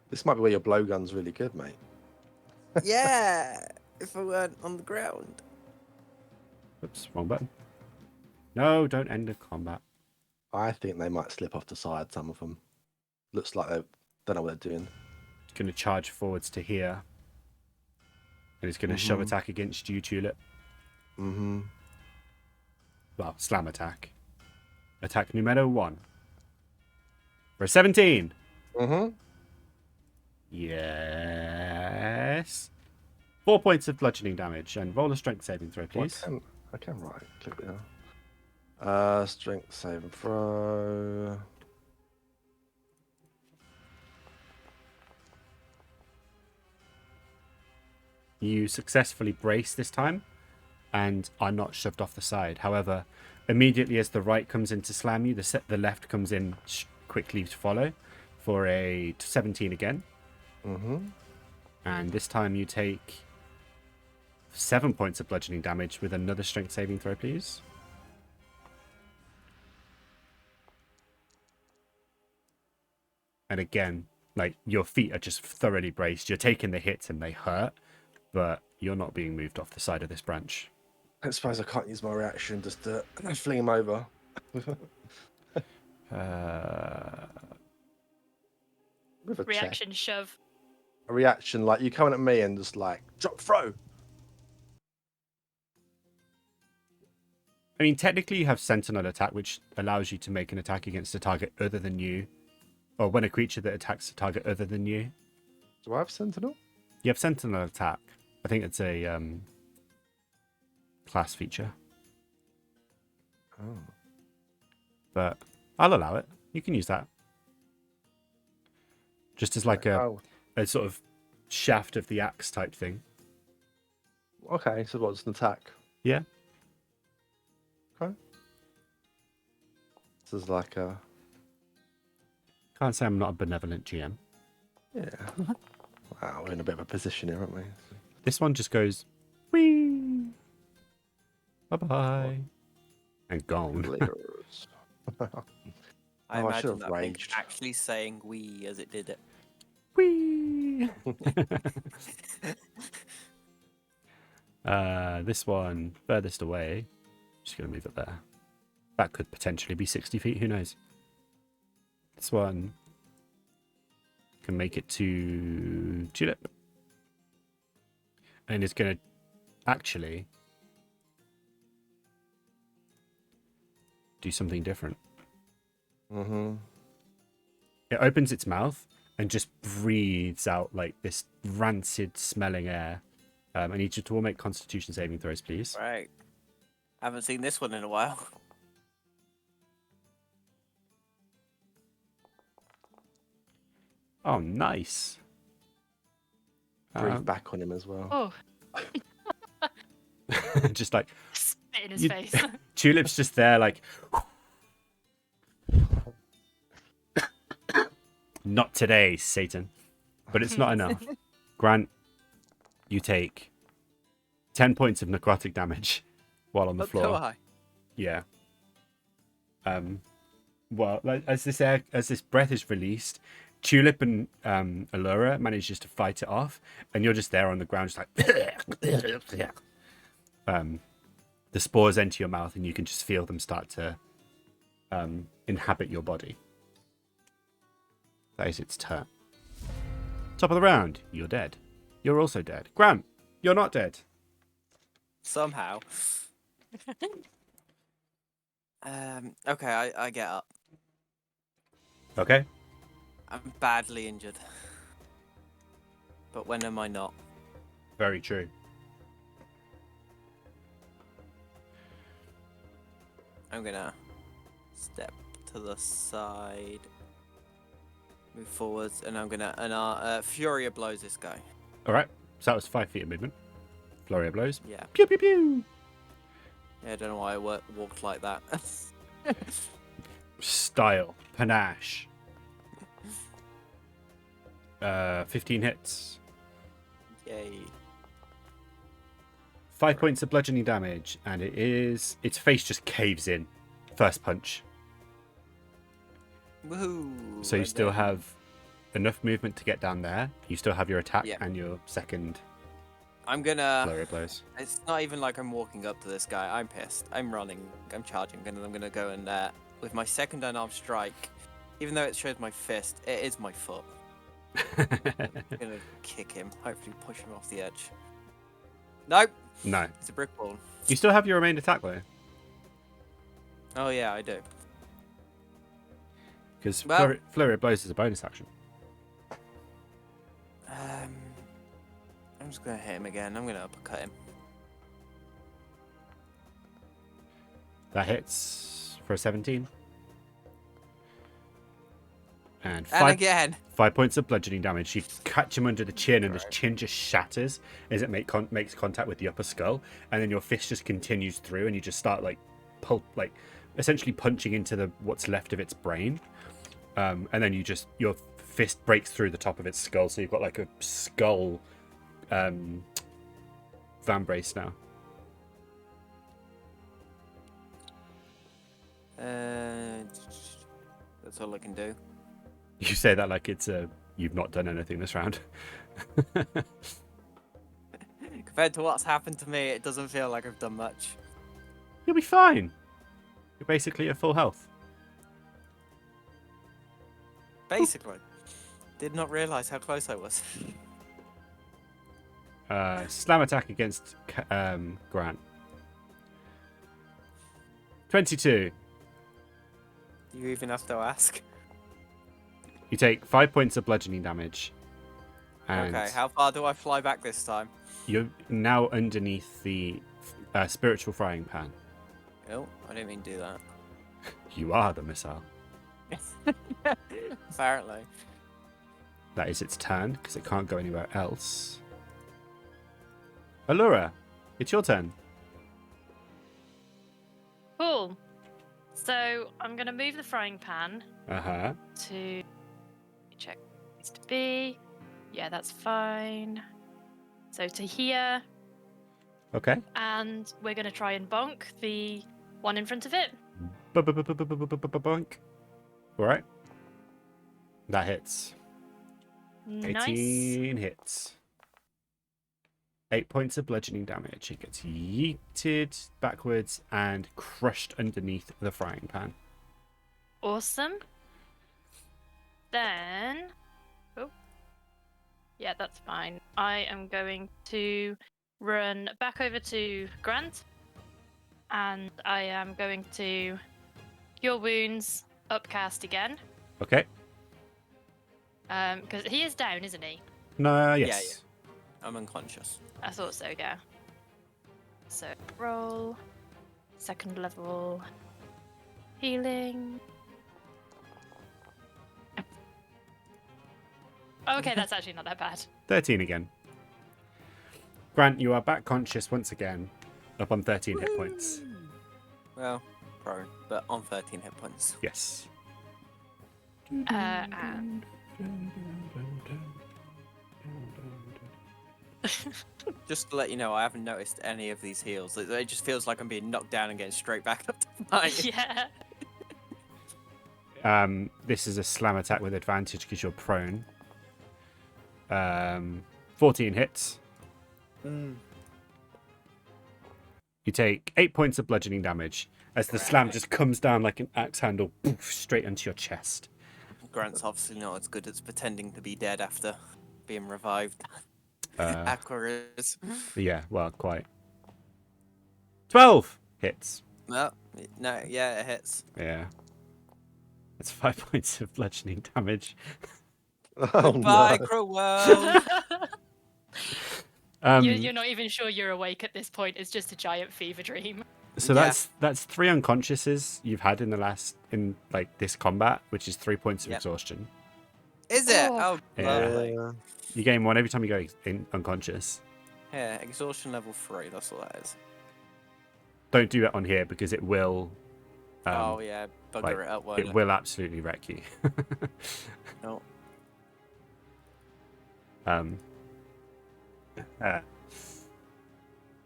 This might be where your blowgun's really good, mate. Yeah, if I weren't on the ground. Oops, wrong button. No, don't end the combat. I think they might slip off the side, some of them. Looks like they don't know what they're doing. It's going to charge forwards to here. And it's going to shove attack against you, Tulip. Mm-hmm. Well, slam attack. Attack numero 1. For a 17. Mm-hmm. Yes. 4 points of bludgeoning damage. And roll a strength saving throw, please. I can right click there. Strength saving throw. You successfully brace this time and are not shoved off the side. However, immediately as the right comes in to slam you, the left comes in quickly to follow for a 17 again. Mm-hmm. And this time you take 7 points of bludgeoning damage with another strength saving throw, please. And again, like, your feet are just thoroughly braced. You're taking the hits and they hurt, but you're not being moved off the side of this branch. I suppose I can't use my reaction just to fling him over. With a check. Reaction shove. A reaction like you coming at me and just like drop throw. I mean, technically you have Sentinel attack, which allows you to make an attack against a target other than you. Or when a creature that attacks a target other than you. Do I have Sentinel? You have Sentinel attack. I think it's a class feature. Oh. But I'll allow it. You can use that. Just as like a sort of shaft of the axe type thing. Okay, so what's an attack? Yeah. Okay. This is like a... Can't say I'm not a benevolent GM. Yeah. Wow, we're in a bit of a position here, aren't we? This one just goes, whee! Bye-bye. And gone. I I should imagine have that thing raged. actually saying "we" as it did it. Whee! This one, furthest away. Just going to move it there. That could potentially be 60 feet, who knows? This one can make it to Tulip. And it's going to actually do something different. Mm-hmm. It opens its mouth and just breathes out like this rancid smelling air. I need you to all make Constitution saving throws, please. Right. Haven't seen this one in a while. Oh, nice. Breathe back on him as well. Oh, Just like spit in his You- face. Tulip's just there, like. Not today, Satan. But it's not enough. Grant, you take 10 points of necrotic damage while on the But do floor. I? Yeah. well, like, as this breath is released, Tulip and Alura manages to fight it off, and you're just there on the ground, just like the spores enter your mouth, and you can just feel them start to inhabit your body. That is its turn. Top of the round, you're dead. You're also dead. Grant, you're not dead. Somehow. Okay, I get up. Okay. I'm badly injured. But when am I not? Very true. I'm gonna step to the side, move forwards, and I'm gonna Fury blows this guy. All right. So that was 5 feet of movement. Flurry of blows. Yeah. Pew pew pew. Yeah, I don't know why I walked like that. Style, panache. 15 hits. Yay. 5 points of bludgeoning damage, and its face just caves in. First punch. Woohoo! So you And still then- have enough movement to get down there. You still have your attack Yeah. and your second I'm gonna. flurry of blows. It's not even like I'm walking up to this guy. I'm pissed. I'm running. I'm charging, and then I'm gonna go in there with my second unarmed strike. Even though it shows my fist, it is my foot. I'm gonna kick him. Hopefully, push him off the edge. Nope. No. It's a brick wall. You still have your remained attack though. Oh yeah, I do. Because Well- flurry of blows is a bonus action. I'm just gonna hit him again. I'm gonna uppercut him. That hits for a 17. And And 5 again. 5 points of bludgeoning damage. You catch him under the chin, and his chin just shatters as it makes contact with the upper skull, and then your fist just continues through, and you just start essentially punching into what's left of its brain, and then your fist breaks through the top of its skull, so you've got like a skull vambrace now. That's all I can do. You say that like it's you've not done anything this round. Compared to what's happened to me, it doesn't feel like I've done much. You'll be fine. You're basically at full health. Basically. Did not realize how close I was. Slam attack against Grant. 22. You even have to ask. You take 5 points of bludgeoning damage. And Okay, how far do I fly back this time? you're now underneath the spiritual frying pan. Oh, I didn't mean to do that. You are the missile. Apparently. That is its turn, because it can't go anywhere else. Alura, it's your turn. Cool. So I'm gonna move the frying pan Uh-huh. to check where it needs to be. Yeah, that's fine. So to here, Okay. and we're gonna try and bonk the one in front of it. Boink. Alright. That hits. Nice. 18 hits. 8 points of bludgeoning damage. It gets yeeted backwards and crushed underneath the frying pan. Awesome. Then, oh, yeah, that's fine. I am going to run back over to Grant, and I am going to Cure Wounds, upcast again, Okay. because he is down, isn't he? No, Yeah, yes. I'm unconscious. I thought so, yeah. So roll, second level, healing. Okay, that's actually not that bad. 13 again. Grant, you are back conscious once again, up on 13 hit points. Well, prone, but on 13 hit points. Yes. And Just to let you know, I haven't noticed any of these heals. It just feels like I'm being knocked down and getting straight back up to 9. yeah. This is a slam attack with advantage because you're prone. 14 hits. You take 8 points of bludgeoning damage as the slam just comes down like an axe handle, poof, straight onto your chest. Grant's obviously not as good as pretending to be dead after being revived. Aquarius. Yeah, well, quite. 12 hits. No, yeah, it hits. Yeah. That's 5 points of bludgeoning damage. Oh, Goodbye, no. cruel world. You're not even sure you're awake at this point. It's just a giant fever dream. So Yeah. that's 3 unconsciouses you've had in this combat, which is 3 points of Yep. exhaustion. Is it? Oh. Oh, Yeah. lovely. You gain 1 every time you go unconscious. Yeah, exhaustion level 3. That's all that is. Don't do it on here because it will. Oh yeah, bugger like, it up. Won't It will absolutely wreck you. No.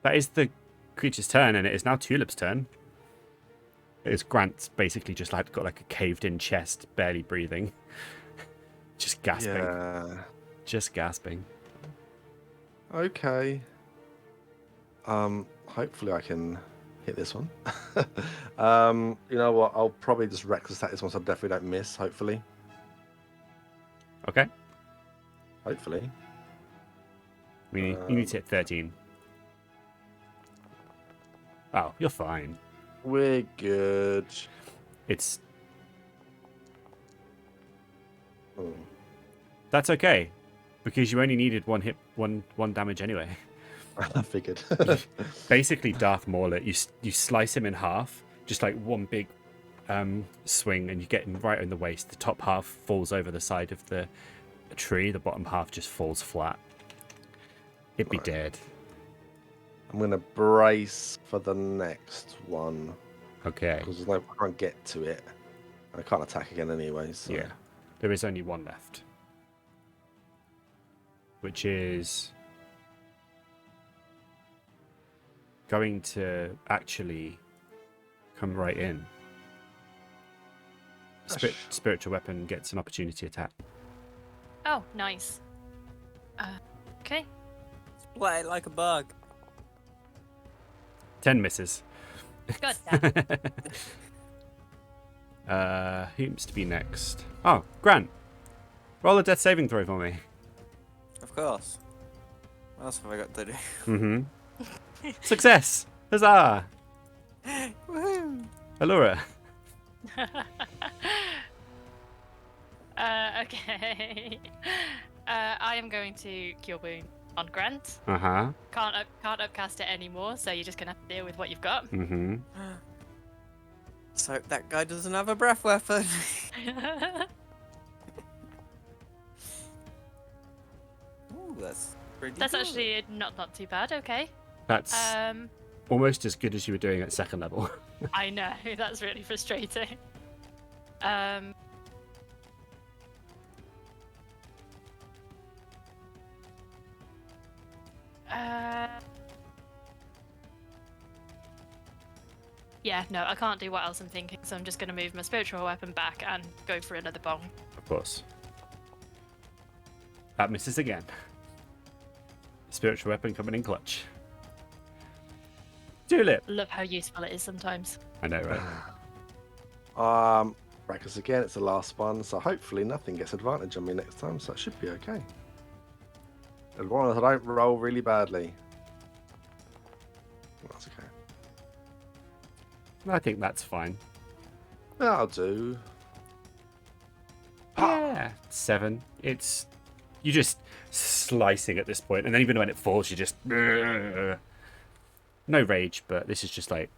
That is the creature's turn, and it is now Tulip's turn. It's Grant's basically just got like a caved-in chest, barely breathing, just gasping, Yeah. just gasping. Okay. Hopefully I can hit this one. You know what? I'll probably just reckless attack this one so I definitely don't miss, hopefully. Okay, Hopefully. you need to hit 13. Oh, you're fine. We're good. It's Oh. That's okay, because you only needed one damage anyway. I figured. Basically, Darth Maul it. You slice him in half, just like one big swing, and you get him right in the waist. The top half falls over the side of the tree. The bottom half just falls flat. It'd be dead. I'm going to brace for the next one. Okay. Because I can't get to it. I can't attack again anyway. So. Yeah. There is only one left, which is going to actually come right in. Spiritual weapon gets an opportunity attack. Oh, nice. Okay. Play it like a bug. 10 misses. God damn. Who's to be next? Oh, Grant. Roll a death saving throw for me. Of course. What else have I got to do? Mm-hmm. Success! Huzzah! Woohoo! Alura. Okay. I am going to Cure Wound on Grant. Uh-huh. Can't upcast it anymore, so you're just gonna have to deal with what you've got. Mm-hmm. So that guy doesn't have a breath weapon. Ooh, that's pretty That's good. actually not too bad. Okay. That's almost as good as you were doing at second level. I know that's really frustrating. Yeah, no, I can't do what else I'm thinking, so I'm just going to move my spiritual weapon back and go for another bong. Of course. That misses again. Spiritual weapon coming in clutch. Tulip. Love how useful it is sometimes. I know, right? Reckless again, it's the last one, so hopefully nothing gets advantage on me next time, so it should be okay. As long as I don't roll really badly. That's okay. I think that's fine. That'll do. Yeah. 7. It's... You're just slicing at this point, and then even when it falls, you just... No rage, but this is just like...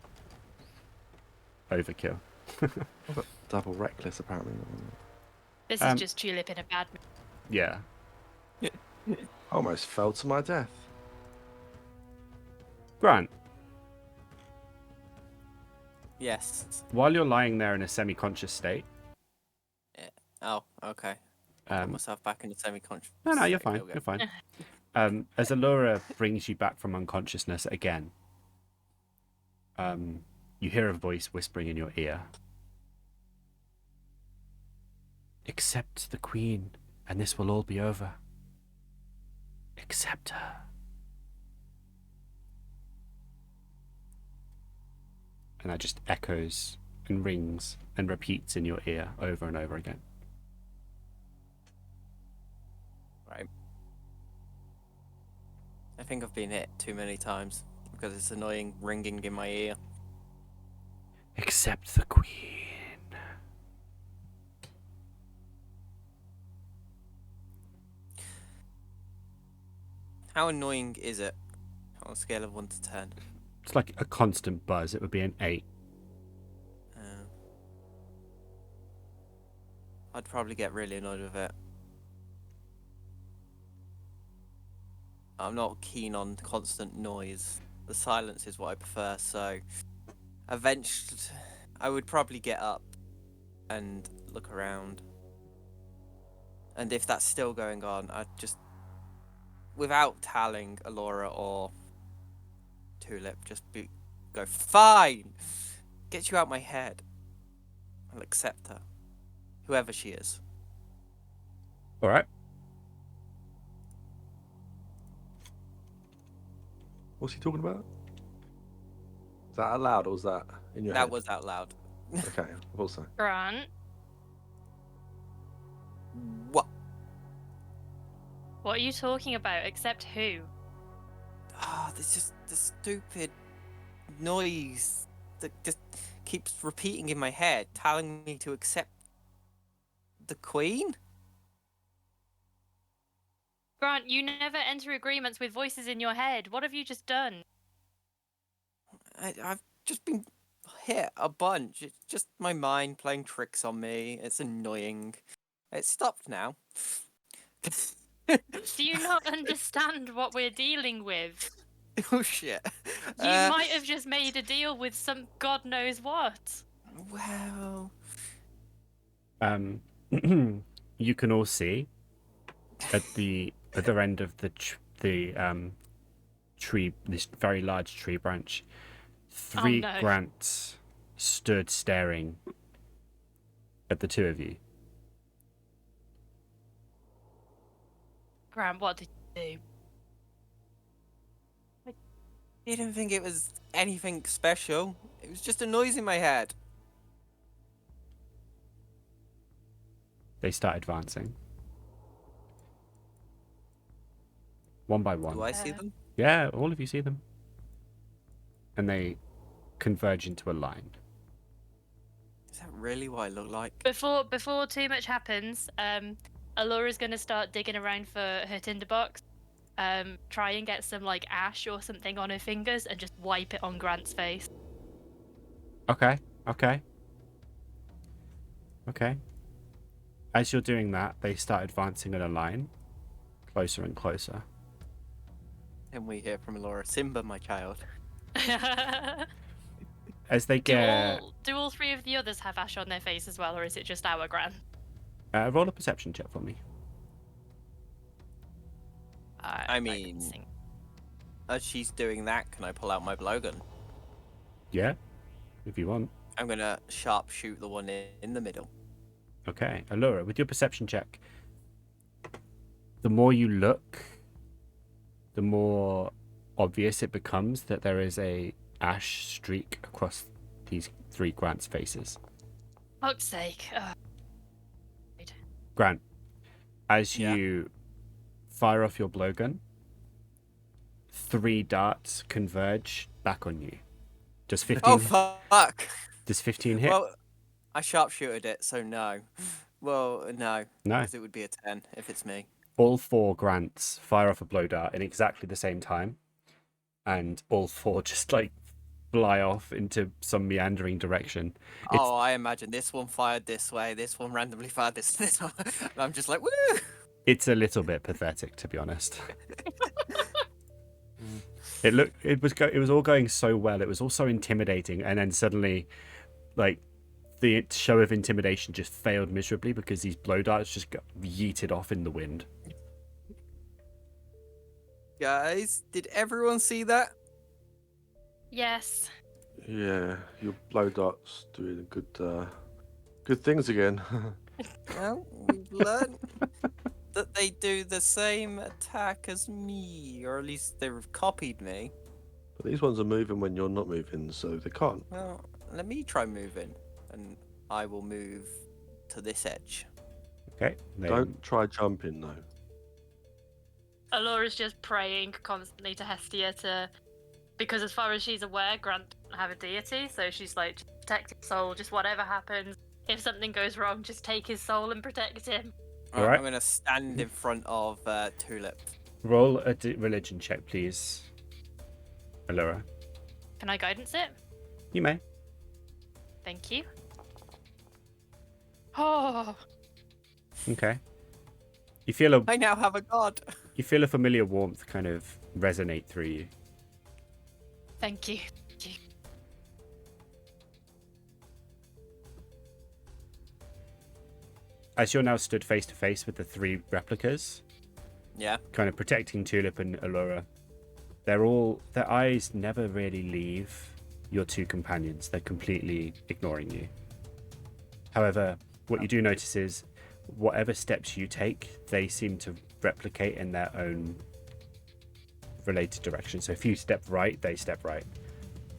overkill. Double reckless, apparently. This is just Tulip in a bad mood. Yeah. Almost fell to my death. Grant, Yes. while you're lying there in a semi-conscious state... Oh, okay. Put myself back in the semi-conscious. No, you're state. fine. Okay. You're fine. As Alura brings you back from unconsciousness again, you hear a voice whispering in your ear. Accept the queen, and this will all be over. Accept her. And that just echoes and rings and repeats in your ear over and over again. Right. I think I've been hit too many times because it's annoying ringing in my ear. Accept the queen. How annoying is it on a scale of 1 to 10? It's like a constant buzz. It would be an 8. I'd probably get really annoyed with it. I'm not keen on constant noise. The silence is what I prefer, so eventually I would probably get up and look around. And if that's still going on, I'd just, without telling Alura or Tulip, just go, fine! Get you out my head. I'll accept her. Whoever she is. All right. What's he talking about? Is that out loud or was that in your head? That was out loud. Okay, I thought so. Grant, What? what are you talking about? Except who? Ah, there's just the stupid noise that just keeps repeating in my head, telling me to accept the queen. Grant, you never enter agreements with voices in your head. What have you just done? I've just been hit a bunch. It's just my mind playing tricks on me. It's annoying. It's stopped now. Do you not understand what we're dealing with? Oh shit. You might have just made a deal with some god knows what. Well. You can all see at the other end of the tree, this very large tree branch, 3 no. Grants stood staring at the 2 of you. Grant, what did you do? Didn't think it was anything special. It was just a noise in my head. They start advancing. One by one. Do I see them? Yeah, all of you see them. And they converge into a line. Is that really what I look like? Before too much happens, Alura's gonna start digging around for her tinderbox. Try and get some like ash or something on her fingers and just wipe it on Grant's face. Okay. As you're doing that, they start advancing in a line, closer and closer. And we hear from Laura, Simba, my child. As they get... Do all 3 of the others have ash on their face as well, or is it just our Grant? roll a perception check for me. I mean, as she's doing that, can I pull out my blowgun? Yeah, if you want. I'm gonna sharp shoot the one in the middle. Okay, Alura, with your perception check, the more you look, the more obvious it becomes that there is a ash streak across these 3 Grants' faces. Fuck's sake. Grant, as you fire off your blowgun, 3 darts converge back on you. Does 15? Oh fuck! Does 15 hit? Well, I sharpshooted it, so no. Well, no. No. Because it would be a 10 if it's me. All 4 Grants fire off a blow dart in exactly the same time, and all 4 just like fly off into some meandering direction. Oh, I imagine this one fired this way, this one randomly fired this one. I'm just like, woo! It's a little bit pathetic, to be honest. It was all going so well. It was all so intimidating, and then suddenly, like, the show of intimidation just failed miserably because these blow darts just got yeeted off in the wind. Guys, did everyone see that? Yes. Yeah, your blow darts doing good things again. Well, we've learned that they do the same attack as me, or at least they've copied me. But these ones are moving when you're not moving, so they can't. Well, let me try moving, and I will move to this edge. Okay. Don't try jumping though. Alura's just praying constantly to Hestia because as far as she's aware, Grant doesn't have a deity, so she's like, just protect his soul, just whatever happens. If something goes wrong, just take his soul and protect him. Alright. I'm gonna stand in front of Tulip. Roll a religion check, please, Alura. Can I guidance it? You may. Thank you. Oh, Okay. You feel I now have a god. a familiar warmth kind of resonate through you. thank you. Thank you. As you're now stood face to face with the three replicas, Yeah. kind of protecting Tulip and Alura, their eyes never really leave your two companions. They're completely ignoring you. However, what you do notice is whatever steps you take, they seem to replicate in their own related direction. So if you step right, they step right.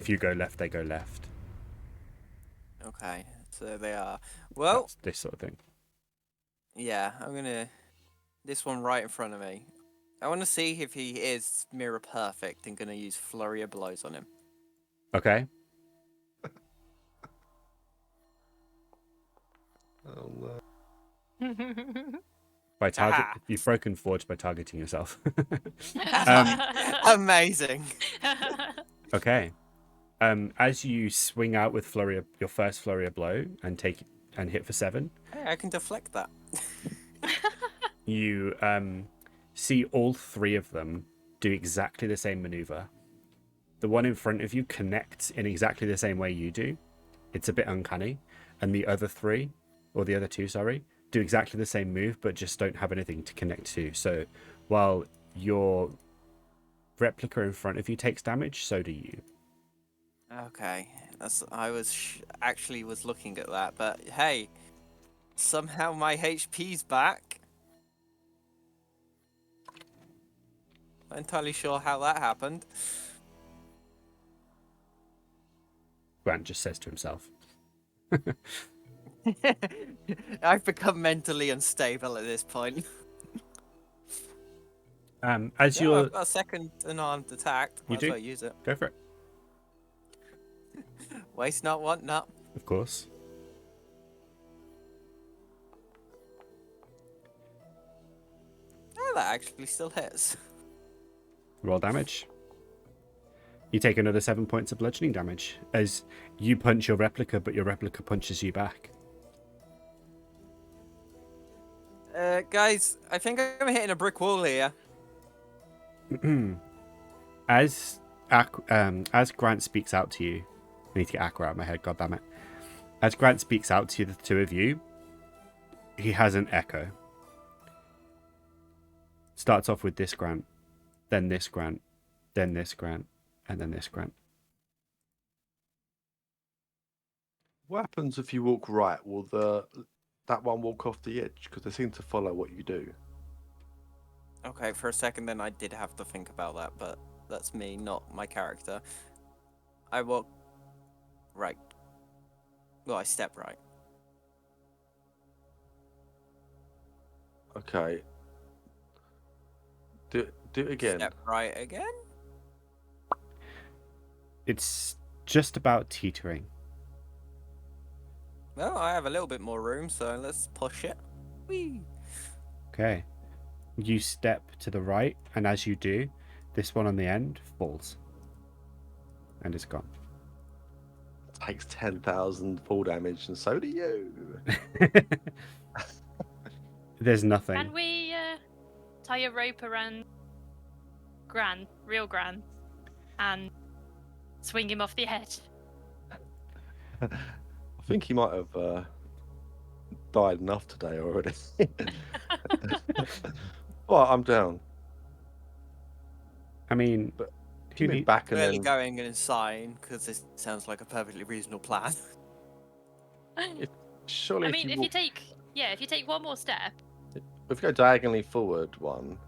If you go left, they go left. Okay. So they are. Well, That's this sort of thing. yeah. I'm gonna. This one right in front of me. I want to see if he is mirror perfect and gonna use flurry of blows on him. Okay. Oh no. By target, Ah. you've broken Forge by targeting yourself. Amazing. Okay. As you swing out with your first flurry of blow and hit for 7, Hey, I can deflect that. you see all three of them do exactly the same maneuver. The one in front of you connects in exactly the same way you do. It's a bit uncanny. And the other two, do exactly the same move, but just don't have anything to connect to. So while your replica in front of you takes damage, so do you. Okay, I actually was looking at that, but hey, somehow my HP's back. Not entirely sure how that happened. Grant just says to himself. I've become mentally unstable at this point. As Yeah, you're I've got a second unarmed attack. You Might do? as well use it. go for it, Waste not, want not. of course. Oh, that actually still hits. Roll damage. You take another 7 points of bludgeoning damage as you punch your replica, but your replica punches you back. Guys, I think I'm hitting a brick wall here. As Grant speaks out to you, I need to get Aqua out of my head. God damn it! As Grant speaks out to the two of you, he has an echo. Starts off with this Grant, then this Grant, then this Grant, and then this Grant. What happens if you walk right? Will that one walk off the edge? Because they seem to follow what you do. Okay, for a second then I did have to think about that, but that's me, not my character. I walk right. Well, I step right. Okay. Do it again. Step right again? It's just about teetering. Well, I have a little bit more room, so let's push it. Whee! Okay. You step to the right, and as you do, this one on the end falls. And it's gone. Takes 10,000 fall damage, and so do you. There's nothing. Can we tie a rope around real Gran, and swing him off the edge? I think he might have died enough today already. Well, I'm down. I mean, But who Give me need- back and Clearly then going inside, because this sounds like a perfectly reasonable plan. surely I if mean, you if walk... you take Yeah, if you take one more step, If we go diagonally forward one,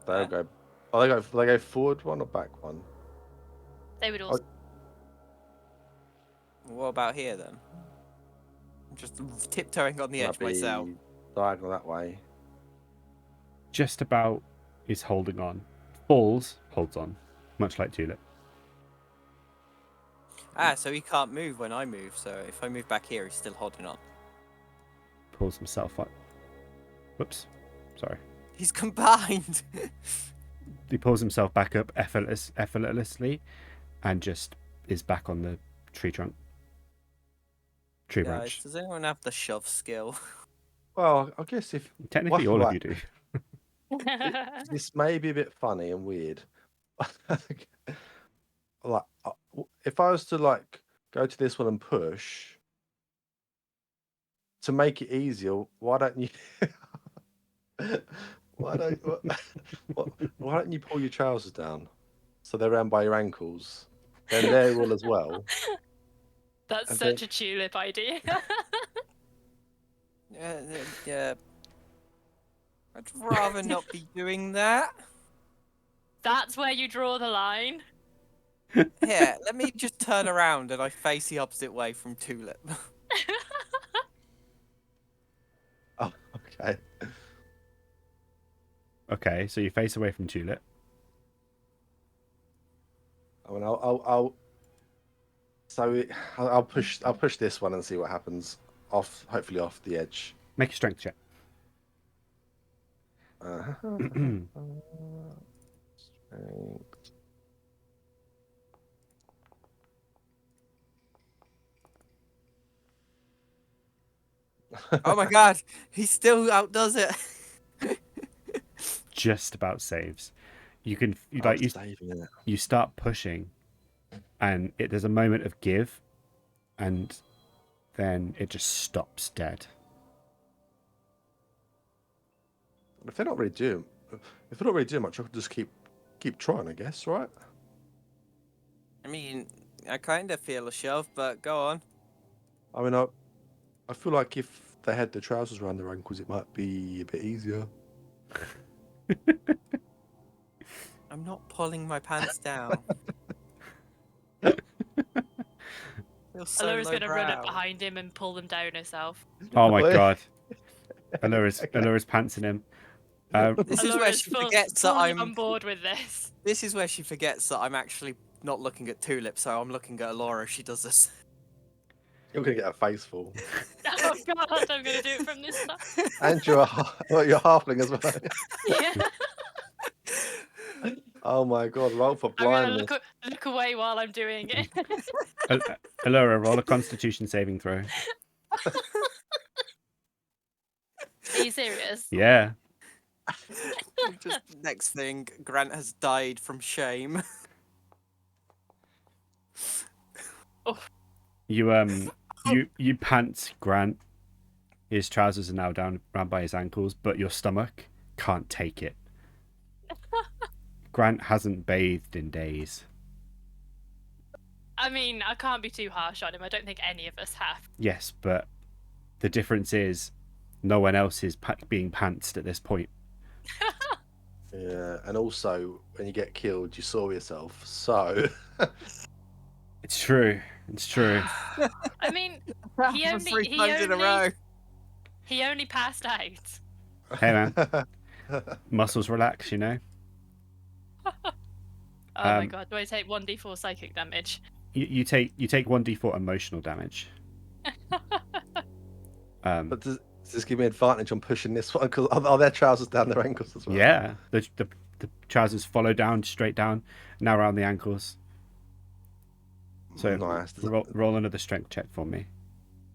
they'll Yeah. go. Oh, they go forward one or back one? they would also. What about here then? I'm just tiptoeing on the edge That'd be myself. diagonal that way. Just about is holding on. Falls, holds on. Much like Tulip. Ah, so he can't move when I move. So if I move back here, he's still holding on. Pulls himself up. Whoops. Sorry. He's combined. He pulls himself back up effortlessly and just is back on the tree trunk. Tree Guys, branch. does anyone have the shove skill? Well, I guess if Technically, all of you do. this may be a bit funny and weird. Like, if I was to like go to this one and push to make it easier, why don't you? why don't you pull your trousers down so they're around by your ankles? Then they're all as well. That's And such a Tulip idea. Yeah. I'd rather not be doing that. That's where you draw the line. Here, let me just turn around and I face the opposite way from Tulip. Oh, okay. Okay, so you face away from Tulip. I mean, I'll push this one and see what happens. Hopefully off the edge. Make a strength check. Strength. Oh my god, he still outdoes it. Just about saves. You can I was saving it. you start pushing, and there's a moment of give, and then it just stops dead. If they're not really doing much, I could just keep trying, I guess, right? I mean, I kind of feel a shove, but go on. I mean, I feel like if they had the trousers around their ankles, it might be a bit easier. I'm not pulling my pants down. Feels so Alura's going to run up lowbrow. behind him and pull them down herself. Oh my Wait. god. Alura's pantsing him. This is where Alura's she forgets that fully I'm. on board with this. This is where she forgets that I'm actually not looking at Tulip, so I'm looking at Alura. She does this. You're gonna get a face full. Oh god, I'm going to do it from this side. And you're you're halfling as well. Yeah. Oh my god, roll for I'm going blindness. to look away while I'm doing it. Alura, roll a Constitution saving throw. Are you serious? Yeah. Just next thing, Grant has died from shame. You pants Grant. His trousers are now down around by his ankles, but your stomach can't take it. Grant hasn't bathed in days. I mean, I can't be too harsh on him. I don't think any of us have. Yes, but the difference is no one else is being pantsed at this point. Yeah, and also when you get killed, you saw yourself. So It's true. It's true. I mean, he For only 3 times in a row. he only passed out. Hey man, muscles relax, you know. Oh my god, do I take 1d4 psychic damage? You take 1d4 emotional damage. But does this give me advantage on pushing this one? Because are their trousers down their ankles as well? Yeah, the trousers follow down, straight down, now around the ankles. So nice. roll another strength check for me.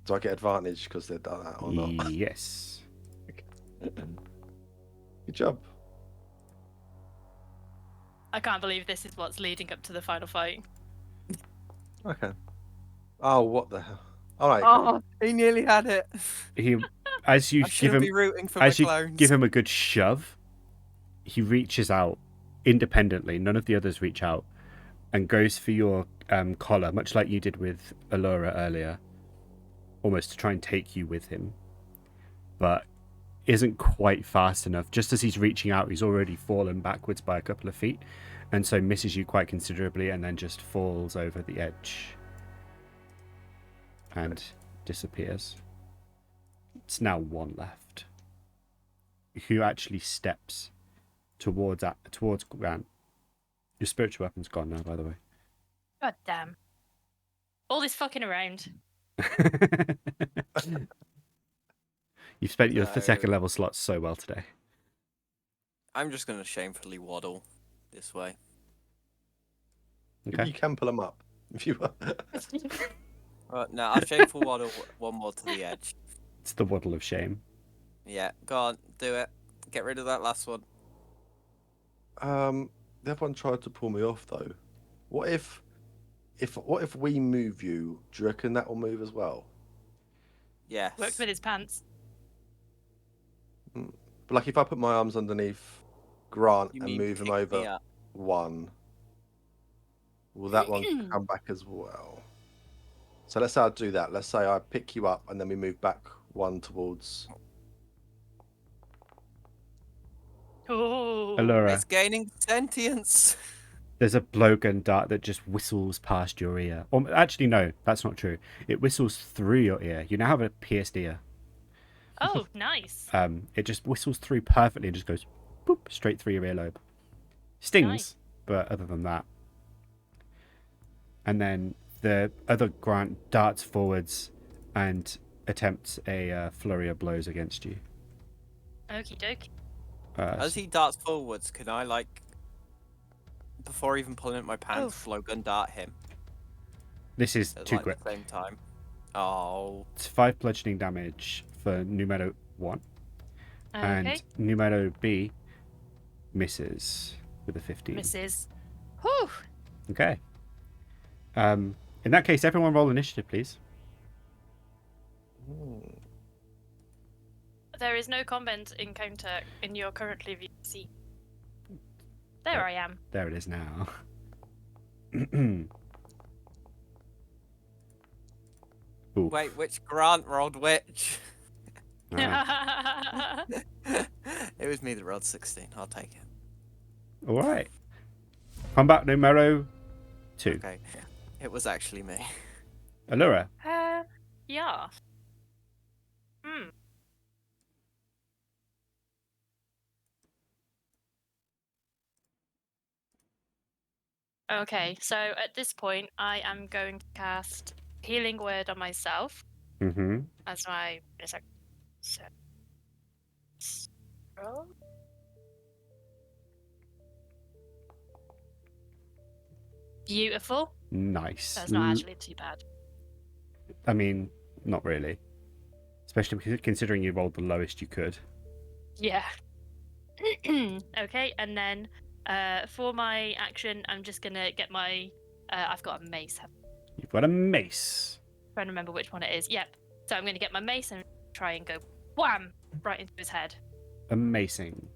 Do I get advantage because they've done that or not? Yes. Good job. I can't believe this is what's leading up to the final fight. Okay. Oh, what the hell? All right. Oh, he nearly had it. As you I give should him be rooting for my as you clones. give him a good shove, he reaches out independently. None of the others reach out, and goes for your collar, much like you did with Alura earlier. almost to try and take you with him, but isn't quite fast enough. Just as he's reaching out, he's already fallen backwards by a couple of feet, and so misses you quite considerably, and then just falls over the edge and disappears. It's now one left, who actually steps towards Grant. Your spiritual weapon's gone now, by the way. God damn. All this fucking around. You've spent your No. second level slots so well today. I'm just going to shamefully waddle this way. Okay. You can pull them up if you want. No, I'll shameful waddle one more to the edge. It's the waddle of shame. Yeah, go on, do it. Get rid of that last one. The other one tried to pull me off though. What if we move you? Do you reckon that will move as well? Yes. Worked with his pants. But like if I put my arms underneath Grant You and mean move him pick me over up? one, will that one come back as well? So let's say I do that. Let's say I pick you up and then we move back one towards. Oh. Alura, It's gaining sentience. there's a blowgun dart that just whistles past your ear. Or actually, no, that's not true. It whistles through your ear. You now have a pierced ear. Oh, nice. It just whistles through perfectly and just goes boop straight through your earlobe. Stings, Nice. but other than that. And then the other Grant darts forwards and attempts a flurry of blows against you. Okie dokie. As he darts forwards, can I, like, before even pulling up my pants, blowgun dart him This is at too like, quick. the same time? Oh. It's 5 bludgeoning damage for numero 1. Okay. And numero B misses with a 15. Misses. Whew. Okay. In that case, everyone roll initiative, please. There is no combat encounter in your currently VC. There I am. There it is now. Ooh. Wait, which Grant rolled which? Ah. It was me that rolled 16. I'll take it. All right. Combat numero 2. Okay. It was actually me. Alura. Yeah. Hmm. Okay, so at this point, I am going to cast Healing Word on myself Mm-hmm. as my. Roll. Beautiful. Nice. That's not actually too bad. I mean, not really. Especially considering you rolled the lowest you could. Yeah. Okay, and then for my action, I'm just gonna get my. I've got a mace. You've got a mace. Trying to remember which one it is. Yep. So I'm gonna get my mace and try and go wham right into his head. Amazing.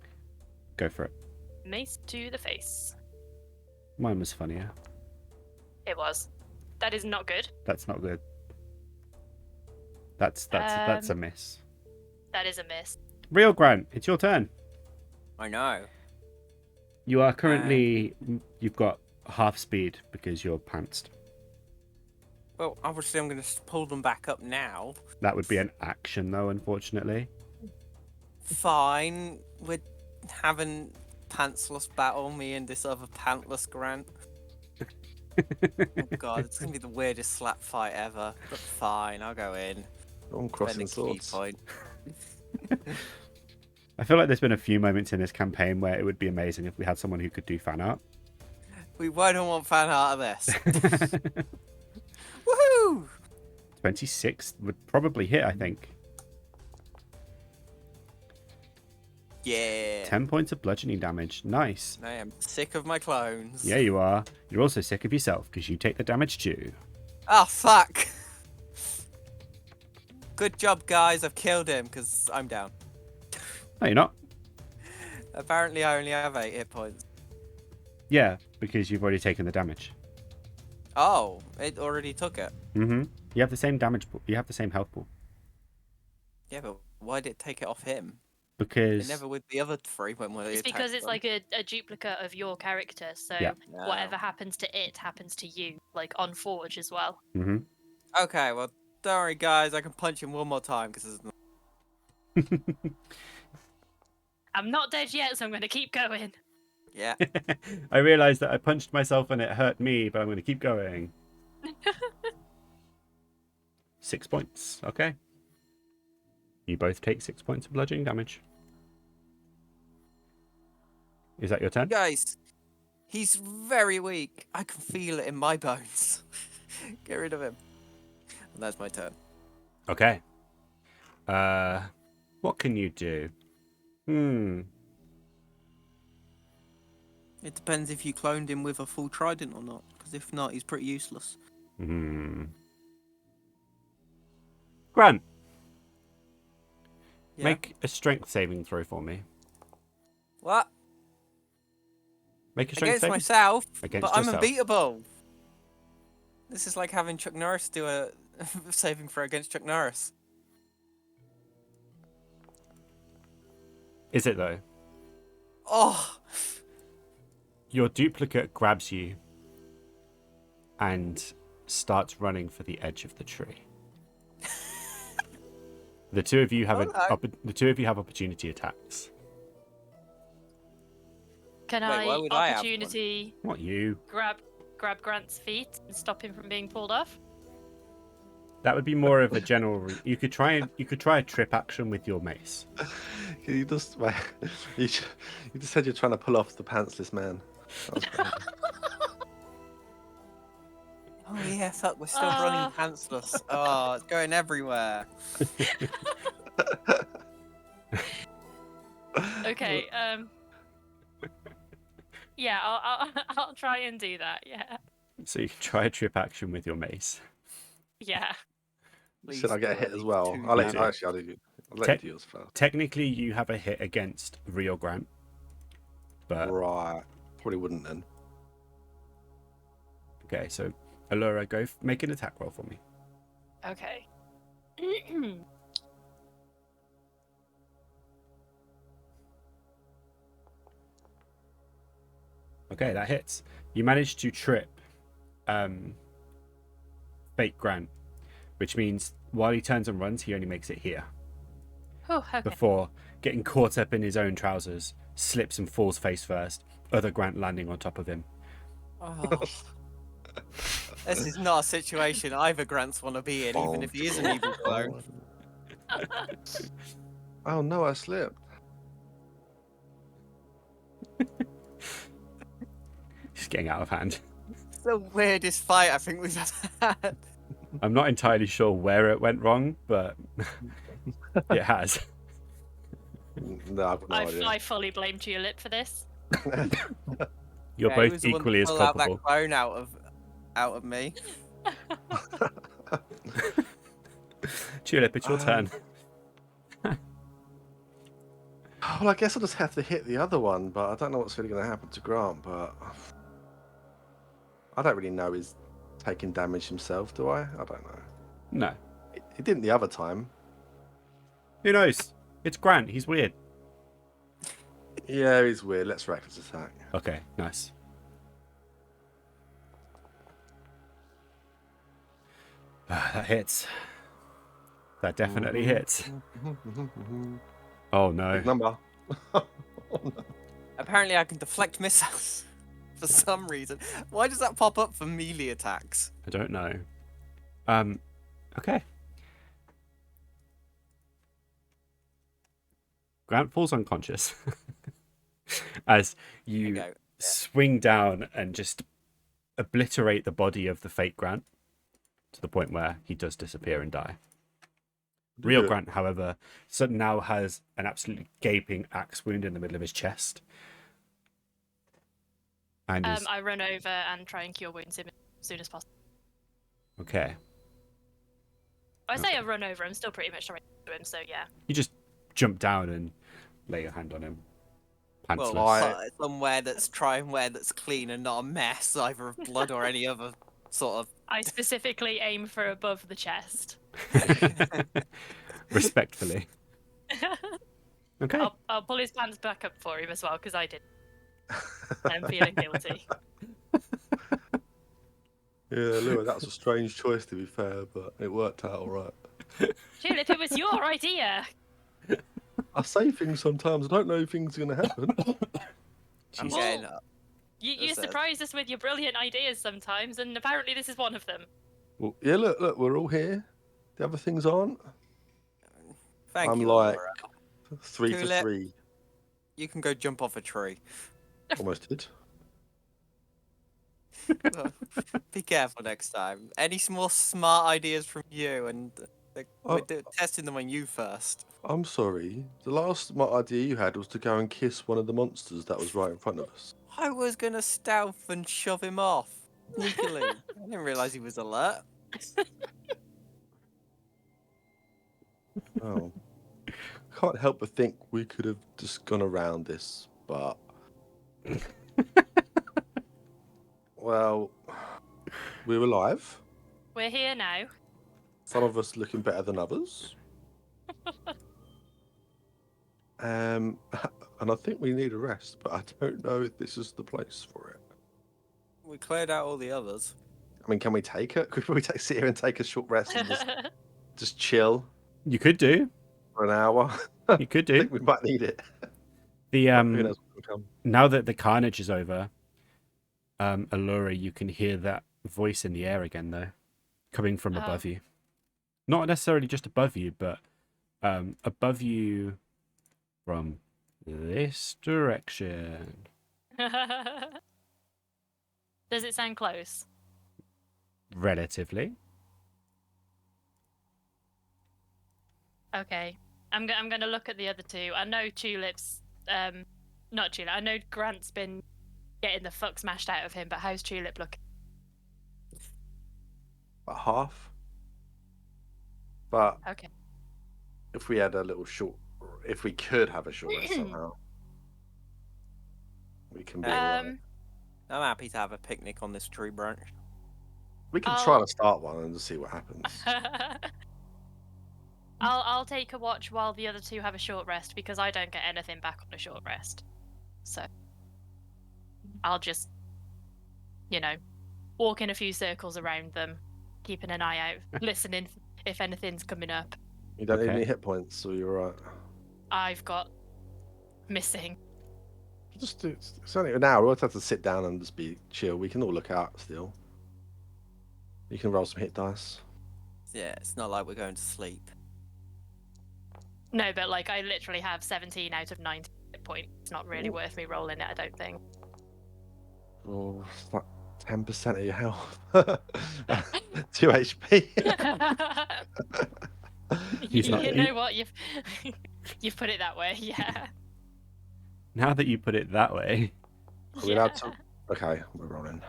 Go for it. Mace to the face. Mine was funnier. It was. That is not good. That's not good. That's a miss. That is a miss. Real Grant, it's your turn. I know. You are currently you've got half speed because you're pantsed. Well, obviously I'm going to pull them back up now. That would be an action though, unfortunately. Fine. We're having pantsless battle, me and this other pantless Grant. Oh god, it's going to be the weirdest slap fight ever. But fine, I'll go in. I'm Spend crossing a key swords. point. I feel like there's been a few moments in this campaign where it would be amazing if we had someone who could do fan art. We won't want fan art of this. Woohoo! 26 would probably hit, I think. Yeah. 10 points of bludgeoning damage. Nice. I am sick of my clones. Yeah, you are. You're also sick of yourself because you take the damage too. Oh, fuck. Good job, guys. I've killed him because I'm down. No, you're not. Apparently, I only have 8 hit points. Yeah, because you've already taken the damage. Oh, it already took it. Mm-hmm. You have the same damage pool. You have the same health pool. Yeah, but why did it take it off him? It Because never with the other three when we It's because attacked it's them. like a duplicate of your character, so Yeah. whatever happens to it happens to you, like on Forge as well. Mhm. Okay, well, don't worry, guys. I can punch him one more time because there's I'm not dead yet, so I'm going to keep going. yeah. I realized that I punched myself and it hurt me, but I'm going to keep going. 6 points. Okay. You both take 6 points of bludgeoning damage. Is that your turn? Guys, he's very weak. I can feel it in my bones. Get rid of him. And that's my turn. Okay. What can you do? It depends if you cloned him with a full trident or not. Because if not, he's pretty useless. Grant, Yeah. make a strength saving throw for me. What? Make a strength Against saving. myself, Against but I'm yourself. unbeatable. This is like having Chuck Norris do a saving throw against Chuck Norris. Is it though? Oh, Your duplicate grabs you and starts running for the edge of the tree. The two of you have opportunity attacks. Can Wait, why I would I have one? opportunity What you? grab Grant's feet and stop him from being pulled off? That would be more of a general. You could try a trip action with your mace. You just, you just said you're trying to pull off the pantsless man. oh yeah, fuck, we're still running pantsless. Oh, it's going everywhere. Okay. Yeah, I'll try and do that. Yeah. So you can try a trip action with your mace. Yeah. Should I get a hit as well? Please, I'll let do. you. Actually, I'll let you do yours first. Technically, you have a hit against Rio Grant, but Right. Probably wouldn't then. okay. So Alura, go make an attack roll for me. Okay. Okay, that hits. You manage to trip Fake Grant, which means while he turns and runs, he only makes it here. Oh, okay. Before getting caught up in his own trousers, slips and falls face first, other Grant landing on top of him. Oh. This is not a situation either Grants want to be in, even if he is an evil clone. Oh no, I slipped. Just getting out of hand. It's the weirdest fight I think we've ever had. I'm not entirely sure where it went wrong, but it has. No, I've got no idea. I fully blame Tulip for this. You're Yeah, he both was the one equally to as pull out culpable. that clone out of me. Tulip, it's your turn. Well, I guess I'll just have to hit the other one, but I don't know what's really going to happen to Grant. But I don't really know he's taking damage himself, do I? I don't know. No. He didn't the other time. Who knows? It's Grant. He's weird. Yeah, he's weird. Let's reckless attack. Okay, nice. That hits. That definitely hits. Oh no. Big number. Apparently I can deflect missiles for some reason. Why does that pop up for melee attacks? I don't know. Okay. Grant falls unconscious as There you you go. swing down and just obliterate the body of the fake Grant to the point where he does disappear and die. Real Yeah. Grant, however, now has an absolutely gaping axe wound in the middle of his chest. And is I run over and try and cure wounds him as soon as possible. okay. I say I run over, I'm still pretty much trying to him, so yeah. You just jump down and lay your hand on him. Pantsless. Well, somewhere that's clean and not a mess, either of blood or any other sort of I specifically aim for above the chest. Respectfully. Okay. I'll pull his pants back up for him as well, because I did. I'm feeling guilty. Yeah, Lua, that was a strange choice to be fair, but it worked out all right. Tulip, it was your idea. I say things sometimes. I don't know if things are going to happen. I'm Jeez. getting up. You That's it. surprise us with your brilliant ideas sometimes, and apparently this is one of them. Well, yeah, look, we're all here. The other things aren't. Thank I'm you, like Alura. 3 for Tulip. 3. You can go jump off a tree. Almost did. Well, be careful next time. Any more smart ideas from you, and we're testing them on you first. I'm sorry. The last smart idea you had was to go and kiss one of the monsters that was right in front of us. I was gonna stealth and shove him off sneakily. I didn't realise he was alert. Oh. Can't help but think we could have just gone around this, but... Well, we're alive. We're here now. Some of us looking better than others. And I think we need a rest, but I don't know if this is the place for it. We cleared out all the others. I mean, can we take it? Could we sit here and take a short rest and just chill You could do. for an hour? You could I think do. we might need it. The Who knows what will come. now that the carnage is over, Alura, you can hear that voice in the air again, though, coming from above you. Not necessarily just above you, but above you from this direction. Does it sound close? Relatively. Okay. I'm going to look at the other two. I know Tulip's... not Tulip. I know Grant's been getting the fuck smashed out of him, but how's Tulip looking? About half. But Okay. if we had a little short, if we could have a short rest somehow, we can be. alright. I'm happy to have a picnic on this tree branch. We can try to start one and just see what happens. I'll take a watch while the other two have a short rest, because I don't get anything back on a short rest. So I'll just, walk in a few circles around them, keeping an eye out, listening if anything's coming up. You don't need Okay. any hit points, so you're right. I've got missing. Just do, it's only an hour. We'll just have to sit down and just be chill. We can all look out still. You can roll some hit dice. Yeah, it's not like we're going to sleep. No, but I literally have 17 out of 90 hit points. It's not really worth me rolling it, I don't think. Oh, it's like 10% of your health. 2 HP. He's not- you know what? You've put it that way, yeah. Now that you put it that way, Are we allowed to... Okay, we're rolling.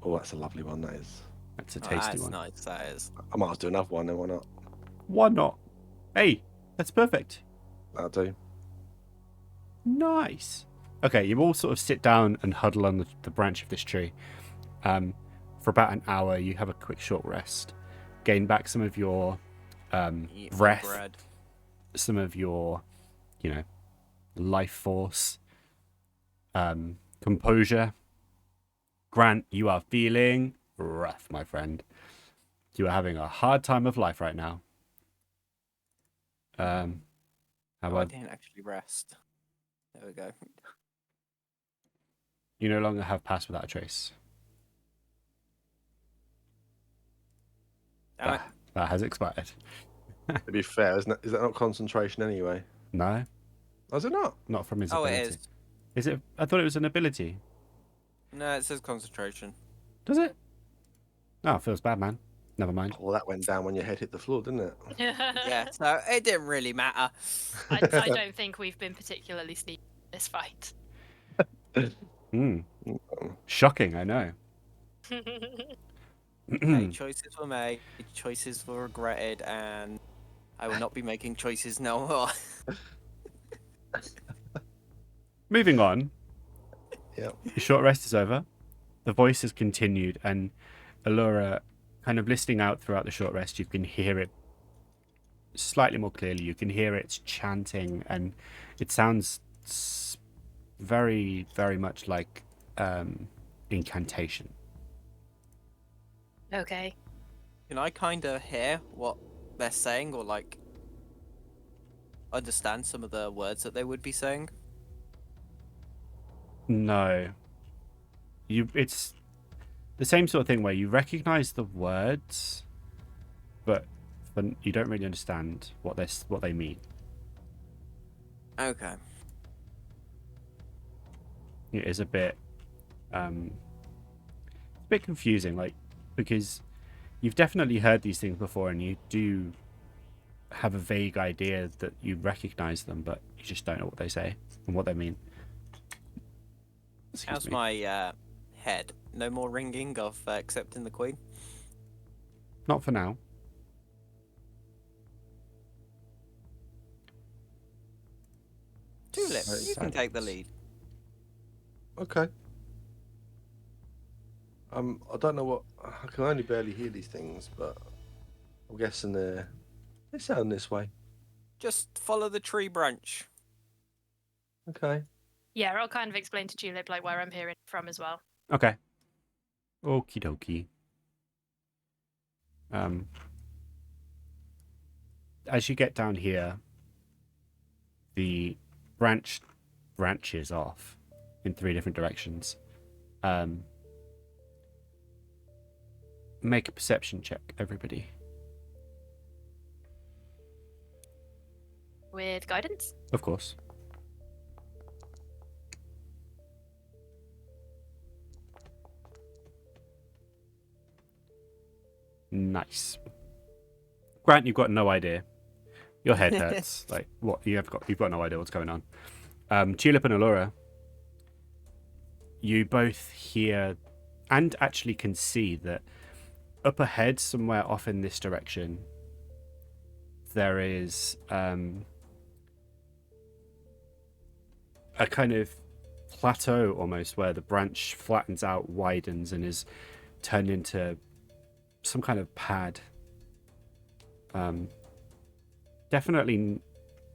Oh, that's a lovely one, that is. that's a Oh, tasty that's one. nice, that is. I might as well do another one, then why not? Why not? Hey, that's perfect. That'll do. Nice. Okay, you all sort of sit down and huddle on the branch of this tree. For about an hour, you have a quick short rest. Gain back some of your Eat my breath, bread. some of your, life force, composure. Grant, you are feeling rough, my friend. You are having a hard time of life right now. How Oh, I about didn't actually rest. There we go. you no longer have Pass Without a Trace? Damn it. That has expired. To be fair, is that not concentration anyway? No, Oh, is it not? not from his Oh, ability. it is. Is it? I thought it was an ability. No, it says concentration. Does it? Oh, it feels bad, man. Never mind. Well, that went down when your head hit the floor, didn't it? Yeah, so it didn't really matter. I don't think we've been particularly sneaky in this fight. Shocking, I know. Hey, choices were made, choices were regretted, and I will not be making choices no more. Moving on. Yep. Your short rest is over. the voice has continued, and Alura, kind of listening out throughout the short rest, you can hear it slightly more clearly. You can hear it chanting, and it sounds very, very much like incantation. Okay. Can I kind of hear what they're saying, or like understand some of the words that they would be saying? No, it's the same sort of thing where you recognize the words, but you don't really understand what they mean. Okay. It is a bit confusing, like, because you've definitely heard these things before, and you do have a vague idea that you recognize them, but you just don't know what they say and what they mean. Excuse How's me. my head? No more ringing of accepting the queen? Not for now. Tulip, you can take the lead. Okay. I don't know what. I can only barely hear these things, but I'm guessing they sound this way. Just follow the tree branch. Okay. Yeah, I'll kind of explain to Tulip like where I'm hearing from as well. Okay. Okie dokie. As you get down here, the branches off in 3 different directions. Make a perception check, everybody. With guidance? Of course. Nice. Grant, you've got no idea. Your head hurts. Like, what? You've got no idea what's going on. Tulip and Alura, you both hear and actually can see that up ahead, somewhere off in this direction, there is a kind of plateau almost, where the branch flattens out, widens, and is turned into some kind of pad. Definitely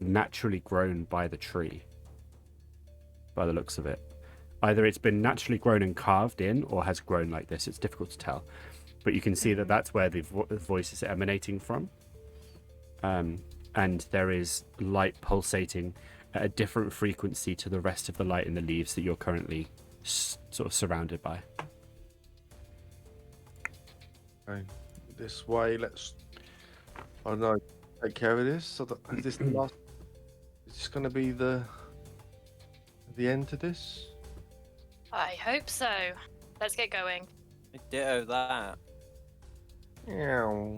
naturally grown by the tree, by the looks of it. Either it's been naturally grown and carved in, or has grown like this. It's difficult to tell, but you can see that that's where the voice is emanating from. And there is light pulsating at a different frequency to the rest of the light in the leaves that you're currently sort of surrounded by. Okay. This way. Let's. I don't know. Take care of this. So is this the last? Is this going to be the end to this? I hope so. Let's get going. Ditto that. Meow.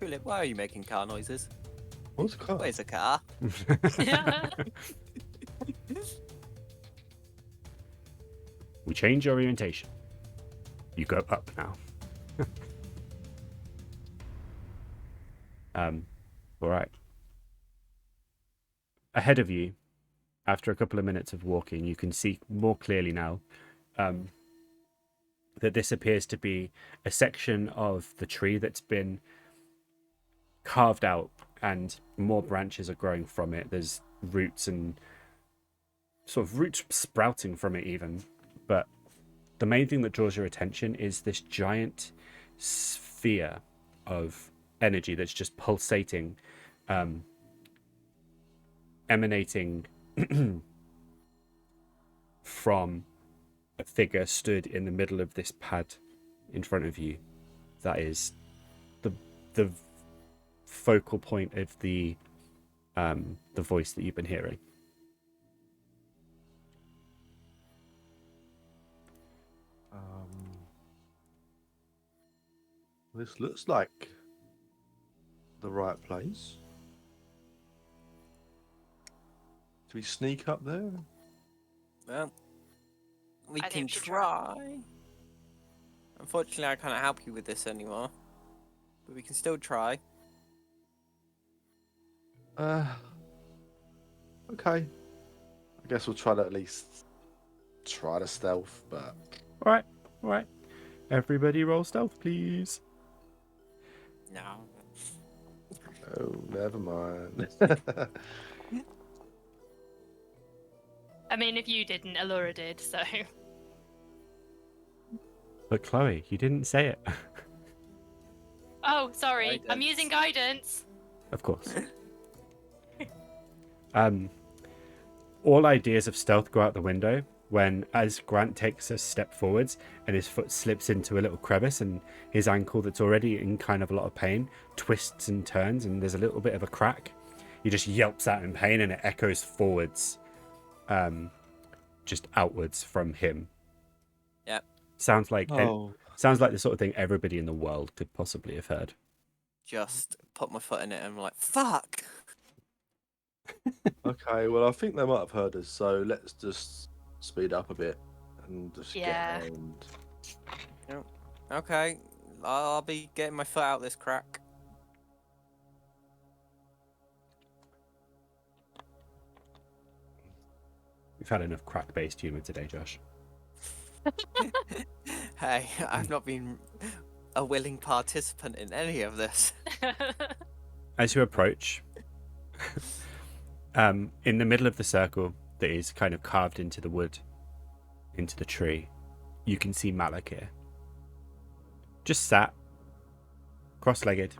Tulip, why are you making car noises? What's a car? Where's a car? We change orientation. You go up now. All right. Ahead of you, after a couple of minutes of walking, you can see more clearly now that this appears to be a section of the tree that's been carved out, and more branches are growing from it. There's roots and sort of roots sprouting from it even. But the main thing that draws your attention is this giant sphere of energy that's just pulsating, emanating from a figure stood in the middle of this pad in front of you. That is the focal point of the voice that you've been hearing. This looks like the right place. Do we sneak up there? Well, we I can think we should try. Unfortunately, I can't help you with this anymore. But we can still try. Okay. I guess we'll try to at least try to stealth, but All right, all right. Everybody roll stealth, please. No. oh, never mind. I mean, if you didn't, Alura did, so. But Chloe, you didn't say it. Oh, sorry. I'm Guidance. using guidance. Of course. All ideas of stealth go out the window when, as Grant takes a step forwards and his foot slips into a little crevice and his ankle that's already in kind of a lot of pain twists and turns and there's a little bit of a crack. He just yelps out in pain and it echoes forwards, just outwards from him. Yep. Sounds like Oh. sounds like the sort of thing everybody in the world could possibly have heard. Just put my foot in it and I'm like, fuck. Okay, well, I think they might have heard us, so let's just speed up a bit and just Yeah. get around. Okay, I'll be getting my foot out this crack. We've had enough crack-based humour today, Josh. Hey, I've not been a willing participant in any of this. As you approach, in the middle of the circle that is kind of carved into the wood, into the tree, you can see Malakir. Just sat, cross-legged,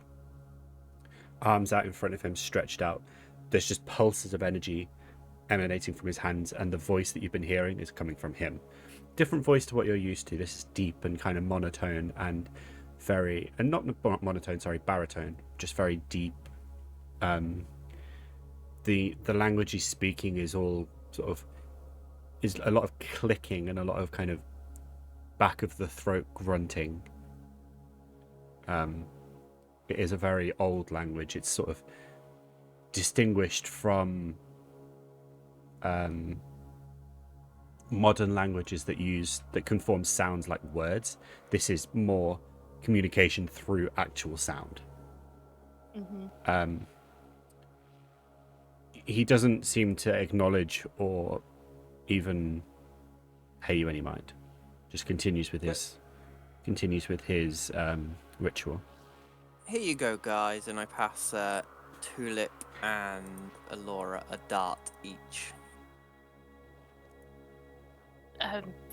arms out in front of him, stretched out. There's just pulses of energy emanating from his hands, and the voice that you've been hearing is coming from him. Different voice to what you're used to. This is deep and kind of monotone and very, and not monotone, sorry, baritone, just very deep. The language he's speaking is all sort of, is a lot of clicking and a lot of kind of back of the throat grunting. It is a very old language. It's sort of distinguished from modern languages that can form sounds like words. This is more communication through actual sound. Mm-hmm. He doesn't seem to acknowledge or even pay you any mind. Just continues with his ritual. Here you go, guys, and I pass Tulip and Alura a dart each.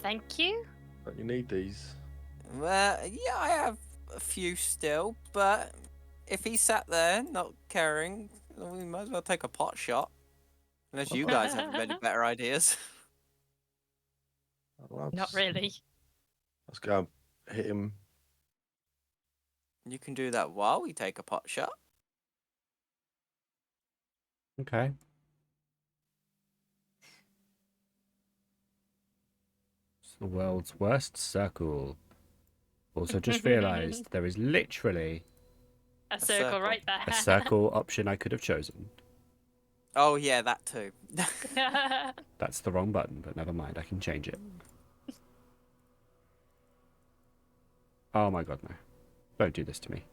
Thank you. Don't you need these? Well, yeah, I have a few still, but if he sat there not caring, we might as well take a pot shot. Unless you guys have any better ideas. Well, Not really. Let's go and hit him. You can do that while we take a pot shot. Okay. It's the world's worst circle. Also just realised there is literally A circle circle. right there. a circle option I could have chosen. Oh yeah, that too. That's the wrong button, but never mind, I can change it. Oh my god, no. Don't do this to me.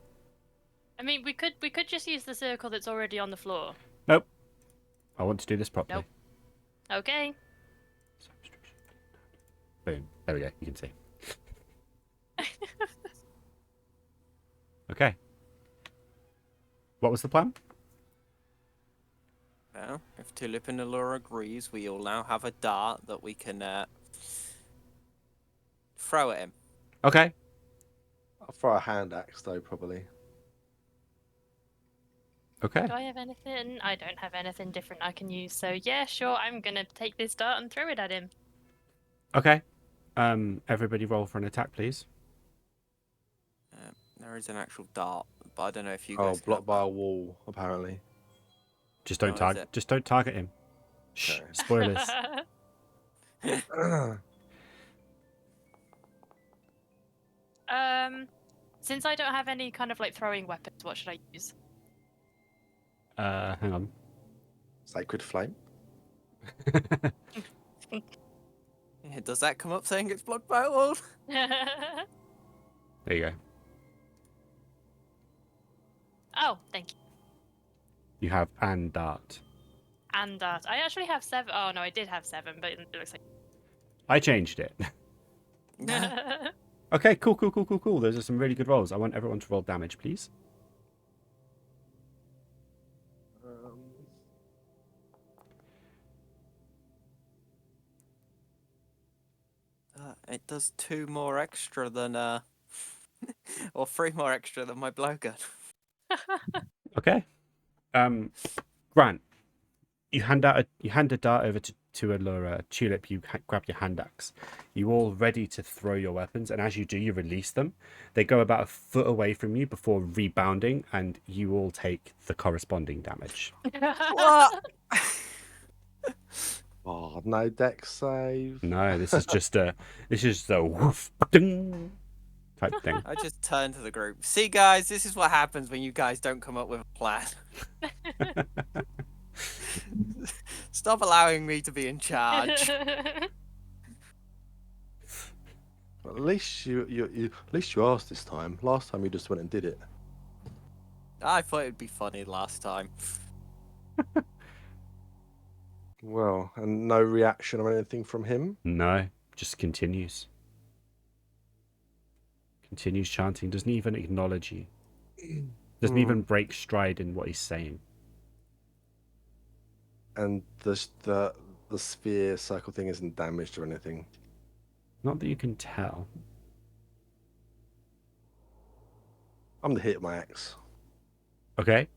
I mean, we could just use the circle that's already on the floor. Nope. I want to do this properly. Nope. Okay. Boom. There we go, you can see. Okay. What was the plan? Well, if Tulip and Allura agrees, we all now have a dart that we can throw at him. Okay. I'll throw a hand axe though, probably. Okay. Do I have anything? I don't have anything different I can use. So yeah, sure. I'm gonna take this dart and throw it at him. Okay. Everybody roll for an attack, please. There is an actual dart, but I don't know if you Oh, guys. blocked by a wall, apparently. Just don't Oh, is target. it? Just don't target him. Shh. Okay. Spoilers. Since I don't have any kind of like throwing weapons, what should I use? Hang on. Sacred flame. Yeah, does that come up saying it's blocked by a wall? There you go. Oh, thank you. You have and dart. And dart. I actually have 7. Oh no, I did have 7, but it looks like. I changed it. Okay, cool. Those are some really good rolls. I want everyone to roll damage, please. It does 2 more extra than or 3 more extra than my blowgun. Okay. Grant, you hand a dart over to Alura. Tulip, you grab your hand axe. You all ready to throw your weapons, and as you do, you release them. They go about a foot away from you before rebounding, and you all take the corresponding damage. What? Oh, no dex save. No, this is just a woof ding type thing. I just turned to the group. See, guys, this is what happens when you guys don't come up with a plan. Stop allowing me to be in charge. At least you asked this time. Last time you just went and did it. I thought it'd be funny last time. Well, and no reaction or anything from him? No, just continues. Continues chanting, doesn't even acknowledge you. Doesn't even break stride in what he's saying. And the sphere circle thing isn't damaged or anything. Not that you can tell. I'm gonna hit my axe. Okay.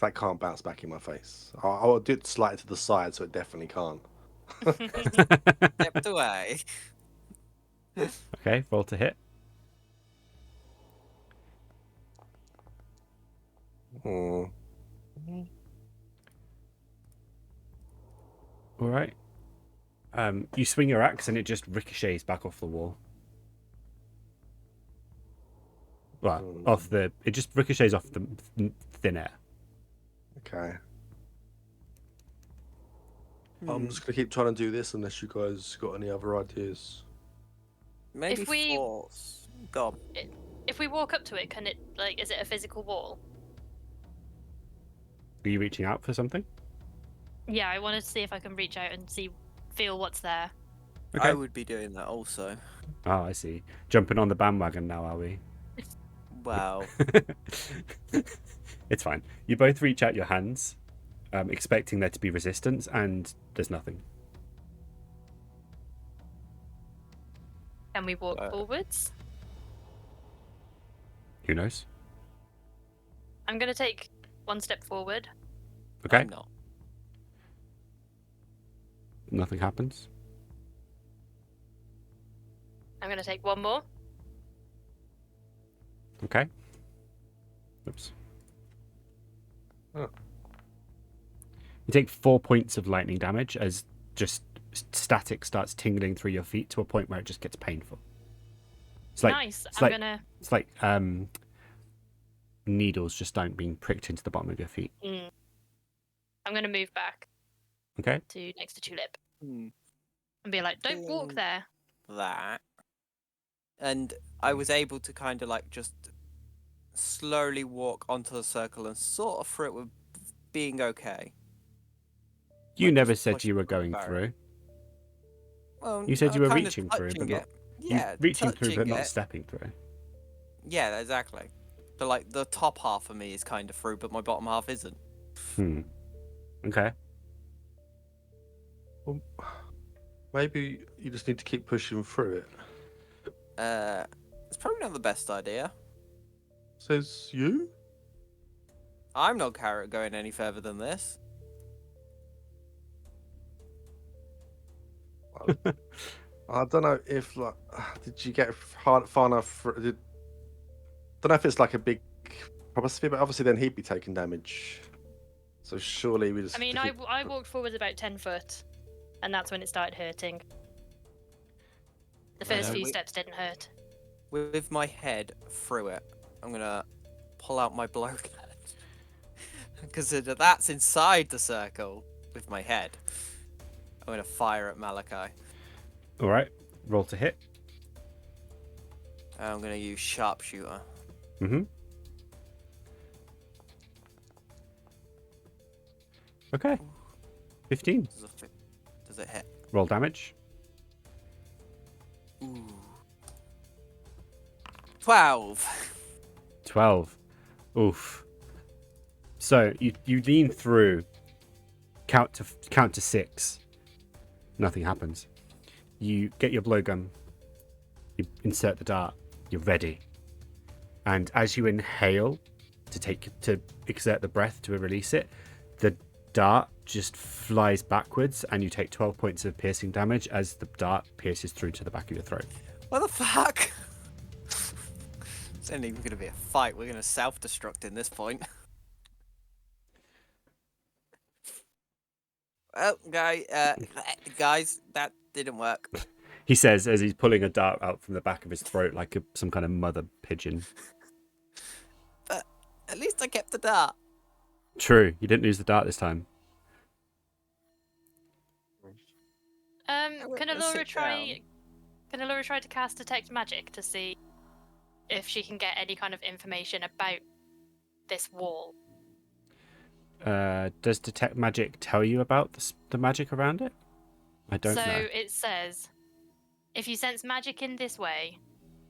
That can't bounce back in my face. I'll do it slightly to the side so it definitely can't. Stepped away. Okay, roll to hit. Hmm. All right. You swing your axe and it just ricochets back off the wall. Well, it just ricochets off the thin air. Okay. I'm just gonna keep trying to do this unless you guys got any other ideas. Maybe If we- force. Go on. If we walk up to it, can it, like, is it a physical wall? Are you reaching out for something? Yeah, I wanted to see if I can reach out and feel what's there. Okay. I would be doing that also. Oh, I see. Jumping on the bandwagon now, are we? Wow. It's fine. You both reach out your hands, expecting there to be resistance, and there's nothing. Can we walk forwards? Who knows? I'm gonna take one step forward. Okay. I'm not. Nothing happens. I'm gonna take one more. Okay. Oops. Oh. You take 4 points of lightning damage as just static starts tingling through your feet to a point where it just gets painful. It's like, Nice. it's I'm like, gonna. It's like needles just being pricked into the bottom of your feet. I'm gonna move back Okay. to next to Tulip Hmm. and be like, "Don't walk there." That. And I was able to kind of like just slowly walk onto the circle and sort of through it with being okay. You Like, never just said push you were it from the going barrier. through. Well, You said you were kinda reaching through, but touching not. it. Yeah, Reaching through, but touching not it. stepping through. Yeah, exactly. So like the top half of me is kind of through, but my bottom half isn't. Okay. Well, maybe you just need to keep pushing through it. It's probably not the best idea. Says you? I'm not going any further than this. I don't know if like, did you get far enough? Don't know if it's like a big proper sphere, but obviously then he'd be taking damage. So surely we just. I mean, have to I walked forwards about 10 foot, and that's when it started hurting. The first know, few we- steps didn't hurt. With my head through it, I'm gonna pull out my blowgun. Because that's inside the circle with my head. I'm gonna fire at Malachi. All right. Roll to hit. I'm gonna use sharpshooter. Okay. 15. Does it hit? Roll damage. Ooh. 12. 12. Oof. So you lean through, count to 6. Nothing happens. You get your blowgun. You insert the dart. You're ready. And as you inhale to exert the breath to release it, the dart just flies backwards, and you take 12 points of piercing damage as the dart pierces through to the back of your throat. What the fuck? It's not even going to be a fight. We're going to self-destruct in this point. Well, guys, that didn't work. He says as he's pulling a dart out from the back of his throat like some kind of mother pigeon. But at least I kept the dart. True, you didn't lose the dart this time. Can Alura try? Can Alura try to cast Detect Magic to see if she can get any kind of information about this wall? Does Detect Magic tell you about the magic around it? I don't know. So it says, if you sense magic in this way,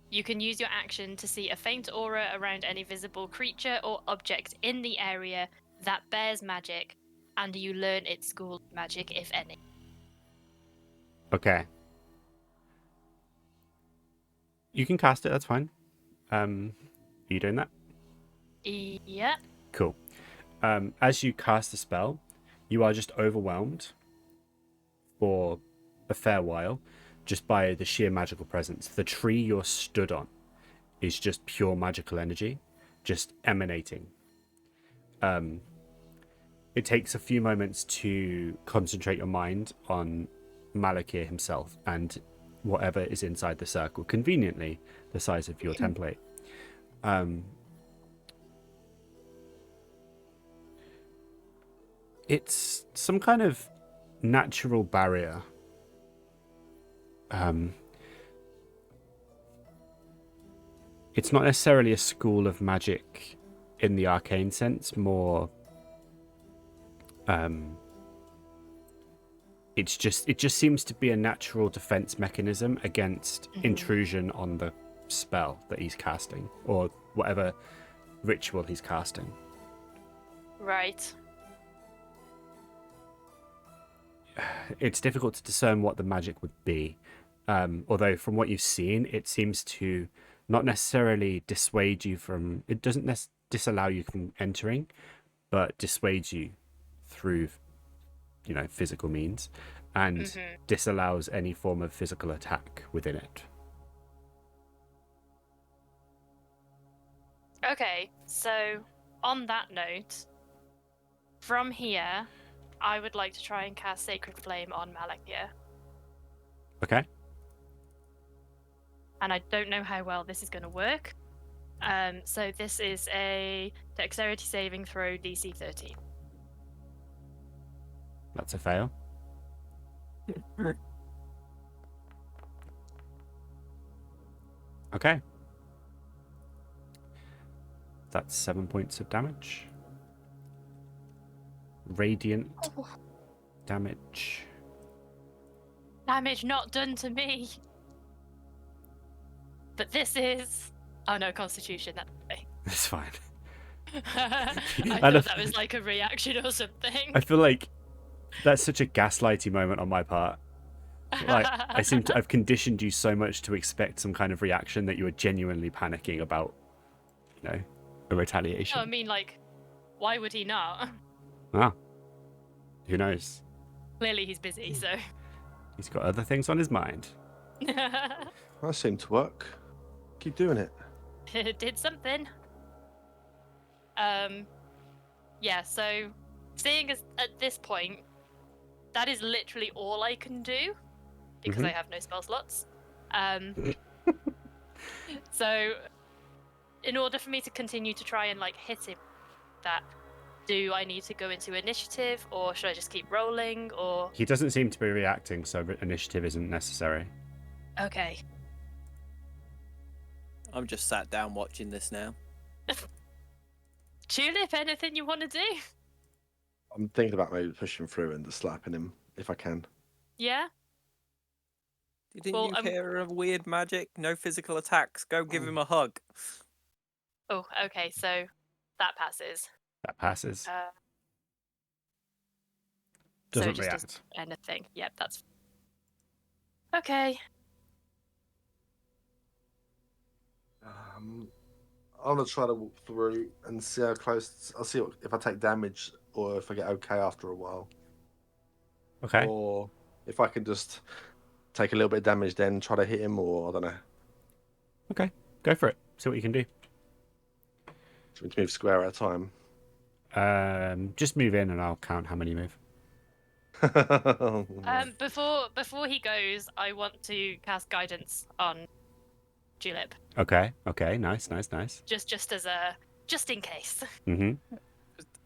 you can use your action to see a faint aura around any visible creature or object in the area that bears magic, and you learn its school magic, if any. Okay. You can cast it, that's fine. Are you doing that? Yeah. Cool. As you cast the spell, you are just overwhelmed for a fair while just by the sheer magical presence. The tree you're stood on is just pure magical energy, just emanating. It takes a few moments to concentrate your mind on Malakir himself and whatever is inside the circle, conveniently the size of your template. It's some kind of natural barrier. It's not necessarily a school of magic in the arcane sense, more it just seems to be a natural defense mechanism against intrusion on the spell that he's casting, or whatever ritual he's casting. Right. It's difficult to discern what the magic would be, although from what you've seen, it seems to not necessarily dissuade you from... It doesn't disallow you from entering, but dissuades you through, physical means, and disallows any form of physical attack within it. Okay, so on that note, from here, I would like to try and cast Sacred Flame on Malakir. Okay. And I don't know how well this is going to work. So this is a Dexterity saving throw DC 13. That's a fail. Okay. That's 7 points of damage. Radiant damage. Damage not done to me. But this is... Oh no, Constitution, that's okay. It's fine. I thought that was like a reaction or something. I feel like that's such a gaslighty moment on my part. Like, I've conditioned you so much to expect some kind of reaction that you are genuinely panicking about, a retaliation. No, I mean, like, why would he not? Ah, who knows? Clearly he's busy, so... He's got other things on his mind. That seemed to work. Keep doing it. It did something. Yeah, so seeing as at this point, that is literally all I can do because I have no spell slots. So in order for me to continue to try and hit him, do I need to go into initiative, or should I just keep rolling, or... He doesn't seem to be reacting, so initiative isn't necessary. Okay. I'm just sat down watching this now. Tulip, anything you want to do? I'm thinking about maybe pushing through and just slapping him if I can. Yeah? Didn't Well, you hear of weird magic? No physical attacks. Go give him a hug. Oh, okay, so that passes. That passes. So Doesn't it just react. doesn't do anything. Yep, that's okay. I'm gonna try to walk through and see how close. I'll see if I take damage or if I get okay after a while, Okay. or if I can just take a little bit of damage then try to hit him, or I don't know. Okay. Go for it. See what you can do. So we need to move square at a time. Just move in and I'll count how many you move. Before he goes, I want to cast guidance on Tulip, Okay. Okay. Nice. Nice. Nice. just in case. Mm-hmm.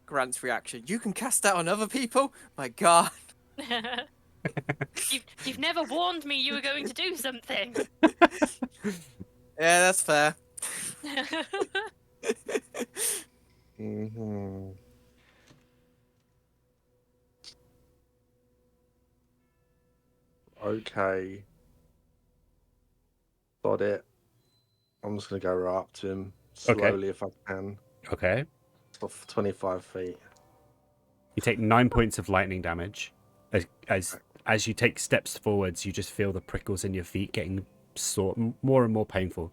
Grant's reaction. You can cast that on other people? My God. You've never warned me you were going to do something. Yeah, that's fair. Mhm. Okay. Got it. I'm just gonna go right up to him slowly if I can. Okay. Off 25 feet. You take 9 points of lightning damage. As you take steps forwards, you just feel the prickles in your feet getting more and more painful.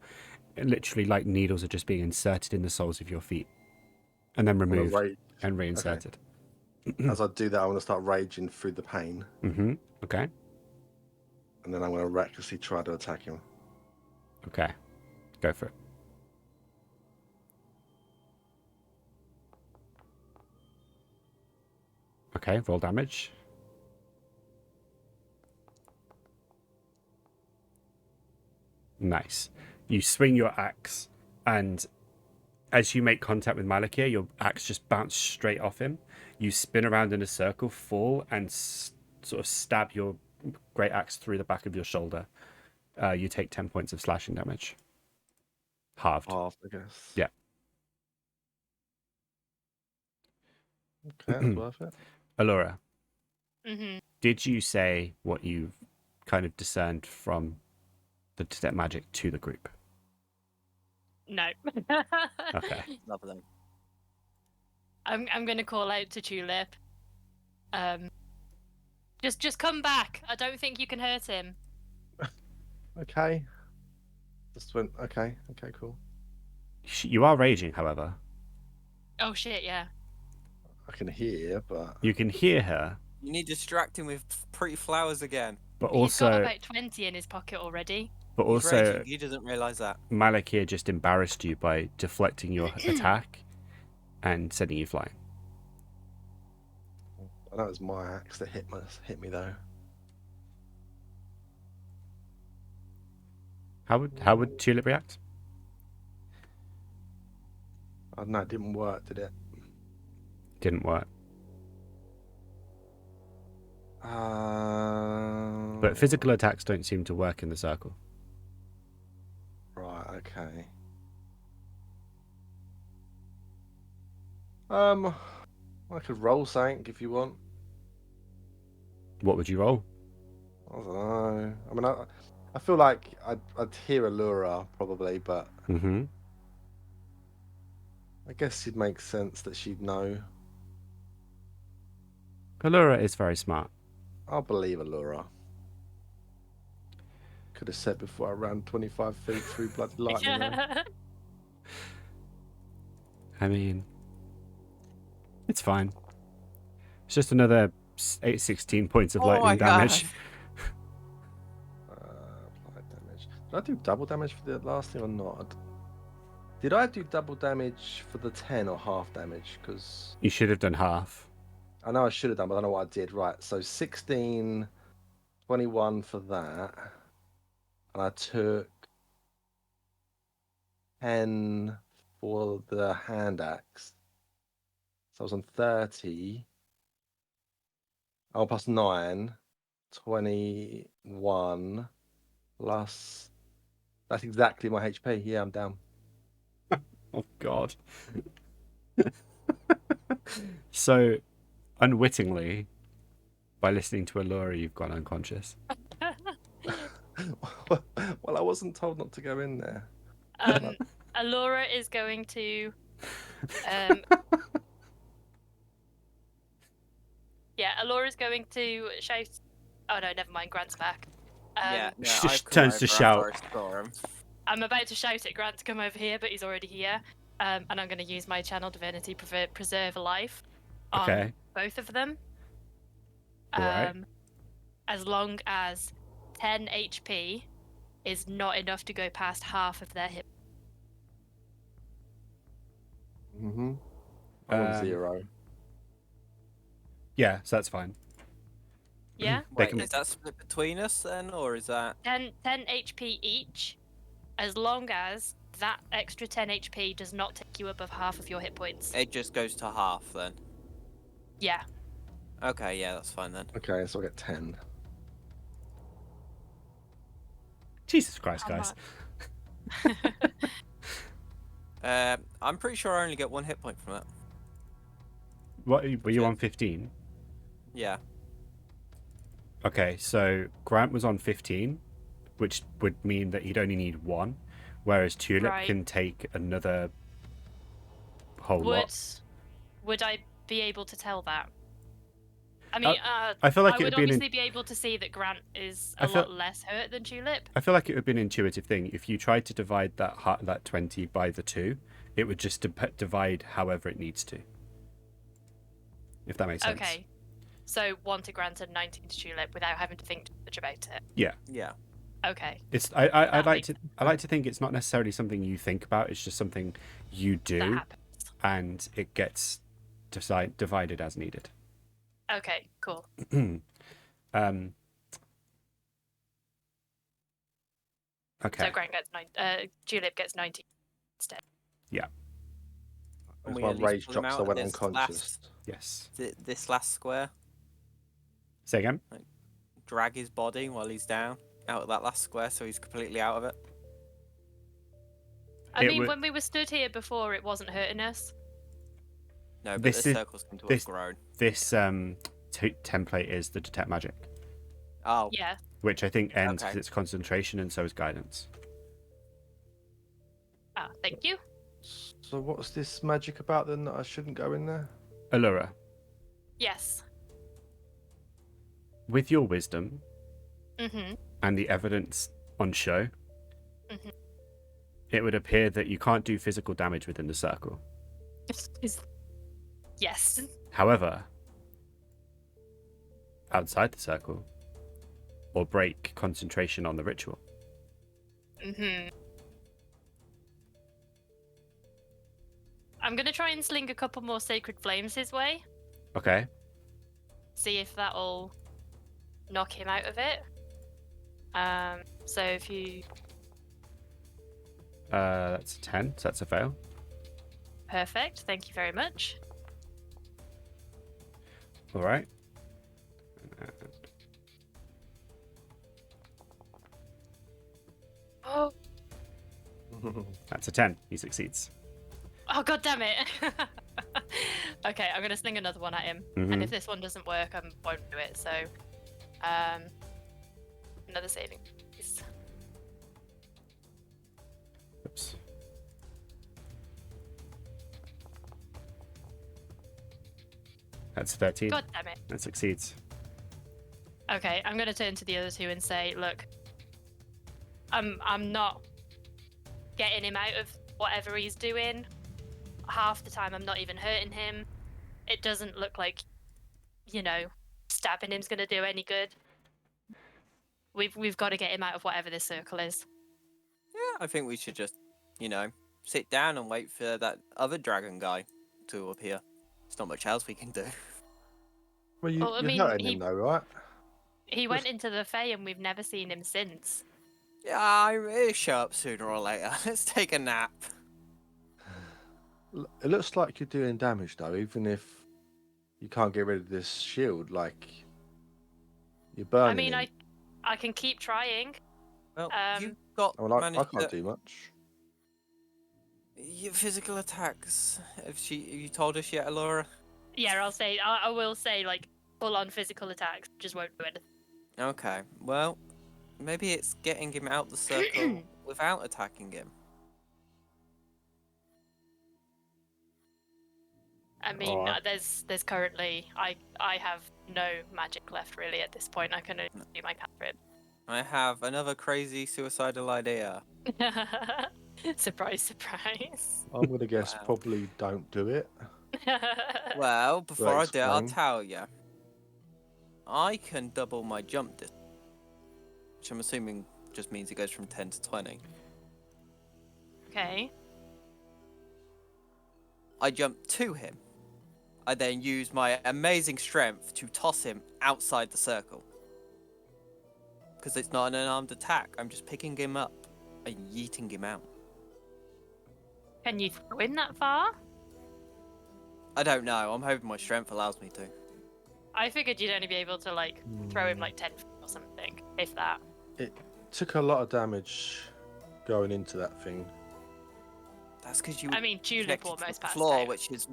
Literally, like needles are just being inserted in the soles of your feet, and then I'm gonna removed rage. and reinserted. As I do that, I'm gonna start raging through the pain, Mm-hmm. Okay. and then I'm gonna recklessly try to attack him. Okay. Go for it. Okay. Roll damage. Nice. You swing your axe, and as you make contact with Malakir, your axe just bounces straight off him. You spin around in a circle, fall, and sort of stab your great axe through the back of your shoulder. You take 10 points of slashing damage. Halved. Half, I guess. Yeah. Okay, that's worth it. Alura, Mm-hmm. did you say what you've kind of discerned from the detect magic to the group? No. Okay. Lovely. I'm gonna call out to Tulip. Just come back. I don't think you can hurt him. Okay. Just went. Okay. Okay. Cool. You are raging, however. Oh shit, yeah. I can hear, but You can hear her, You need to distract him with pretty flowers again. but He's got also, about 20 in his pocket already. He's raging. He doesn't realise that. Malakir just embarrassed you by deflecting your attack and sending you flying. I know it was my axe that hit me though. How would Tulip react? I don't know. It didn't work, did it? Didn't work. But physical attacks don't seem to work in the circle. Right. Okay. I could roll something if you want. What would you roll? I don't know. I mean, I feel like I'd hear Alura probably, but Mm-hmm. I guess it makes sense that she'd know. Alura is very smart. I'll believe Alura. Could have said before I ran 25 feet through bloody lightning. Though. I mean, it's fine. It's just another 16 points of Oh my lightning damage. Applied damage. Did I do double damage for the last thing or not? Did I do double damage for the 10 or half damage? Because You should have done half. I know I should have done, but I don't know what I did. Right, so 16, 21 for that. And I took 10 for the hand axe. So I was on 30. Oh, plus 9. 21 plus. That's exactly my HP. Yeah, I'm down. Oh, God. So, unwittingly, by listening to Alura, you've gone unconscious. Well, I wasn't told not to go in there. Alura is going to. Um, yeah, Alura's going to shout. Oh no, never mind. Grant's back. Yeah, no, Sh- I've come turns over to after shout. I saw him. I'm about to shout at Grant to come over here, but he's already here. And I'm going to use my channel divinity preserve a life on Okay. both of them. Alright. As long as 10 HP is not enough to go past half of their hit. Mm-hmm. I'm on 0. Yeah, so that's fine. Yeah? Wait, can- is that split between us then, or is that? 10 HP each, as long as that extra 10 HP does not take you above half of your hit points. It just goes to half then. Yeah. Okay, yeah, that's fine then. Okay, so I get 10. Jesus Christ, How guys. I'm pretty sure I only get 1 hit point from that. What were you Yeah. on 15? Yeah. Okay, so Grant was on 15, which would mean that he'd only need 1, whereas Tulip Right. can take another whole lot. Would I be able to tell that? I mean, I feel like I it would would be obviously be able to see that Grant is a I feel- lot less hurt than Tulip. I feel like it would be an intuitive thing. If you tried to divide that 20 by the 2, it would just divide however it needs to. If that makes sense. Okay. So 1 to Grant and 19 to Tulip without having to think too much about it. Yeah. Yeah. Okay. It's I That like makes to I like to think it's not necessarily something you think about. It's just something you That do, happens. and it gets divided as needed. Okay, cool. Okay. So Grant gets Tulip gets 19 instead. Can That's we my at least rage pull him drops. I out went of this unconscious. Yes. This last square? Say again. Drag his body while he's down out of that last square so he's completely out of it. I It mean, would- when we were stood here before, it wasn't hurting us. No, but This this is- circle's going to this- have grown. This template is the detect magic, Oh, Yeah. which I think ends Okay. because it's concentration, and so is guidance. Ah, thank you. So what's this magic about then that I shouldn't go in there? Alura, Yes. with your wisdom Mm-hmm. and the evidence on show, Mhm. it would appear that you can't do physical damage within the circle. Yes. However, outside the circle, or break concentration on the ritual. Mm-hmm. I'm gonna try and sling a couple more sacred flames his way. Okay. See if that'll knock him out of it. So if you That's a 10, so that's a fail. perfect, thank you very much. All right. Oh, That's a 10. He succeeds. oh god damn it! Okay, I'm gonna sling another one at him, and if this one doesn't work, I won't do it. So, another saving. Please. Oops. That's 13. God damn it. That succeeds. Okay, I'm gonna turn to the other two and say, look, I'm not getting him out of whatever he's doing. Half the time, I'm not even hurting him. It doesn't look like, stabbing him's gonna do any good. We've got to get him out of whatever this circle is. yeah, I think we should just, sit down and wait for that other dragon guy to appear. There's not much else we can do. Well, Well, I you're mean, hurting him though, right? He went into the Fae and we've never seen him since. Yeah, he'll show up sooner or later. Let's take a nap. It looks like you're doing damage though, even if you can't get rid of this shield. Like you're burning. I mean, him. I can keep trying. Well, Um, you've got I mean, I managed can't to... do much. Your physical attacks. Have you told us yet, Alura? Yeah, I will say, like, full on physical attacks just won't do anything. Okay. Well, Maybe it's getting him out the circle without attacking him. I mean, Alright. there's currently I have no magic left really at this point. I can only do my cantrip. I have another crazy suicidal idea. Surprise, surprise. I'm gonna guess Wow. probably don't do it. Well, before I do it, I'll explain. tell you. I can double my jump distance, which I'm assuming just means it goes from 10 to 20. Okay. I jump to him. I then use my amazing strength to toss him outside the circle. Because it's not an unarmed attack, I'm just picking him up and yeeting him out. Can you throw him that far? I don't know, I'm hoping my strength allows me to. I figured you'd only be able to like throw him like 10 feet or something, if that. It took a lot of damage going into that thing. That's because you I mean, Tulip connected to almost the passed floor, out. which is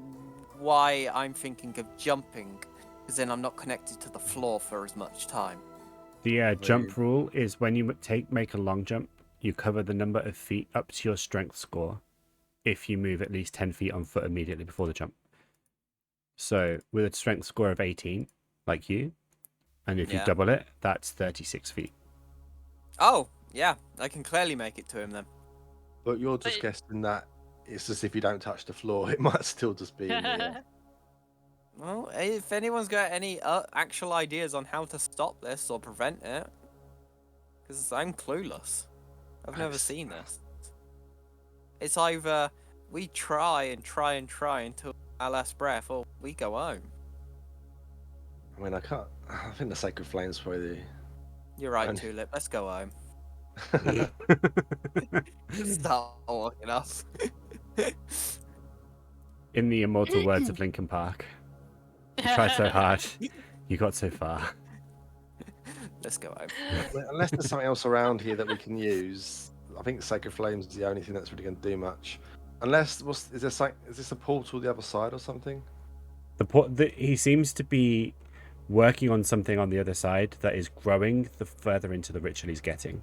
why I'm thinking of jumping, because then I'm not connected to the floor for as much time. The jump rule is when you make a long jump, you cover the number of feet up to your strength score if you move at least 10 feet on foot immediately before the jump. So with a strength score of 18, like you, and if you Yeah. double it, that's 36 feet. Oh, yeah, I can clearly make it to him then. But you're just guessing that it's as if you don't touch the floor. It might still just be in the air. Well, if anyone's got any actual ideas on how to stop this or prevent it, because I'm clueless. I've never seen this. It's either we try and try and try until our last breath, or we go home. I mean, I think the Sacred Flames probably. You're right, And- Tulip. Let's go home. Start walking off. In the immortal words of Linkin Park, you tried so hard, you got so far. Let's go home. Unless there's something else around here that we can use, I think Sacred Flames is the only thing that's really going to do much. Unless, is this a portal the other side or something? He seems to be working on something on the other side that is growing the further into the ritual he's getting.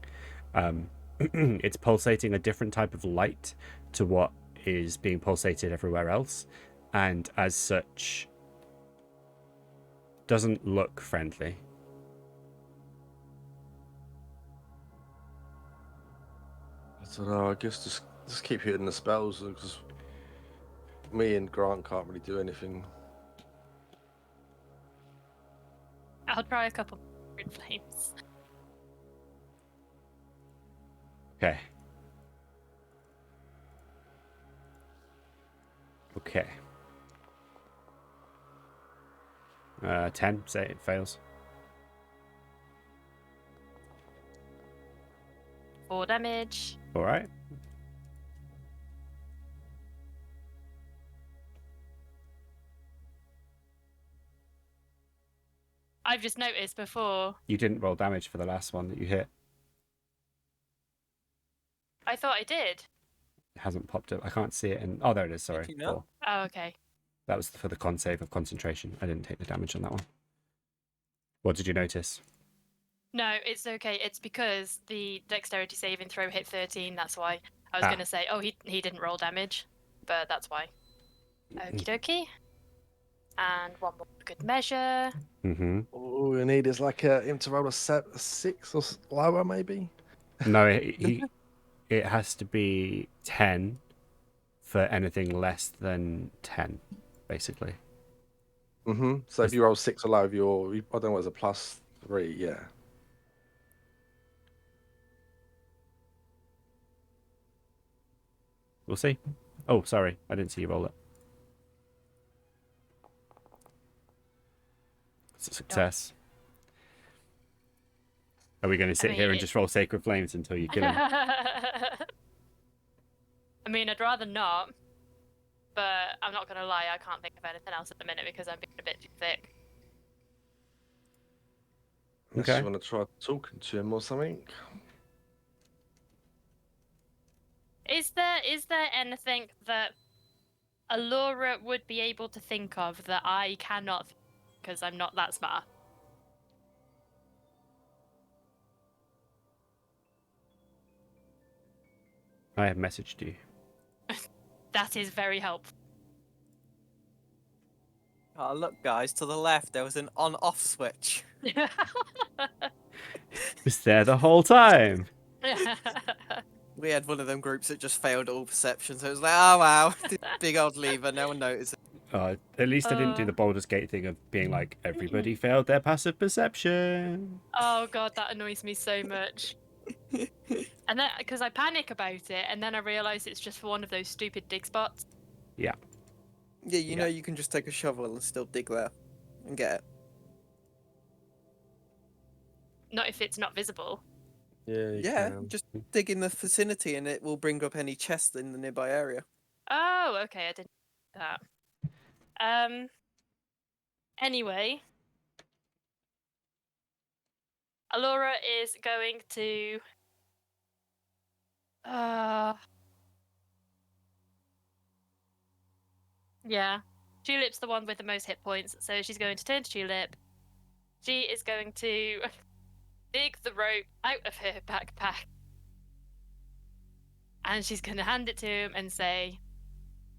It's pulsating a different type of light to what is being pulsated everywhere else, and as such doesn't look friendly. I don't know, I guess just keep hitting the spells, because me and Grant can't really do anything. I'll try a couple of flames. Okay. Okay. 10, say it fails. 4 damage. All right. I've just noticed before. You didn't roll damage for the last one that you hit. I thought I did. It hasn't popped up. I can't see it. Oh, there it is. Sorry. Did you not? 4. Oh, okay. That was for the con save of concentration. I didn't take the damage on that one. What did you notice? No, it's okay. It's because the dexterity saving throw hit 13. That's why. I was going to say, oh, he didn't roll damage, but that's why. Okie dokie. And one more for good measure. Mm-hmm. All we need is like him to roll a 6 or lower, maybe? No, it has to be 10 for anything less than 10, basically. Mm-hmm. So if you roll 6 or lower, I don't know, it's a +3, yeah. We'll see. Oh, sorry. I didn't see you roll it. It's a success. Are we going to sit here and just roll Sacred Flames until you kill him? I mean, I'd rather not, but I'm not going to lie, I can't think of anything else at the minute because I'm being a bit too thick. Unless Okay. you want to try talking to him or something. Is there anything that Alura would be able to think of that I cannot because I'm not that smart? I have messaged you. That is very helpful. Oh, look, guys, to the left, there was an on-off switch. Was there the whole time? We had one of them groups that just failed all perception, so it was like, oh wow, this big old lever, no one noticed it. At least I didn't do the Baldur's Gate thing of being like, everybody failed their passive perception. Oh god, that annoys me so much. And then, because I panic about it, and then I realise it's just for one of those stupid dig spots. Yeah. Yeah, you know you can just take a shovel and still dig there and get it. Not if it's not visible. Yeah, you Yeah, can. just dig in the vicinity and it will bring up any chests in the nearby area. Oh, okay, I didn't know that. Anyway, Alura is going to yeah. Tulip's the one with the most hit points, so she's going to turn to Tulip. She is going to dig the rope out of her backpack. And she's going to hand it to him and say,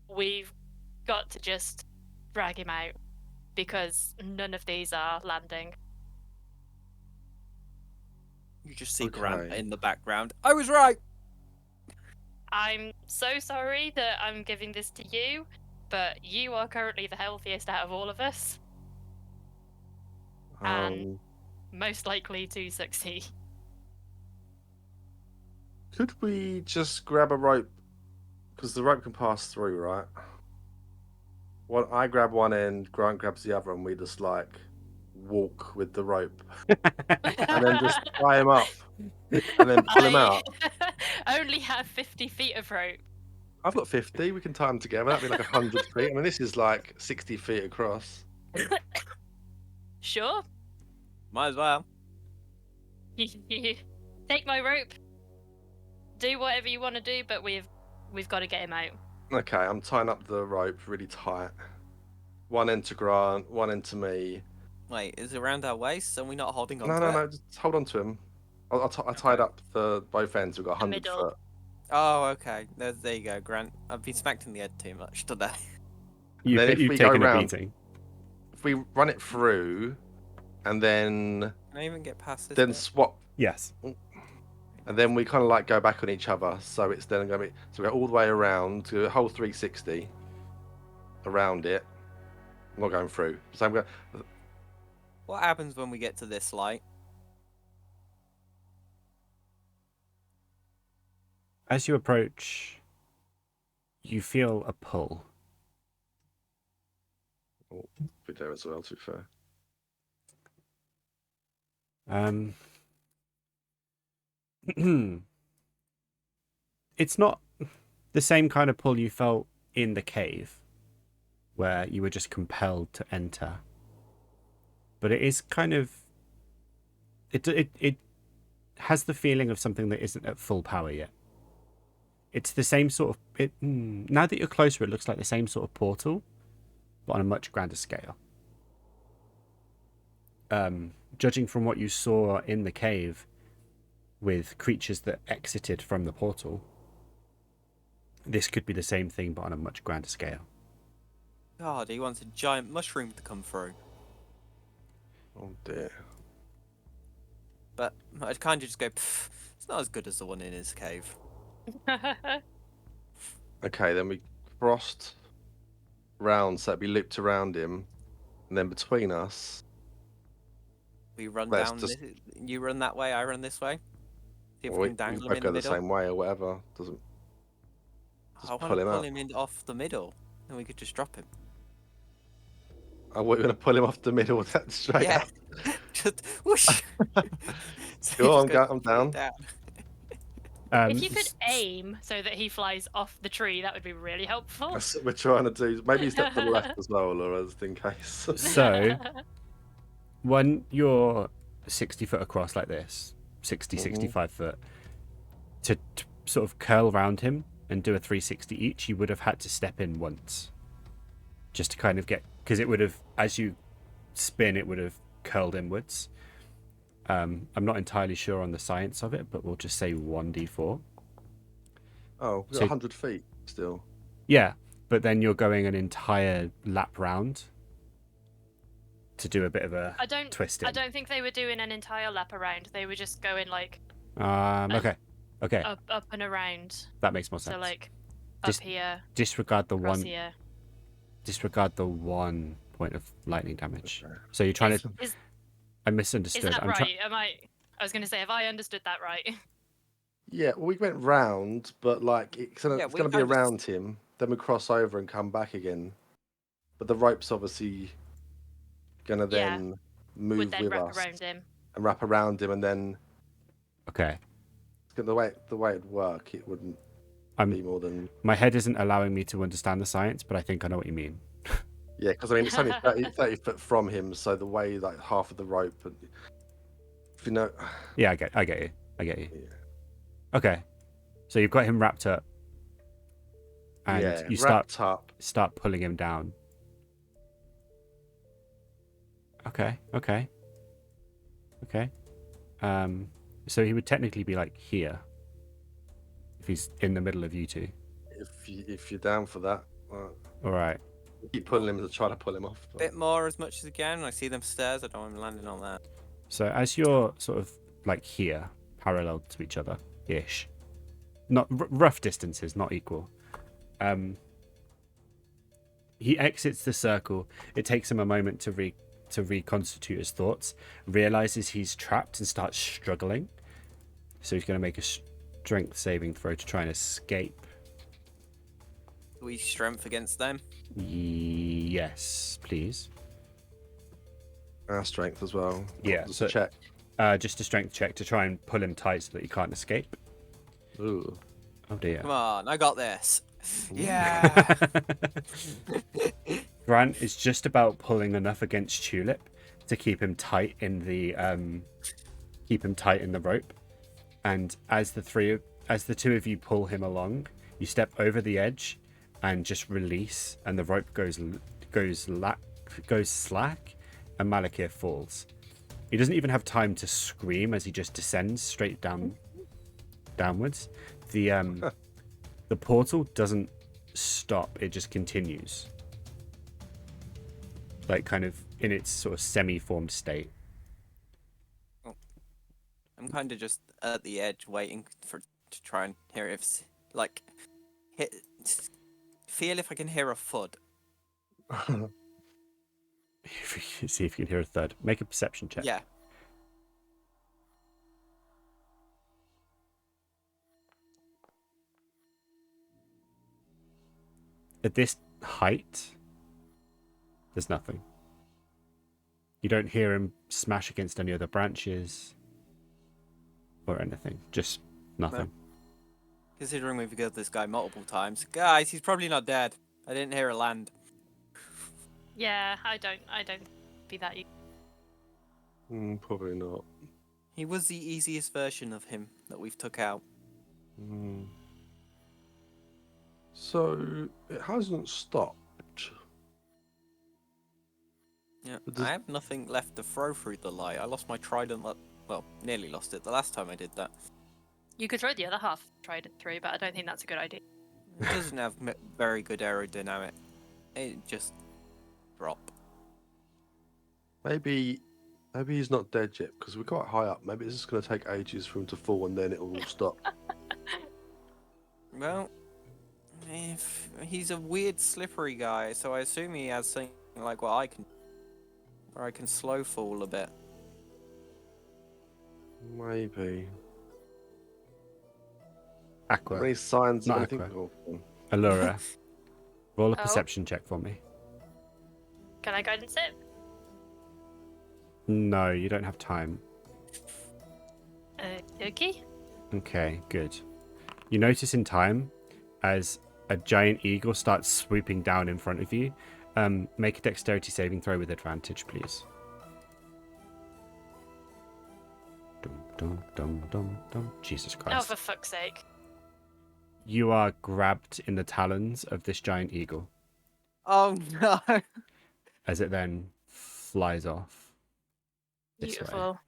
we've got to just drag him out because none of these are landing. You just see Grant Okay. in the background. I was right! I'm so sorry that I'm giving this to you, but you are currently the healthiest out of all of us. And most likely to succeed. Could we just grab a rope? Because the rope can pass through, right? Well, I grab one end, Grant grabs the other, and we just like walk with the rope, and then just tie him up, and then pull him out. I only have 50 feet of rope. I've got 50. We can tie them together. That'd be like 100 feet. I mean, this is like 60 feet across. Sure. Might as well. Take my rope. Do whatever you want to do, but we've got to get him out. Okay, I'm tying up the rope really tight. One end to Grant, one end to me. Wait, is it around our waist? Are we not holding on No, to it? no, just hold on to him. I tied up the both ends. We've got 100 middle. foot. Oh, okay. There you go, Grant. I've been smacked in the head too much today. You've if we go taken a round- beating. If we run it through, and then Can I even get past this? then bit? swap, Yes. and then we kind of like go back on each other. So it's then going to be so we go all the way around to a whole 360 around it. I'm not going through. So I'm going. What happens when we get to this light? As you approach, you feel a pull. Oh, be there as well. To be fair. It's not the same kind of pull you felt in the cave, where you were just compelled to enter. But it is kind of it has the feeling of something that isn't at full power yet. It's the same sort of now that you're closer, it looks like the same sort of portal, but on a much grander scale. Judging from what you saw in the cave with creatures that exited from the portal, this could be the same thing, but on a much grander scale. God, he wants a giant mushroom to come through. Oh dear. But I'd kind of just go, "Pff, it's not as good as the one in his cave." Okay, then we crossed round, so it'd be looped around him, and then between us. We run Let's down. just- You run that way. I run this way. See if Or we we can dangle him both in go the the middle. same way or whatever. Doesn't. Just I want pull to him pull out. him in off the middle, and we could just drop him. Oh, we're gonna pull him off the middle. That's straight Yeah, up. just whoosh. Go on, Just I'm straight down. If you could aim so that he flies off the tree, that would be really helpful. That's what we're trying to do. Maybe step to the left as well, Laura, just in case. So, when you're 60 foot across like this, 60, 65 foot, to sort of curl around him and do a 360 each, you would have had to step in once. Just to kind of get, because it would have, as you spin, it would have curled inwards. I'm not entirely sure on the science of it, but we'll just say 1d4. Oh, we've got So- 100 feet still. Yeah, but then you're going an entire lap round to do a bit of a I don't twist in. I don't think they were doing an entire lap around. They were just going like Okay. Okay. up and around. That makes more sense. So like Just up here, disregard the across one. here. Disregard the 1 point of lightning damage. Okay. So you're trying Is, to. is, I is misunderstood. that I'm right? I was gonna say, have I understood that right? Yeah, well, we went round, but like it's gonna, Yeah, it's we gonna be kind of- around him. Then we cross over and come back again. But the rope's obviously gonna Yeah, then Would move then with wrap us around him. and wrap around him, and then Okay. the way it'd work, it wouldn't I'm. be more than My head isn't allowing me to understand the science, but I think I know what you mean. yeah. Because I mean, it's only 30 foot from him, so the way like half of the rope, and if you know, Yeah, I get you. yeah, Okay. So you've got him wrapped up, and yeah, you wrapped up. start pulling him down. Okay. So he would technically be like here, if he's in the middle of you two. If you're down for that, All right. keep pulling him to try to pull him off. A bit more as much as again. I see them stairs. I don't want them landing on that. So as you're sort of like here, parallel to each other, ish, not rough distances, not equal. He exits the circle. It takes him a moment to reconstitute his thoughts, realizes he's trapped and starts struggling. So he's going to make a strength saving throw to try and escape. Do we strength against them? Yes, please. Our strength as well. Yeah, Just so- check. Just a strength check to try and pull him tight so that he can't escape. Ooh. Oh dear. Come on, I got this. Yeah. Grant is just about pulling enough against Tulip to keep him tight in the rope. And as the two of you pull him along, you step over the edge and just release, and the rope goes slack, and Malakir falls. He doesn't even have time to scream as he just descends straight downwards. The portal doesn't stop, it just continues. Like kind of in its sort of semi-formed state. I'm kind of just at the edge waiting to try and hear if feel if I can hear a thud. See if you can hear a third. Make a perception check. Yeah. At this height, there's nothing. You don't hear him smash against any other branches or anything. Just nothing. Considering we've killed this guy multiple times, guys, he's probably not dead. I didn't hear a land. Yeah, I don't be that. Probably not. He was the easiest version of him that we've took out. Mm. So it hasn't stopped. Yeah, But does- I have nothing left to throw through the light. I lost my trident. Well, nearly lost it the last time I did that. You could throw the other half trident through, but I don't think that's a good idea. It doesn't have very good aerodynamic. It just drop. Maybe he's not dead yet because we're quite high up. Maybe it's just going to take ages for him to fall and then it will all stop. Well, if he's a weird slippery guy, so I assume he has something like what I can, where I can slow fall a bit. Maybe. Aqua. Any signs Not of anything? Aqua. Oh, Alura. Roll a Oh. perception check for me. Can I guidance it? No, you don't have time. Okay. Okay, good. You notice in time as a giant eagle starts swooping down in front of you. Make a dexterity saving throw with advantage, please. Dum, dum, dum, dum, dum. Jesus Oh, Christ. for fuck's sake. You are grabbed in the talons of this giant eagle Oh no! as it then flies off. This way. Beautiful.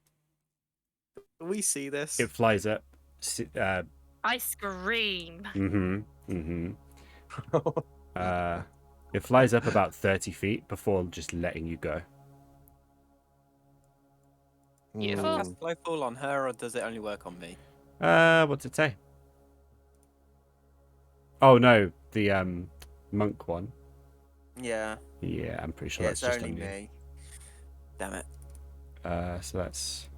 We see this. It flies up, I scream. It flies up about 30 feet before just letting you go. Beautiful. Cast Blowfall on her, or does it only work on me? What's it say? Oh no, the monk one. Yeah. Yeah, I'm pretty sure Yeah, that's it's just only on you. me. Damn it. So that's...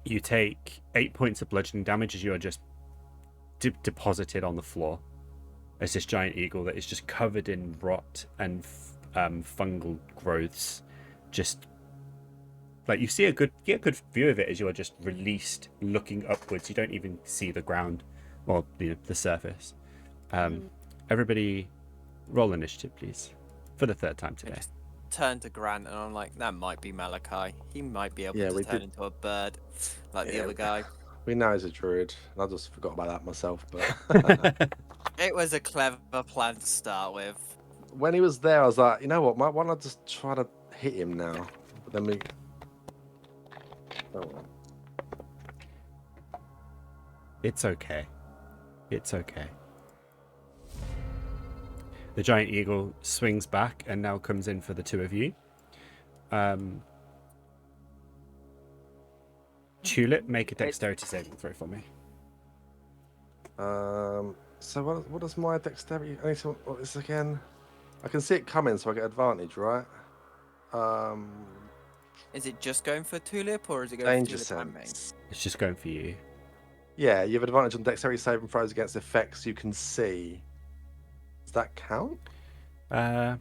You take 8 points of bludgeoning damage as you are just deposited on the floor. As this giant eagle that is just covered in rot and fungal growths, just like you see you get a good view of it as you are just released, looking upwards. You don't even see the ground or the surface. Everybody, roll initiative, please, for the third time I today. just turned to Grant and I'm like, that might be Malachi. He might be able Yeah, to we turn did. into a bird like the Yeah. other guy. We know he's a druid. I just forgot about that myself. But It was a clever plan to start with. when he was there, I was like, you know what? Why don't I just try to hit him now? But then we. Oh, well. It's okay. It's okay. The giant eagle swings back and now comes in for the two of you. Tulip, make a dexterity saving throw for me. So what does my dexterity? What is this again? I can see it coming, so I get advantage, right? Is it just going for Tulip, or is it going Danger for Tulip and me? sense. It's just going for you. Yeah, you have advantage on dexterity saving throws against effects you can see. Does that count? I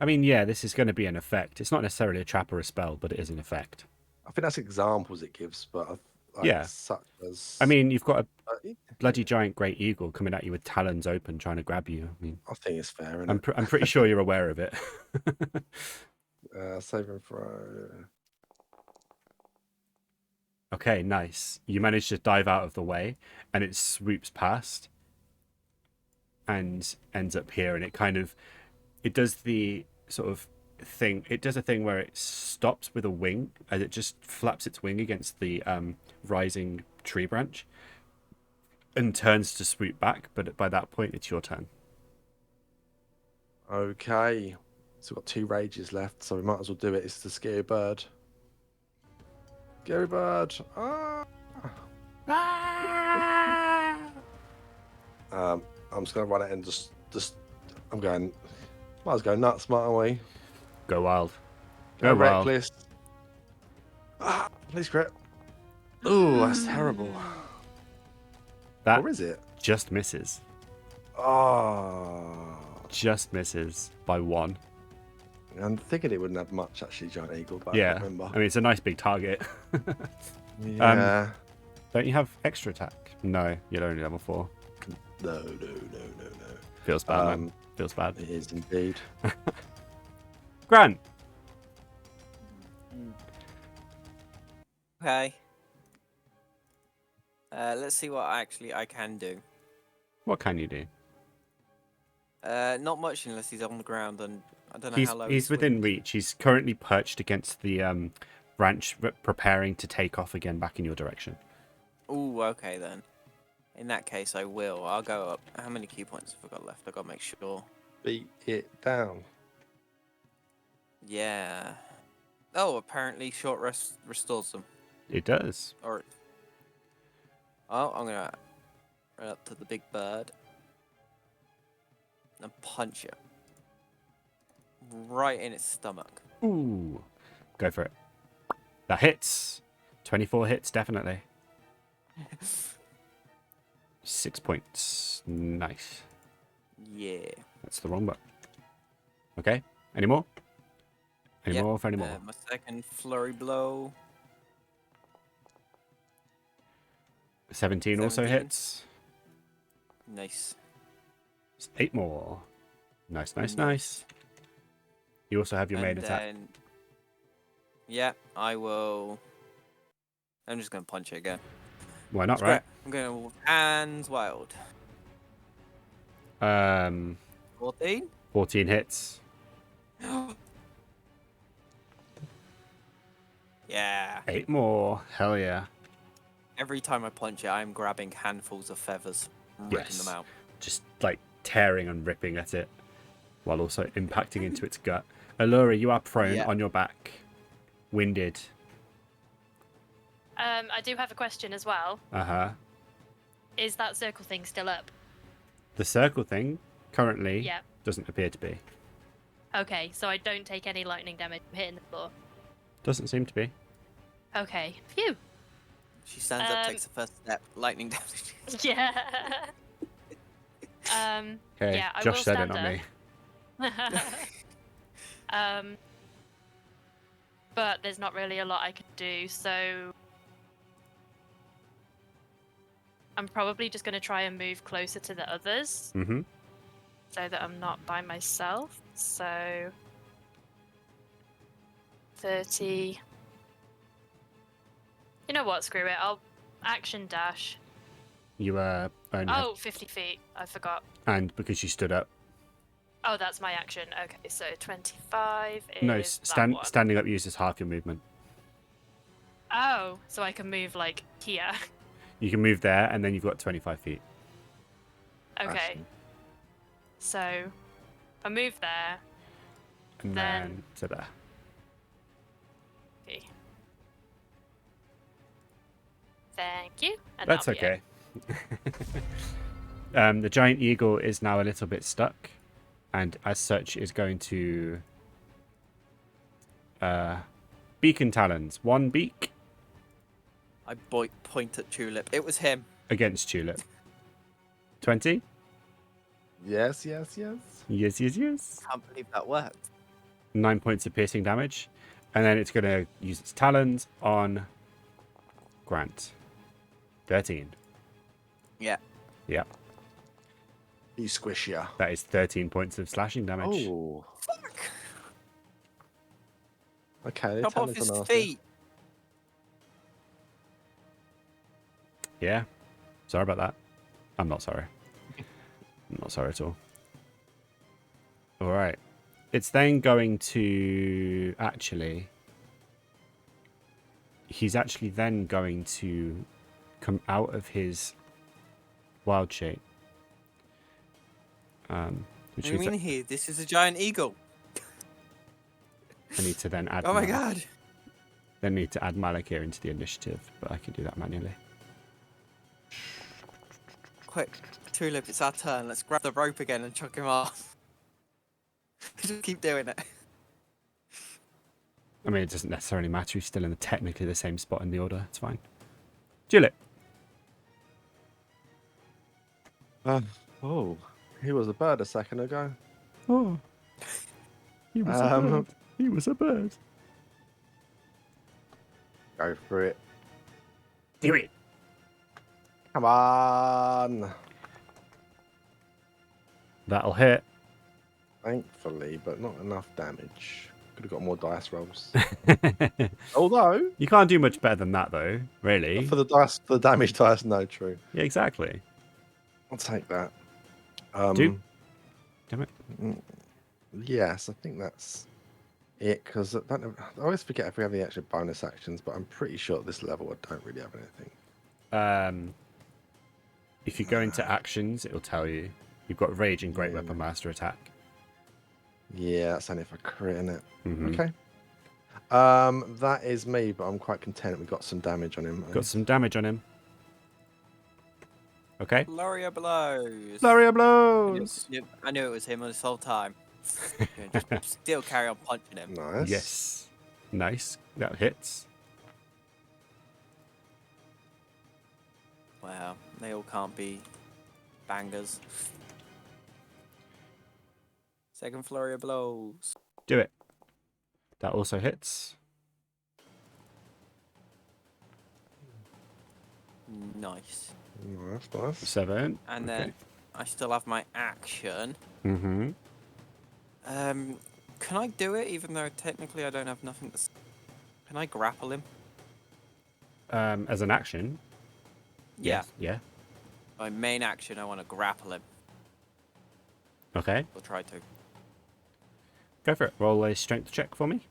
mean, yeah, this is going to be an effect. It's not necessarily a trap or a spell, but it is an effect. I think that's examples it gives, but Yeah. such as. I mean, you've got a bloody giant great eagle coming at you with talons open, trying to grab you. I mean, I think it's fair, I'm isn't pretty sure you're aware of it. it? Saving throw. Okay, nice. You manage to dive out of the way, and it swoops past, and ends up here, and it does the sort of thing. It does a thing where it stops with a wing, and it just flaps its wing against the rising tree branch, and turns to swoop back. But by that point, it's your turn. Okay. So we've got 2 rages left, so we might as well do it. It's the scary bird. Scary bird. Ah! I'm just gonna run it and just I'm going. Might as well go nuts, mightn't we? Go wild. Go Go wild. reckless. Please crit. Ooh, that's terrible. That Or is it? just misses. Oh. Just misses by 1. I'm thinking it wouldn't have much actually, giant eagle, but I Yeah, can't remember. I mean, it's a nice big target. Yeah. Don't you have extra attack? No, you're only level 4. No. Feels bad, man. Feels bad. It is indeed. Grant. Okay. Let's see what actually I can do. What can you do? Not much unless he's on the ground, and I don't know how low He's within swings. reach. He's currently perched against the branch, preparing to take off again back in your direction. Ooh, okay then. In that case, I will. I'll go up. How many key points have I got left? I gotta make sure. Beat it down. Yeah. Oh, apparently short rest restores them. It does. Or. Oh, I'm gonna run up to the big bird and punch it right in its stomach. Ooh. Go for it. That hits. 24 hits, definitely. 6 points. Nice. Yeah. That's the wrong button. Okay. Any more? Any Yep, more for any more? My second flurry blow. 17 also 17. hits. Nice. 8 more. Nice. You also have your main And attack. then, yeah, I will. I'm just gonna punch it again. Why not, Screw it. right? I'm gonna hands wild. 14 14. hits. Yeah. 8 more. Hell yeah. Every time I punch it, I'm grabbing handfuls of feathers, and ripping them out. Just like tearing and ripping at it, while also impacting into its gut. Alura, you are prone on your back, winded. I do have a question as well. Is that circle thing still up? The circle thing currently doesn't appear to be. Okay, so I don't take any lightning damage from hitting the floor. Doesn't seem to be. Okay, phew. She stands up, takes the first step, lightning damage. Yeah. Okay, yeah, I Josh will said stand it, not up. me. But there's not really a lot I could do, so I'm probably just going to try and move closer to the others, Mm-hmm. so that I'm not by myself. So 30. You know what? Screw it. I'll action dash. You only have- Oh, 50 feet. I forgot. and because you stood up. Oh, that's my action. Okay, so 25 is No, that one. standing up uses half your movement. Oh, so I can move like here. You can move there, and then you've got 25 feet. Okay. Action. So I move there. And Then- then to there. Okay. Thank you. And That's that'll be it. okay. The giant eagle is now a little bit stuck, and as such is going to beacon talons. One beak I point at Tulip. It was him. against Tulip. 20? Yes, yes, yes. Yes, yes, yes. Can't believe that worked. 9 points of piercing damage. And then it's going to use its talons on Grant. 13. Yeah. Yeah, You squish ya. that is 13 points of slashing damage. Oh. Fuck. Okay. Chop off talons his are nasty. feet. Yeah. Sorry about that. I'm not sorry. I'm not sorry at all. Alright. It's then going to actually... He's actually then going to come out of his wild shape. Which What do you means mean that here? This is a giant eagle. I need to then add... Oh my god. Then need to add Malakir into the initiative, but I can do that manually. Quick, Tulip, it's our turn. Let's grab the rope again and chuck him off. Just keep doing it. I mean, it doesn't necessarily matter. He's still in technically the same spot in the order. It's fine. Tulip. Oh, he was a bird a second ago. Oh. He was a bird. He was a bird. Go for it. Do it. Come on. That'll hit. Thankfully, but not enough damage. Could have got more dice rolls. Although, You can't do much better than that, though. Really? for the damage dice, no, true. Yeah, exactly. I'll take that. Do. Damn it. Yes, I think that's it. Because I always forget if we have any extra bonus actions, but I'm pretty sure at this level I don't really have anything. If you go into actions, it'll tell you. You've got Rage and Great Weapon Master attack. Yeah, that's only if I crit in it. Mhm. Okay. That is me, but I'm quite content we got some damage on him. Got some damage on him. Okay. Gloria blows. Gloria blows! I knew it was him this whole time. Just still carry on punching him. Nice. Yes. Nice. That hits. Wow, they all can't be bangers. Second flurry of blows. Do it. That also hits. Nice. Nice, nice. 7. And then I still have my action. Mm-hmm. Can I do it even though technically I don't have nothing to... Can I grapple him? As an action. Yeah. Yeah. My main action, I want to grapple him. Okay. Or try to. Go for it. Roll a strength check for me.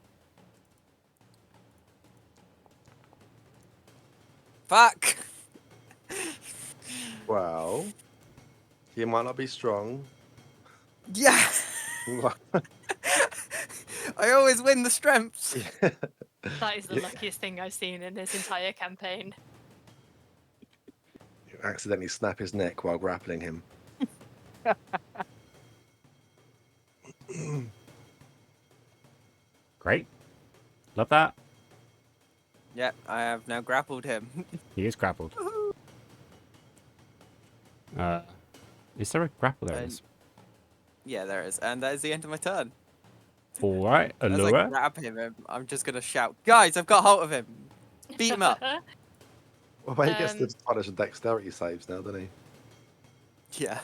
Fuck! You might not be strong. Yeah. I always win the strengths. That is the luckiest thing I've seen in this entire campaign. You accidentally snap his neck while grappling him. Great. Love that. Yeah, I have now grappled him. He is grappled. Is there a grapple? There it is. Yeah, there is. And that is the end of my turn. All right, As I Alura. grab him, I'm just going to shout, guys, I've got hold of him. Beat him up. Well, he gets the punish and dexterity saves now, doesn't he? Yeah.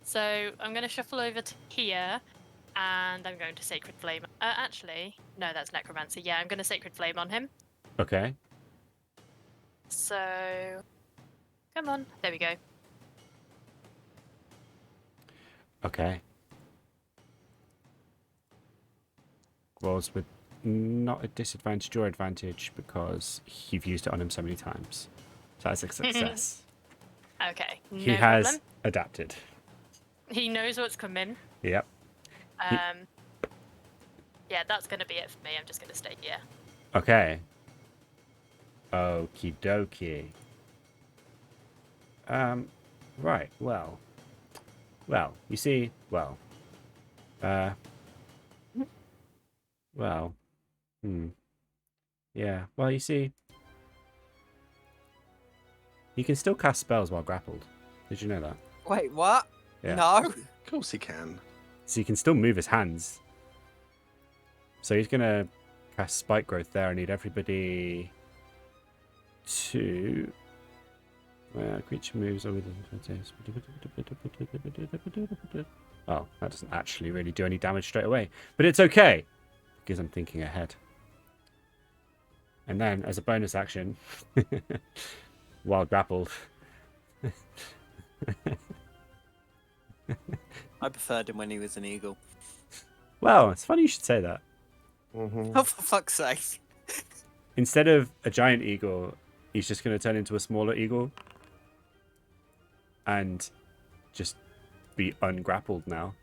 So I'm going to shuffle over to here, and I'm going to Sacred Flame. Actually, no, that's Necromancer. Yeah, I'm going to Sacred Flame on him. Okay. So, come on. There we go. Okay. Rolls with not a disadvantage or advantage because you've used it on him so many times. So that's a success. Okay. No He has problem. adapted. He knows what's coming. Yep. Yeah, that's going to be it for me. I'm just going to stay here. Okay. Okie dokie. Right, well, you see, yeah, well, you see, you can still cast spells while grappled. Did you know that? Wait, what? Yeah. No. Of course he can. So you can still move his hands. So he's gonna cast Spike Growth there. I need everybody to... creature moves over the... Oh, that doesn't actually really do any damage straight away. But it's okay, because I'm thinking ahead. And then, as a bonus action, while grappled... I preferred him when he was an eagle. Well, it's funny you should say that. Oh, for fuck's sake. Instead of a giant eagle, he's just going to turn into a smaller eagle. And just be ungrappled now.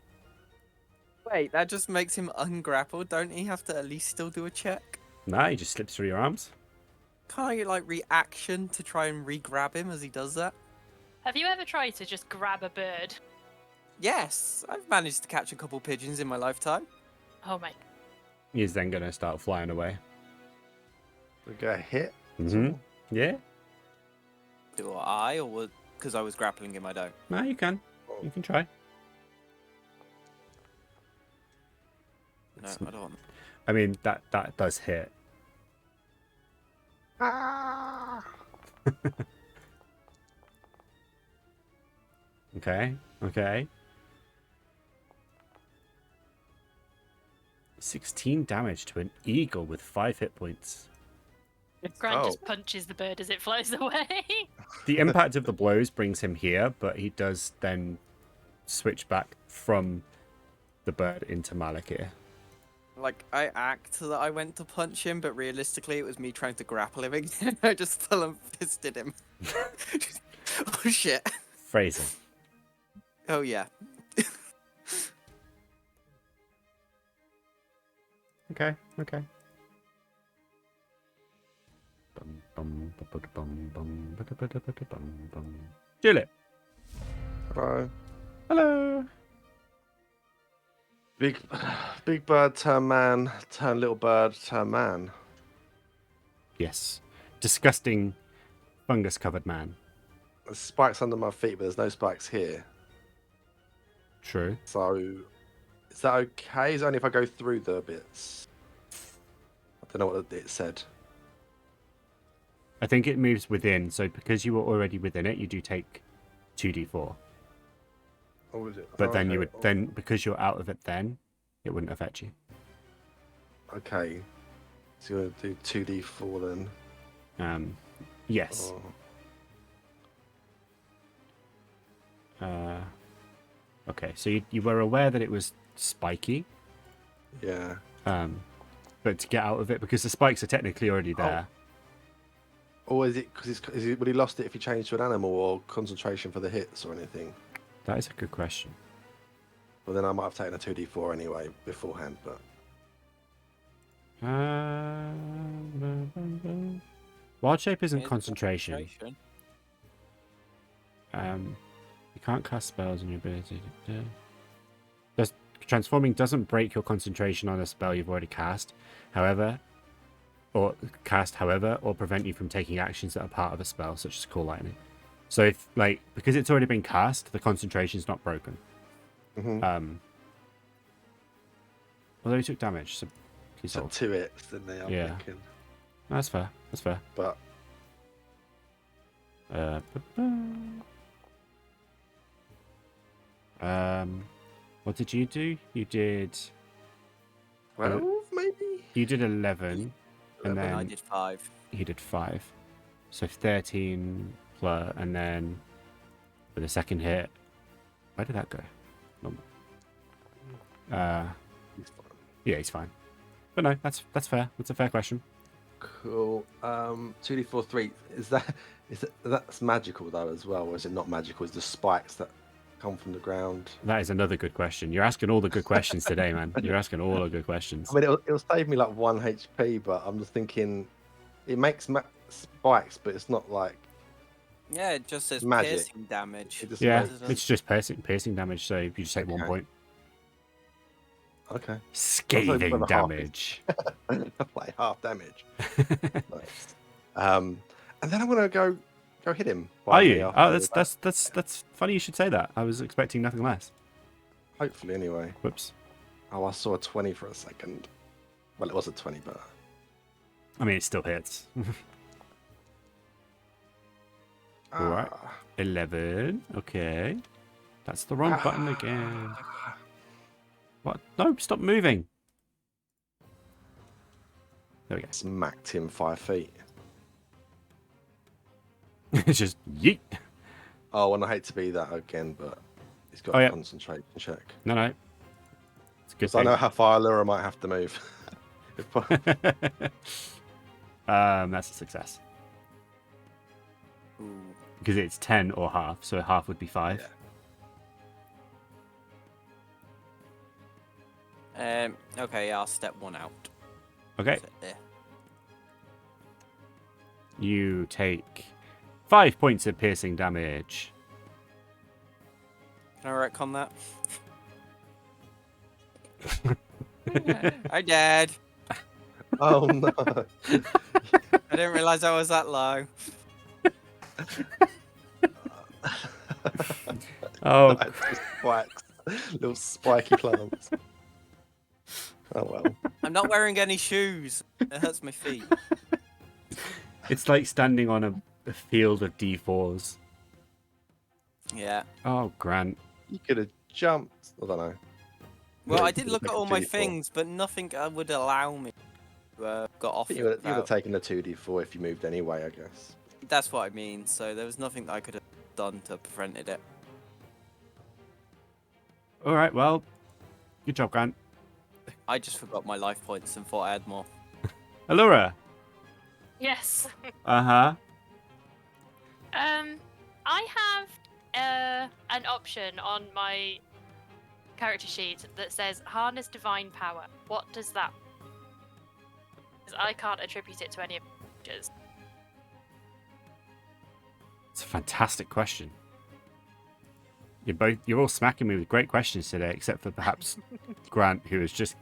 Wait, that just makes him ungrappled. Don't he have to at least still do a check? Nah, he just slips through your arms. Can't I get, like, reaction to try and re-grab him as he does that? Have you ever tried to just grab a bird? Yes, I've managed to catch a couple pigeons in my lifetime. Oh my. He's then going to start flying away. We get a hit. Yeah? Do I, or because I was grappling him, I don't? No, you can. You can try. No, I don't want. I mean, that does hit. Okay. 16 damage to an eagle with 5 hit points. Grant just punches the bird as it flies away. The impact of the blows brings him here, but he does then switch back from the bird into Malakir. Like, I act that I went to punch him, but realistically it was me trying to grapple him again. I just full and fisted him. Oh, shit. Phrasing. Oh, yeah. Okay. Tulip. Hello. Big bird turn man, turn little bird, turn man. Yes. Disgusting fungus-covered man. There's spikes under my feet, but there's no spikes here. True. So, is that okay? Is it only if I go through the bits? I don't know what it said. I think it moves within, so because you were already within it, you do take 2d4. Oh, is it? But then okay. you would then, because you're out of it then, it wouldn't affect you. Okay. So you're going to do 2d4 then? Yes. Oh. Okay, so you were aware that it was spiky. Yeah. But to get out of it, because the spikes are technically already there. Or is it because would he lost it if he changed to an animal, or concentration for the hits or anything? That is a good question. Well, then I might have taken a 2d4 anyway beforehand, but Wild shape isn't Here's concentration. You can't cast spells in your ability. Transforming doesn't break your concentration on a spell you've already cast, however, or prevent you from taking actions that are part of a spell, such as Call Lightning. So if, like, because it's already been cast, the concentration's not broken. Although he took damage, so he's so sort of, 2 hits, didn't they? I'm Yeah. thinking. that's fair. That's fair. But what did you do? You did 12, maybe? you did 11, and then I did 5. he did 5, so 13 plus, and then for the second hit, where did that go? He's fine. Yeah, he's fine. But no, that's fair. That's a fair question. Cool. 2d4 3. That's magical though as well, or is it not magical? Is the spikes that come from the ground? That is another good question. You're asking all the good questions today, man. You're asking all the good questions. I mean, it'll save me like 1 HP, but I'm just thinking it makes spikes, but it's not like Yeah, it just says Magic. piercing damage. it just Yeah, makes- it's just piercing damage, so you just take 1 Okay. point. okay. Scathing half. damage. Like half damage. Nice. And then I'm gonna go hit him. Are you? finally, Oh, after that's funny. You should say that. I was expecting nothing less. hopefully anyway. Whoops. Oh, I saw a 20 for a second. Well, it was a 20, but I mean, it still hits. All right. 11. Okay. That's the wrong button again. What? No, stop moving. There we go. Smacked him 5 feet. It's just yeet. Oh, and I hate to be that again, but he's got Oh, a yeah. concentration check. No. It's a good So I thing. know how far Alura might have to move. That's a success. Ooh. Because it's 10 or half, so half would be 5. Okay, I'll step 1 out. Okay. Sit there. You take 5 points of piercing damage. Can I retcon that? Hi, Dad. Oh no! I didn't realise I was that low. Oh, That's just spikes, little spiky plants. Oh well. I'm not wearing any shoes. It hurts my feet. it's like standing on a field of D4s. Yeah. Oh, Grant. You could have jumped. I don't know. Well, Yeah, I you did could've look at taken all my 2d4. things, but nothing would allow me to got off. You would have without- taken the 2d4 if you moved anyway, I guess. That's what I mean. So there was nothing that I could have done to prevented it. All right, well, good job, Grant. I just forgot my life points and thought I had more. Alura. Yes. Uh-huh. I have an option on my character sheet that says harness divine power. What does that? Because I can't attribute it to any of the creatures. It's a fantastic question. You're all smacking me with great questions today, except for perhaps Grant, who is just,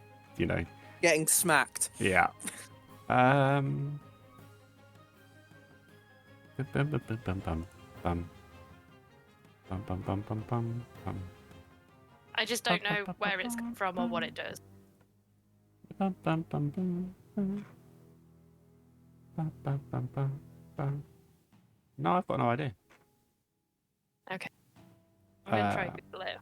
Getting smacked. yeah. Bum, bum, bum, bum, bum, bum, bum. Bum, bum, bum, bum, bum, bum. I just don't know where it's come from or what it does. Bum, bum, bum, bum, bum. Bum, bum, bum, bum, bum. No, I've got no idea. Okay. I'm gonna try Uh, Google it.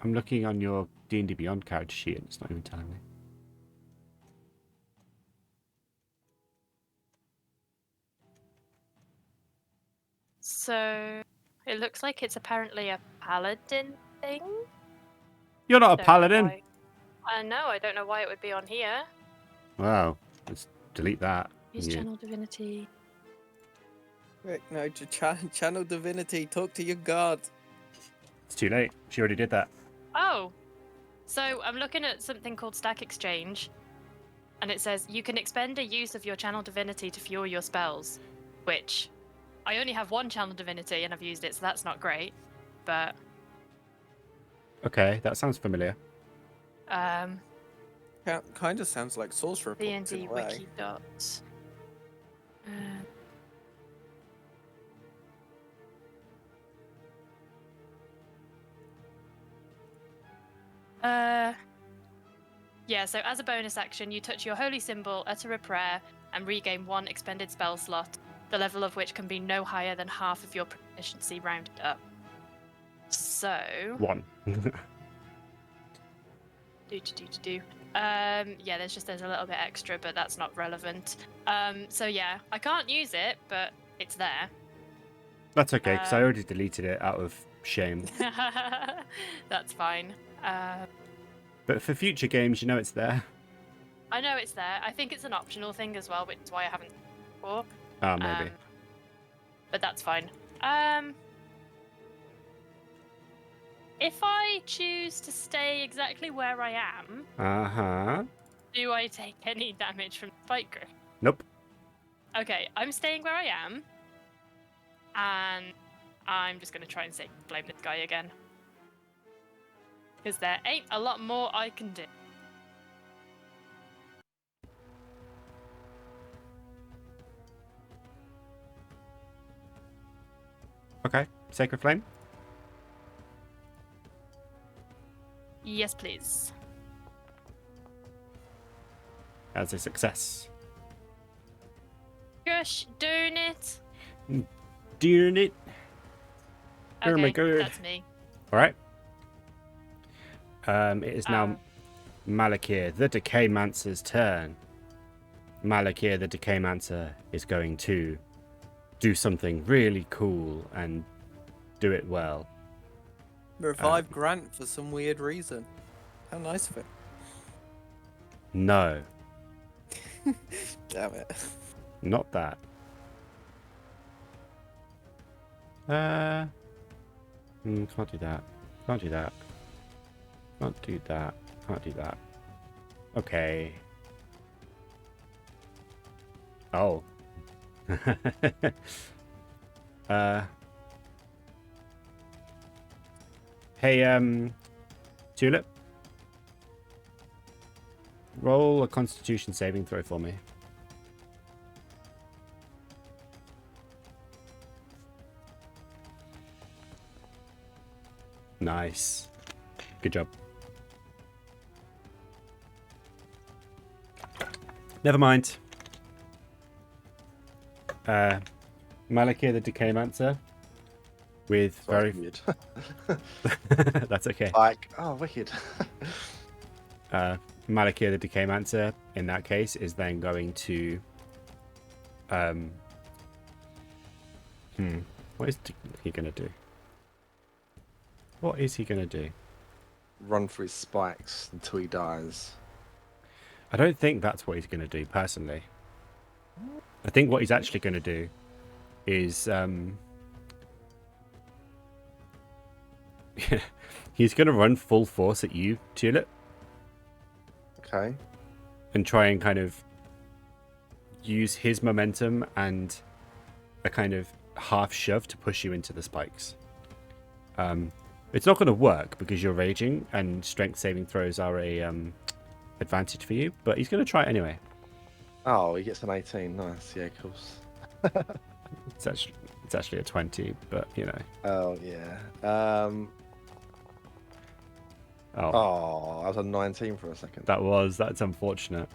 I'm looking on your D&D Beyond character sheet and it's not even telling me. So it looks like it's apparently a paladin thing. You're not a Don't know paladin! why- I know. I don't know why it would be on here. Wow, let's delete that. Use Yeah. channel divinity. Rick, no, channel divinity. Talk to your god. It's too late. She already did that. Oh, so I'm looking at something called Stack Exchange, and it says you can expend a use of your channel divinity to fuel your spells, which I only have one channel divinity and I've used it, so that's not great. But Okay, that sounds familiar. Kind of sounds like sorcerer points in D&D a way. wiki dots. Yeah, so as a bonus action, you touch your holy symbol, utter a prayer, and regain 1 expended spell slot, the level of which can be no higher than half of your proficiency rounded up. So... 1. Yeah, there's a little bit extra, but that's not relevant. So yeah, I can't use it, but it's there. That's okay, because I already deleted it out of shame. That's fine. But for future games, you know it's there. I know it's there. I think it's an optional thing as well, which is why I haven't before. Oh, maybe. But that's fine. If I choose to stay exactly where I am, Uh-huh. do I take any damage from spike growth? Nope. Okay, I'm staying where I am, and I'm just going to try and blame this guy again. Because there ain't a lot more I can do. Okay. Sacred Flame? Yes, please. That's a success. Gosh, darn it. Darn it. Oh my Okay, god. that's me. Alright. It is now Malakir, the Decaymancer's turn. Malakir, the Decaymancer, is going to do something really cool and do it well. Revive Grant for some weird reason. How nice of him. No, Damn it. not that. Can't do that. Can't do that. Can't do that. Can't do that. Okay. Oh. Hey, Tulip. Roll a Constitution saving throw for me. Nice. Good job. Never mind. Malakir the Decaymancer with Sorry, very... weird. That's okay. Like, oh, wicked. Malakir the Decaymancer, in that case, is then going to... What is he going to do? What is he going to do? Run through his spikes until he dies. I don't think that's what he's going to do, personally. I think what he's actually going to do is... he's going to run full force at you, Tulip, Okay. and try and kind of use his momentum and a kind of half shove to push you into the spikes. It's not going to work because you're raging and strength saving throws are a advantage for you, but he's going to try it anyway. Oh, he gets an 18. Nice. Yeah, of course. It's actually a 20, but you know. Oh, yeah. Oh, Oh, I was on 19 for a second. that's unfortunate.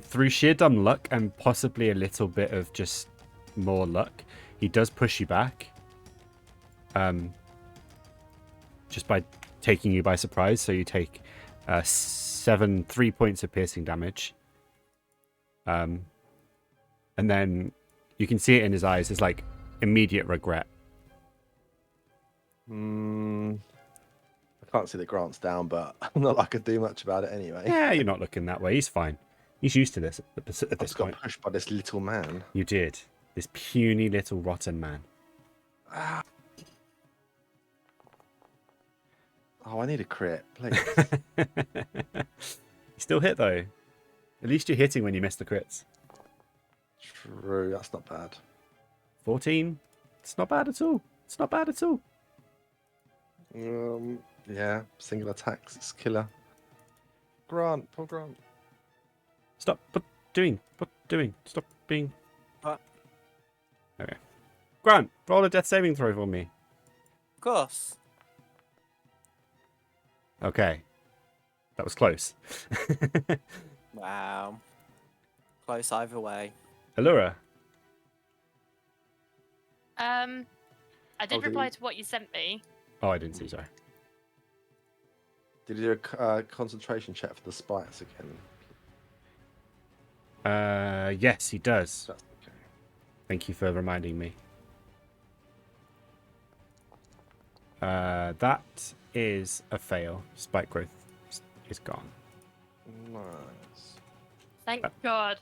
Through sheer dumb luck and possibly a little bit of just more luck, he does push you back. Just by taking you by surprise, so you take 3 points of piercing damage. And then you can see it in his eyes. It's like immediate regret. I can't see the Grant's down, but I'm not like I could do much about it anyway. Yeah, you're not looking that way. He's fine. He's used to this at I this just got point. pushed by this little man. You did. This puny little rotten man. Ah. Oh, I need a crit, please. You still hit though. At least you're hitting when you miss the crits. True, that's not bad. 14. It's not bad at all. It's not bad at all. Yeah, single attacks, it's killer. Grant, poor Grant. Stop doing. Stop being. What? Okay. Grant, roll a death saving throw for me. Of course. Okay. That was close. Wow. Close either way. Alura. I did did reply you? to what you sent me. Oh, I didn't see, sorry. Did you do a concentration check for the spikes again? Yes, he does. That's okay. Thank you for reminding me. That is a fail. Spike growth is gone. Nice. Thank God.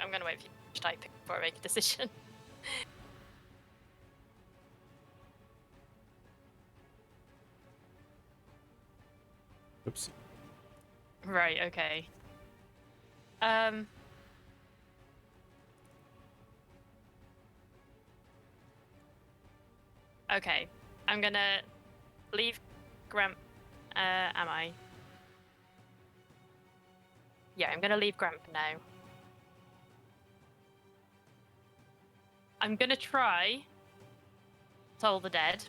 I'm gonna wait for you to type before I make a decision. Oops. Right, okay. Okay. I'm gonna leave Gramp. Am I? Yeah, I'm gonna leave Gramp now. I'm gonna try Toll the Dead.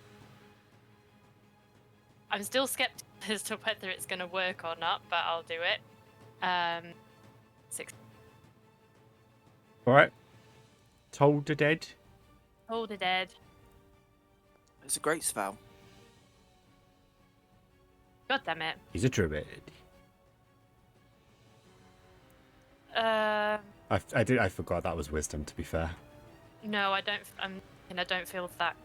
I'm still skeptical as to whether it's gonna work or not, but I'll do it. 6. Alright. Told the dead. Toll the Dead. It's a great spell. God damn it. He's a druid. I forgot that was wisdom, to be fair. No, I don't. I don't feel that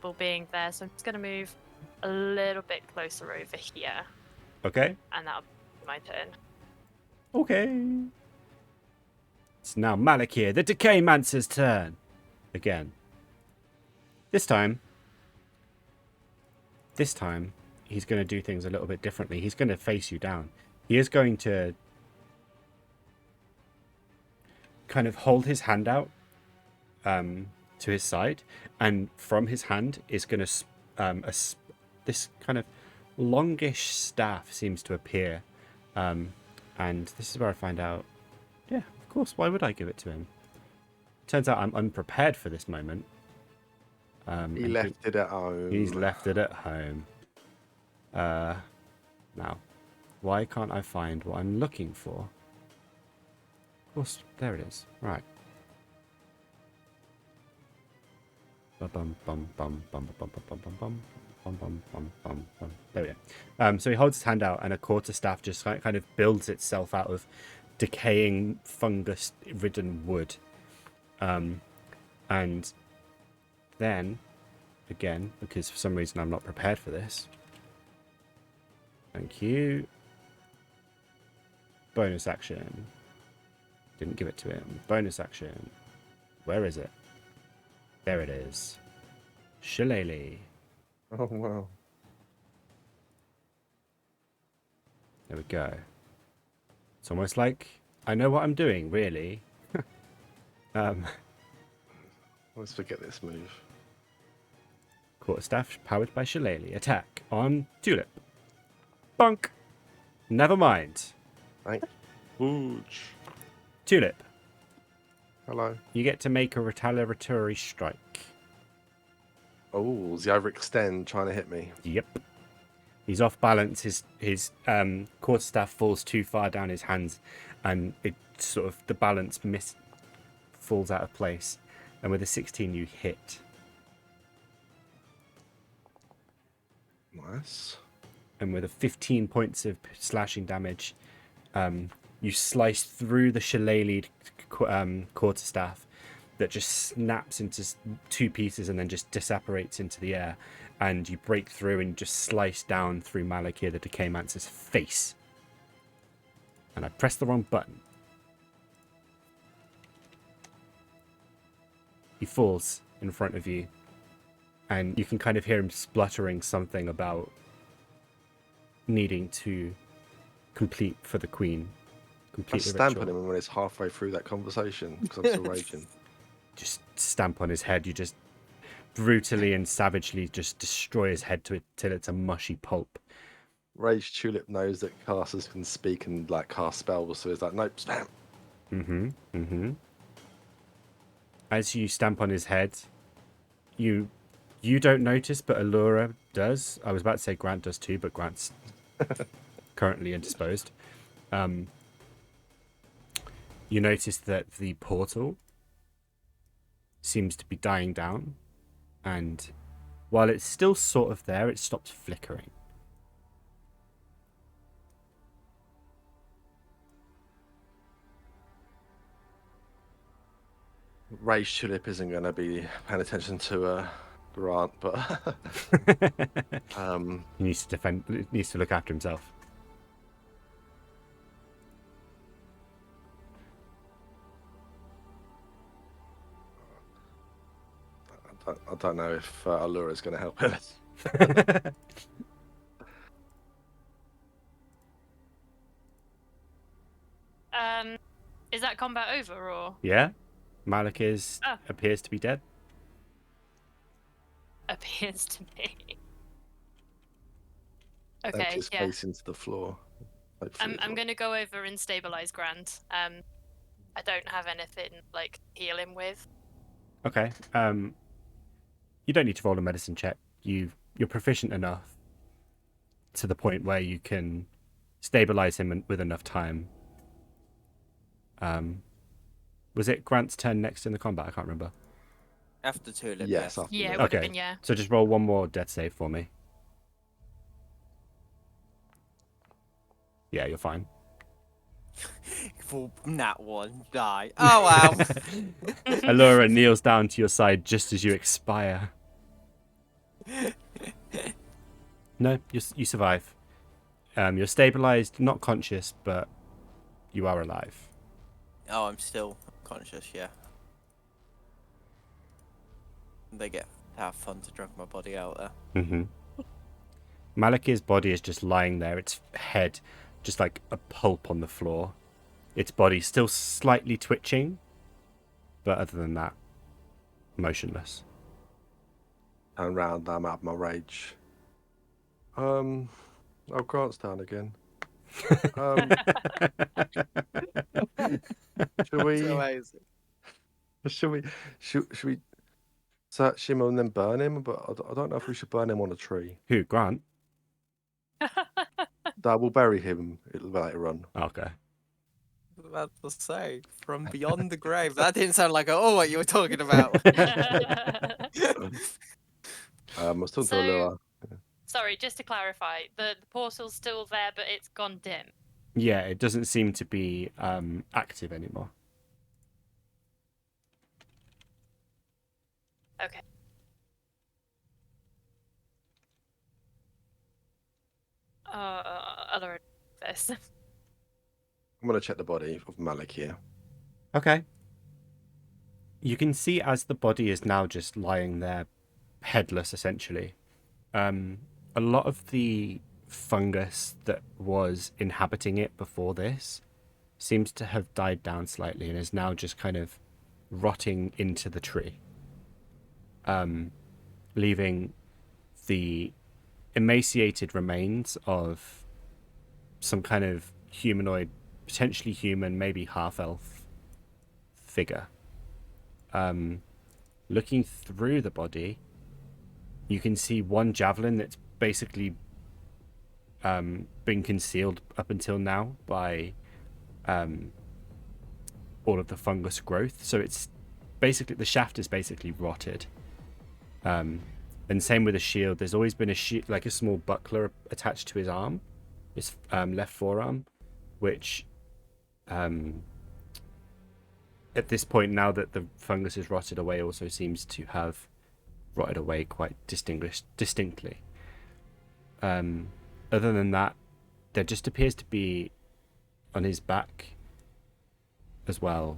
comfortable being there, so I'm just gonna move a little bit closer over here, Okay. and that'll be my turn. Okay. It's now Malakir, the Decay Mancer's turn. Again. This time, he's going to do things a little bit differently. He's going to face you down. He is going to kind of hold his hand out to his side, and from his hand is going to this kind of longish staff seems to appear, and this is where I find out. Yeah, of course. Why would I give it to him? Turns out I'm unprepared for this moment. He left it at home. He's left it at home. Now, why can't I find what I'm looking for? Of course, there it is. Right. Bum bum bum bum bum bum bum bum bum bum bum bum bum bum. There we go. So he holds his hand out, and a quarterstaff just kind of builds itself out of decaying fungus-ridden wood. And then, again, because for some reason I'm not prepared for this. Thank you. Bonus action. Didn't give it to him. Bonus action. Where is it? There it is. Shillelagh. Oh, wow. There we go. It's almost like I know what I'm doing, really. Let's forget this move. Quarterstaff powered by Shillelagh. Attack on Tulip. Bunk. Never mind. Thank Booch. Tulip, Hello. you get to make a retaliatory strike. Oh, is he overextend trying to hit me? Yep. He's off balance. His quarterstaff falls too far down his hands, and it sort of the balance falls out of place. And with a 16, you hit. Nice. And with a 15 points of slashing damage, you slice through the shillelagh quarterstaff, that just snaps into two pieces and then just disapparates into the air, and you break through and just slice down through Malakir the Decaymancer's face. And I pressed the wrong button. He falls in front of you, and you can kind of hear him spluttering something about needing to complete for the Queen. I Complete the stamp on ritual. him when it's halfway through that conversation because I'm still raging. Just stamp on his head. You just brutally and savagely just destroy his head till it's a mushy pulp. Rage Tulip knows that casters can speak and like cast spells, so it's like, nope, stamp. As you stamp on his head, you don't notice, but Alura does. I was about to say Grant does too, but Grant's currently indisposed. You notice that the portal seems to be dying down, and while it's still sort of there, it stops flickering. Rage Tulip isn't going to be paying attention to Grant, but He needs to defend. Needs to look after himself. I don't know if Alura is going to help him. Is that combat over or Yeah, Malak Oh. appears to be dead. appears to be? That's Okay, his yeah. face into the floor. I'm gonna go over and stabilize Grant. I don't have anything like heal him with. Okay. You don't need to roll a medicine check. You're proficient enough to the point where you can stabilize him with enough time. Was it Grant's turn next in the combat? I can't remember. After Tulip, Yes, yes. after Yeah, me. it would have Okay. been, yeah. So just roll one more death save for me. Yeah, you're fine. For that one, die. Oh wow. Alura kneels down to your side just as you expire. No, you survive. You're stabilized, not conscious, but you are alive. Oh, I'm still conscious, yeah. They get to have fun to drag my body out there. Mm-hmm. Malakir's body is just lying there, its head just like a pulp on the floor. Its body still slightly twitching, but other than that, motionless. Turn round, I'm out of my rage. Oh, Grant's down again. Should we? Amazing. Should we search him and then burn him? But I don't know if we should burn him on a tree. Who, Grant? We'll bury him later on. Okay. About to say, from beyond the grave. That didn't sound like what you were talking about. I was talking to So- Alura. Sorry, just to clarify, the portal's still there, but it's gone dim. Yeah, it doesn't seem to be active anymore. Okay. Other this. I'm going to check the body of Malik here. Okay. You can see as the body is now just lying there, headless essentially. A lot of the fungus that was inhabiting it before this seems to have died down slightly and is now just kind of rotting into the tree, leaving the emaciated remains of some kind of humanoid, potentially human, maybe half-elf figure. Looking through the body, you can see one javelin that's basically been concealed up until now by all of the fungus growth. So it's basically, the shaft is basically rotted. And same with the shield. There's always been a shield, like a small buckler attached to his arm, his left forearm, which at this point, now that the fungus has rotted away, also seems to have rotted away quite distinctly. Other than that, there just appears to be on his back as well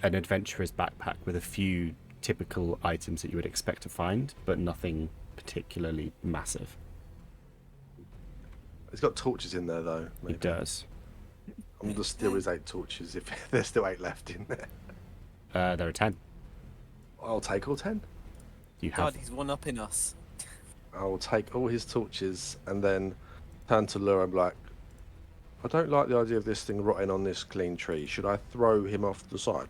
an adventurer's backpack with a few typical items that you would expect to find, but nothing particularly massive. He's got torches in there though. Maybe. He does. I'm gonna steal his 8 torches if there's still 8 left in there. There are 10. I'll take all 10. You have. God, he's one-upping us. I will take all his torches and then turn to Lura and be like, I don't like the idea of this thing rotting on this clean tree. Should I throw him off the side?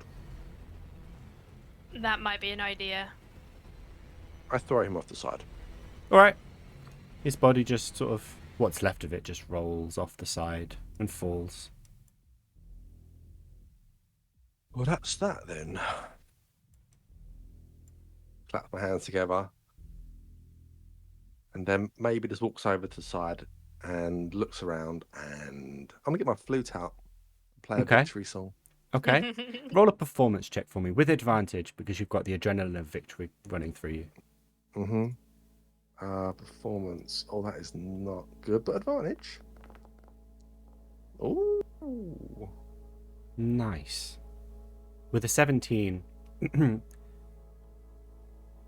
That might be an idea. I throw him off the side. All right. His body just sort of, what's left of it, just rolls off the side and falls. Well, that's that then. Clap my hands together. And then maybe just walks over to the side and looks around, and I'm going to get my flute out and play a Okay. victory song. Okay. Roll a performance check for me with advantage because you've got the adrenaline of victory running through you. Performance. Oh, that is not good, but advantage. Ooh. Nice. With a 17,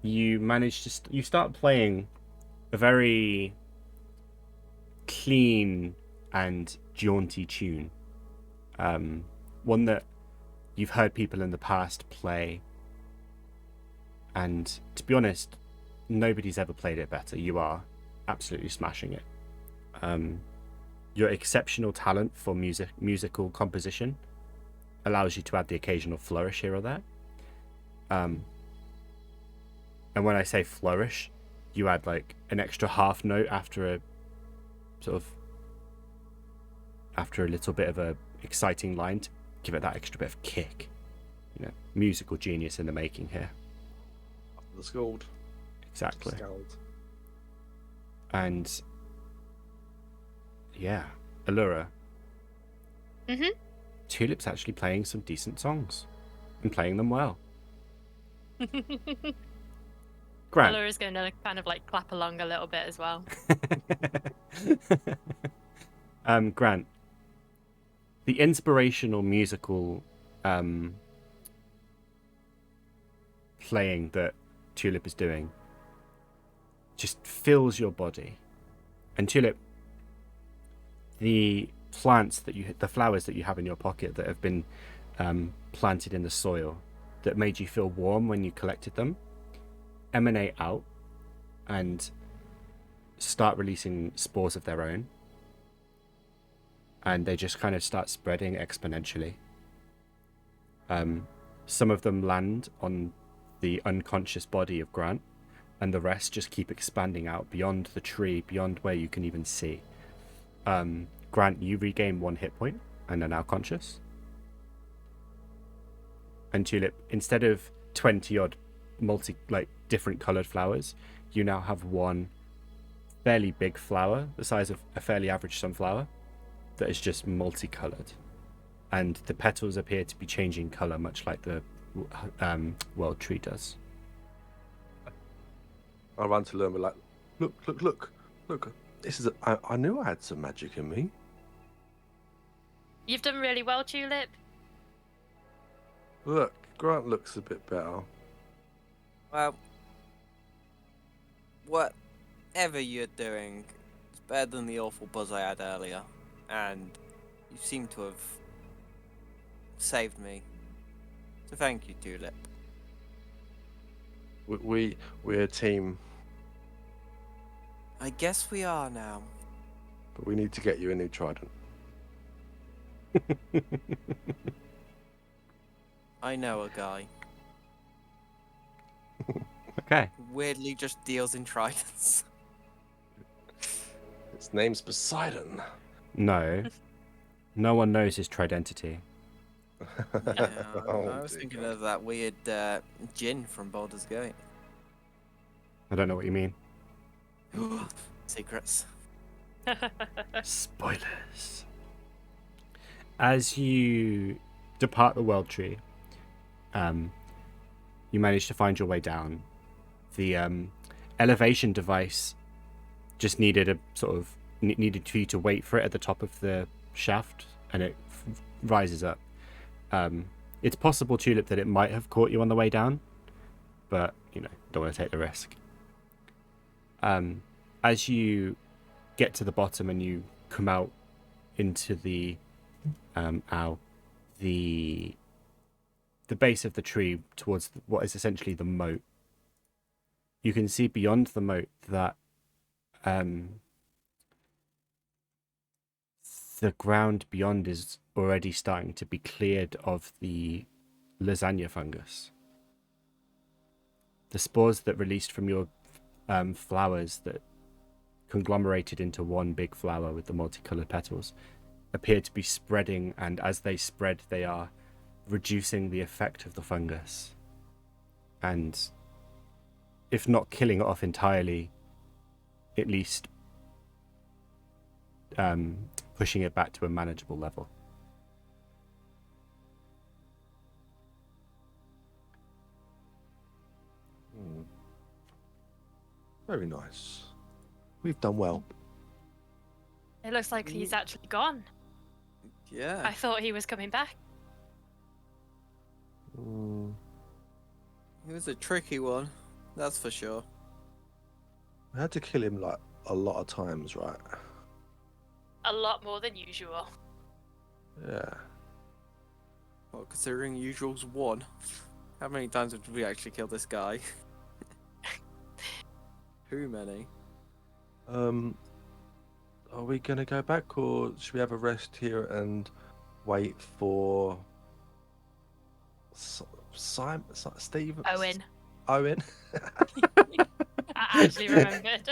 you manage to you start playing a very clean and jaunty tune. One that you've heard people in the past play, and to be honest, nobody's ever played it better. You are absolutely smashing it. Your exceptional talent for musical composition allows you to add the occasional flourish here or there. And when I say flourish, you add like an extra half note after a little bit of a exciting line to give it that extra bit of kick. You know, musical genius in the making here. The scald. Exactly. Scald. And yeah, Alura. Tulip's actually playing some decent songs and playing them well. Grant. Alura's going to kind of like clap along a little bit as well. Grant, the inspirational musical playing that Tulip is doing just fills your body. And Tulip, the flowers that you have in your pocket that have been planted in the soil that made you feel warm when you collected them emanate out and start releasing spores of their own, and they just kind of start spreading exponentially. Some of them land on the unconscious body of Grant, and the rest just keep expanding out beyond the tree, beyond where you can even see. Grant, you regain 1 hit point and are now conscious. And Tulip, instead of 20 odd different coloured flowers, you now have one fairly big flower, the size of a fairly average sunflower, that is just multicoloured. And the petals appear to be changing colour, much like the world tree does. I run to Lura and be like, look. This is. I knew I had some magic in me. You've done really well, Tulip. Look, Grant looks a bit better. Well, whatever you're doing, it's better than the awful buzz I had earlier, and you seem to have saved me. So thank you, Tulip. We're a team, I guess we are now. but we need to get you a new trident. I know a guy. Okay. Weirdly just deals in tridents. Its name's Poseidon. No. No one knows his tridentity. Yeah, Oh, I was dear thinking God. of that weird djinn from Baldur's Gate. I don't know what you mean. Secrets. Spoilers. As you depart the world tree, you manage to find your way down. The elevation device just needed a sort of needed for you to wait for it at the top of the shaft, and it rises up. It's possible, Tulip, that it might have caught you on the way down, but don't want to take the risk. As you get to the bottom and you come out into the the base of the tree towards what is essentially the moat, you can see beyond the moat that the ground beyond is already starting to be cleared of the lasagna fungus. The spores that released from your flowers that conglomerated into one big flower with the multicolored petals appear to be spreading, and as they spread, they are reducing the effect of the fungus, and if not killing it off entirely, at least pushing it back to a manageable level. Very nice. We've done well. It looks like he's actually gone. Yeah. I thought he was coming back. He was a tricky one, that's for sure. We had to kill him like a lot of times, right? A lot more than usual. Yeah. Well, considering usual's 1, how many times did we actually kill this guy? Too many. Are we gonna go back, or should we have a rest here and wait for Simon, Steve, Owen. Owen? I actually remembered.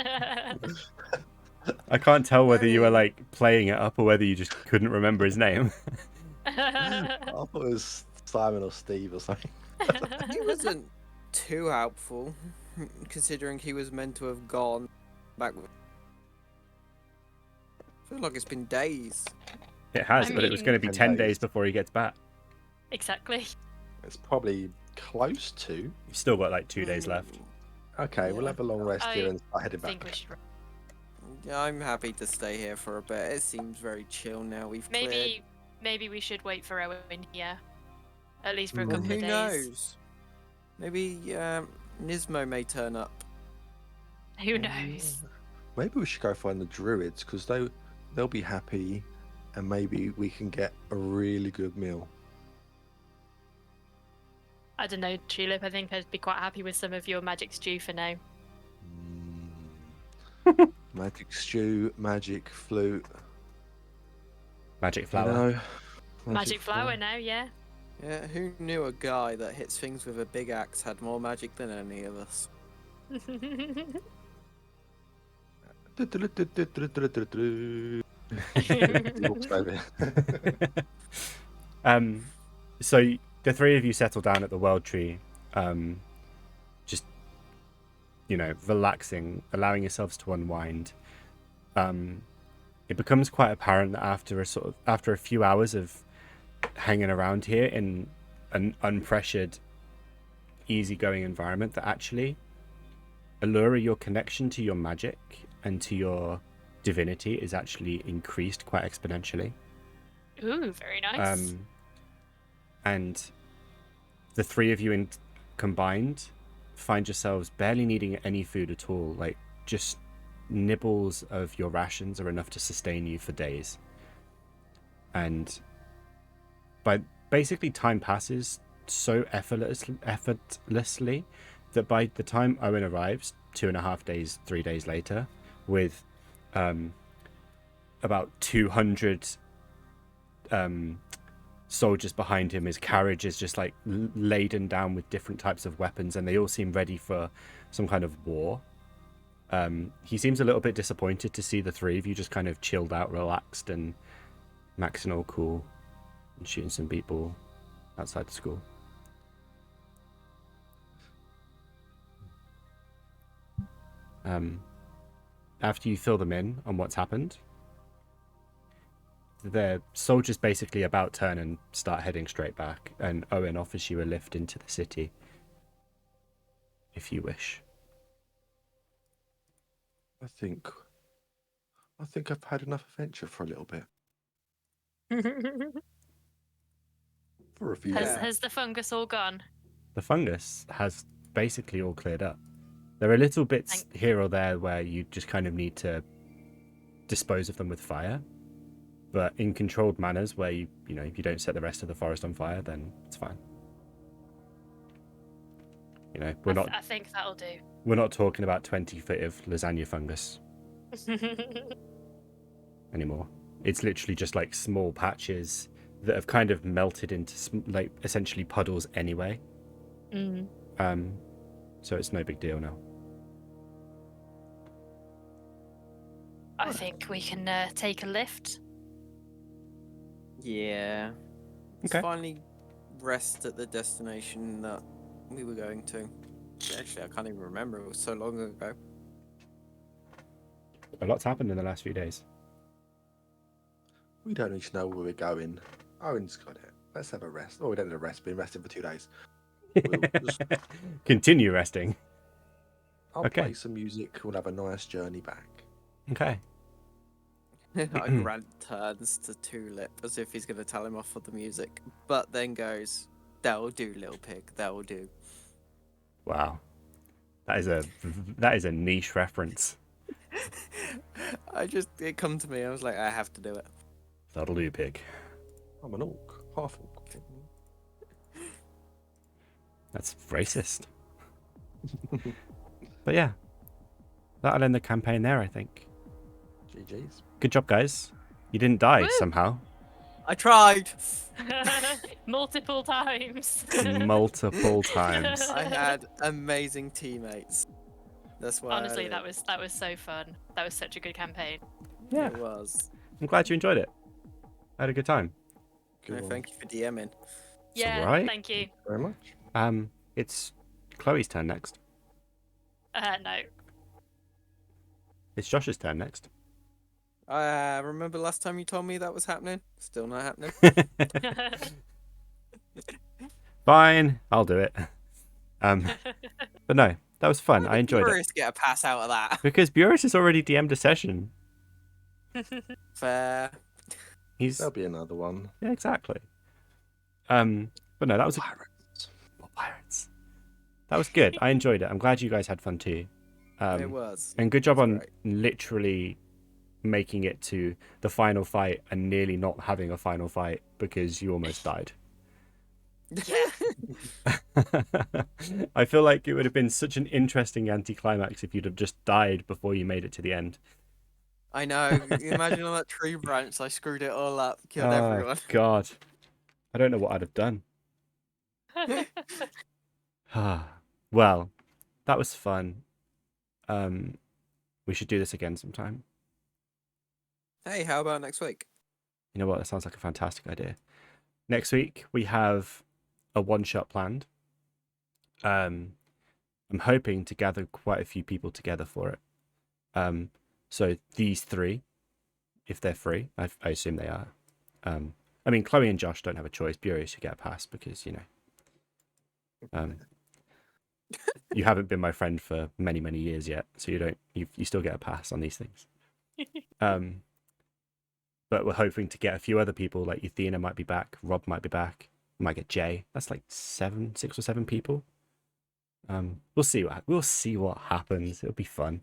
I can't tell whether you were like playing it up or whether you just couldn't remember his name. I thought it was Simon or Steve or something. He wasn't too helpful, considering he was meant to have gone back. I feel like it's been days. It has, but it was going to be 10 days before he gets back. Exactly. It's probably close to. You've still got like 2 days left. Okay, we'll Yeah. have a long rest here and start heading I think back. we should. Yeah, I'm happy to stay here for a bit. It seems very chill now. We've cleared. Maybe we should wait for Owen here, at least for a Mm. couple Who of days. knows? Maybe Nismo may turn up. Who knows? Maybe we should go find the druids, because they'll be happy, and maybe we can get a really good meal. I don't know, Tulip. I think I'd be quite happy with some of your magic stew for now. Magic stew, magic flute, Magic flower. You know, Magic flower now, yeah. Yeah, who knew a guy that hits things with a big axe had more magic than any of us? He walks over. So the three of you settle down at the World Tree, just relaxing, allowing yourselves to unwind. It becomes quite apparent that after a few hours of hanging around here in an unpressured, easygoing environment, that actually, Alura, your connection to your magic and to your divinity is actually increased quite exponentially. Ooh, very nice. And the three of you combined find yourselves barely needing any food at all. Like, just nibbles of your rations are enough to sustain you for days. And basically time passes so effortlessly that by the time Owen arrives 2.5 days, 3 days later, with about 200 soldiers behind him, his carriage is just like laden down with different types of weapons, and they all seem ready for some kind of war. He seems a little bit disappointed to see the three of you just kind of chilled out, relaxed, and maxing all cool and shooting some beatball outside the school. After you fill them in on what's happened, the soldiers basically about turn and start heading straight back, and Owen offers you a lift into the city if you wish. I think I've had enough adventure for a little bit. For a few has, days. Yeah. has the fungus all gone? The fungus has basically all cleared up. There are little bits here or there where you just kind of need to dispose of them with fire, but in controlled manners where you know, if you don't set the rest of the forest on fire, then it's fine. You know, I think that'll do. we're not talking about 20 feet of lasagna fungus anymore. It's literally just like small patches that have kind of melted into like essentially puddles anyway. So it's no big deal now. I think we can take a lift. Yeah. Let's Okay. finally rest at the destination that we were going to. Actually, I can't even remember. It was so long ago. A lot's happened in the last few days. We don't need to know where we're going. Owen's got it. Let's have a rest. Oh, we don't need a rest. Been resting for 2 days. We'll just, Continue resting. I'll Okay. play some music. We'll have a nice journey back. Okay. Grant turns to Tulip as if he's going to tell him off for the music, but then goes, "That'll do, little pig. That'll do." Wow. That is a niche reference. It come to me. I was like, I have to do it. That'll do, pig. I'm an orc. Half orc. That's racist. But yeah, that'll end the campaign there, I think. GG's. Good job, guys. You didn't die Woo! somehow. I tried. Multiple times. Multiple times. I had amazing teammates. That's why. Honestly, that was so fun. That was such a good campaign. Yeah, It was. I'm glad you enjoyed it. I had a good time. No, Good one. thank you for DMing. Yeah, alright. thank you. Very much. It's Chloe's turn next. No. It's Josh's turn next. Remember last time you told me that was happening? Still not happening. Fine, I'll do it. But no, that was fun. I enjoyed it. Burias get a pass out of that. Because Burias has already DM'd a session. Fair. He's There'll be another one. yeah, exactly. But no, that was Pirates. More pirates. That was good. I enjoyed it. I'm glad you guys had fun too. It was. And good job It was on great. literally making it to the final fight and nearly not having a final fight because you almost died. I feel like it would have been such an interesting anticlimax if you'd have just died before you made it to the end. I know. Imagine on that tree branch, I screwed it all up, killed everyone. God. I don't know what I'd have done. Well, that was fun. We should do this again sometime. Hey, how about next week? You know what? That sounds like a fantastic idea. Next week, we have a one-shot planned. I'm hoping to gather quite a few people together for it. So these three, if they're free, I assume they are. I mean, Chloe and Josh don't have a choice. Burias should get a pass because, you know, you haven't been my friend for many, many years yet, so you still get a pass on these things. But we're hoping to get a few other people, like Yathina might be back, Rob might be back, we might get Jay. That's like 6 or 7 people. We'll see what happens. It'll be fun.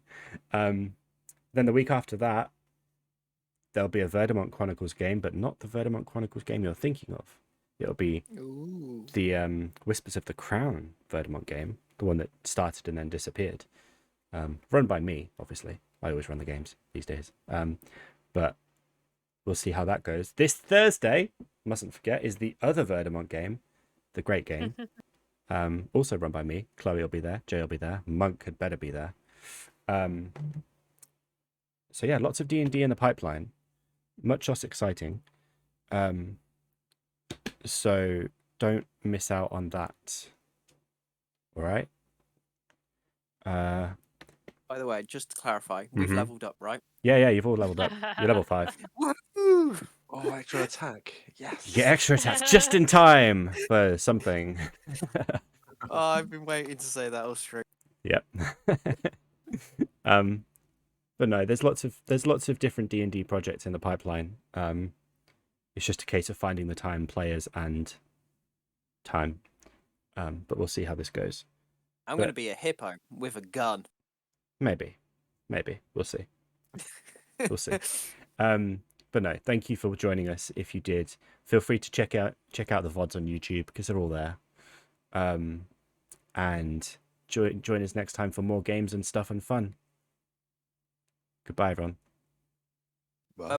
Then the week after that, there'll be a Verdamont Chronicles game, but not the Verdamont Chronicles game you're thinking of. It'll be Ooh. the Whispers of the Crown Verdamont game, the one that started and then disappeared. Run by me, obviously. I always run the games these days. But we'll see how that goes. This Thursday, mustn't forget, is the other Verdamont game, the Great Game. Also run by me. Chloe will be there. Jay will be there. Monk had better be there. So yeah, lots of D&D in the pipeline. Much less exciting. So don't miss out on that. All right. By the way, just to clarify, we've Mhm. leveled up, right? Yeah, you've all leveled up. You're level 5. Woohoo! Oh, extra attack. Yes. You get extra attacks just in time for something. Oh, I've been waiting to say that all straight. Yep. But no, there's lots of different D&D projects in the pipeline. It's just a case of finding the time, players, and time. But we'll see how this goes. I'm going to be a hippo with a gun. Maybe we'll see. We'll see. But no, thank you for joining us. If you did, feel free to check out the VODs on YouTube because they're all there. And join us next time for more games and stuff and fun. Goodbye, everyone.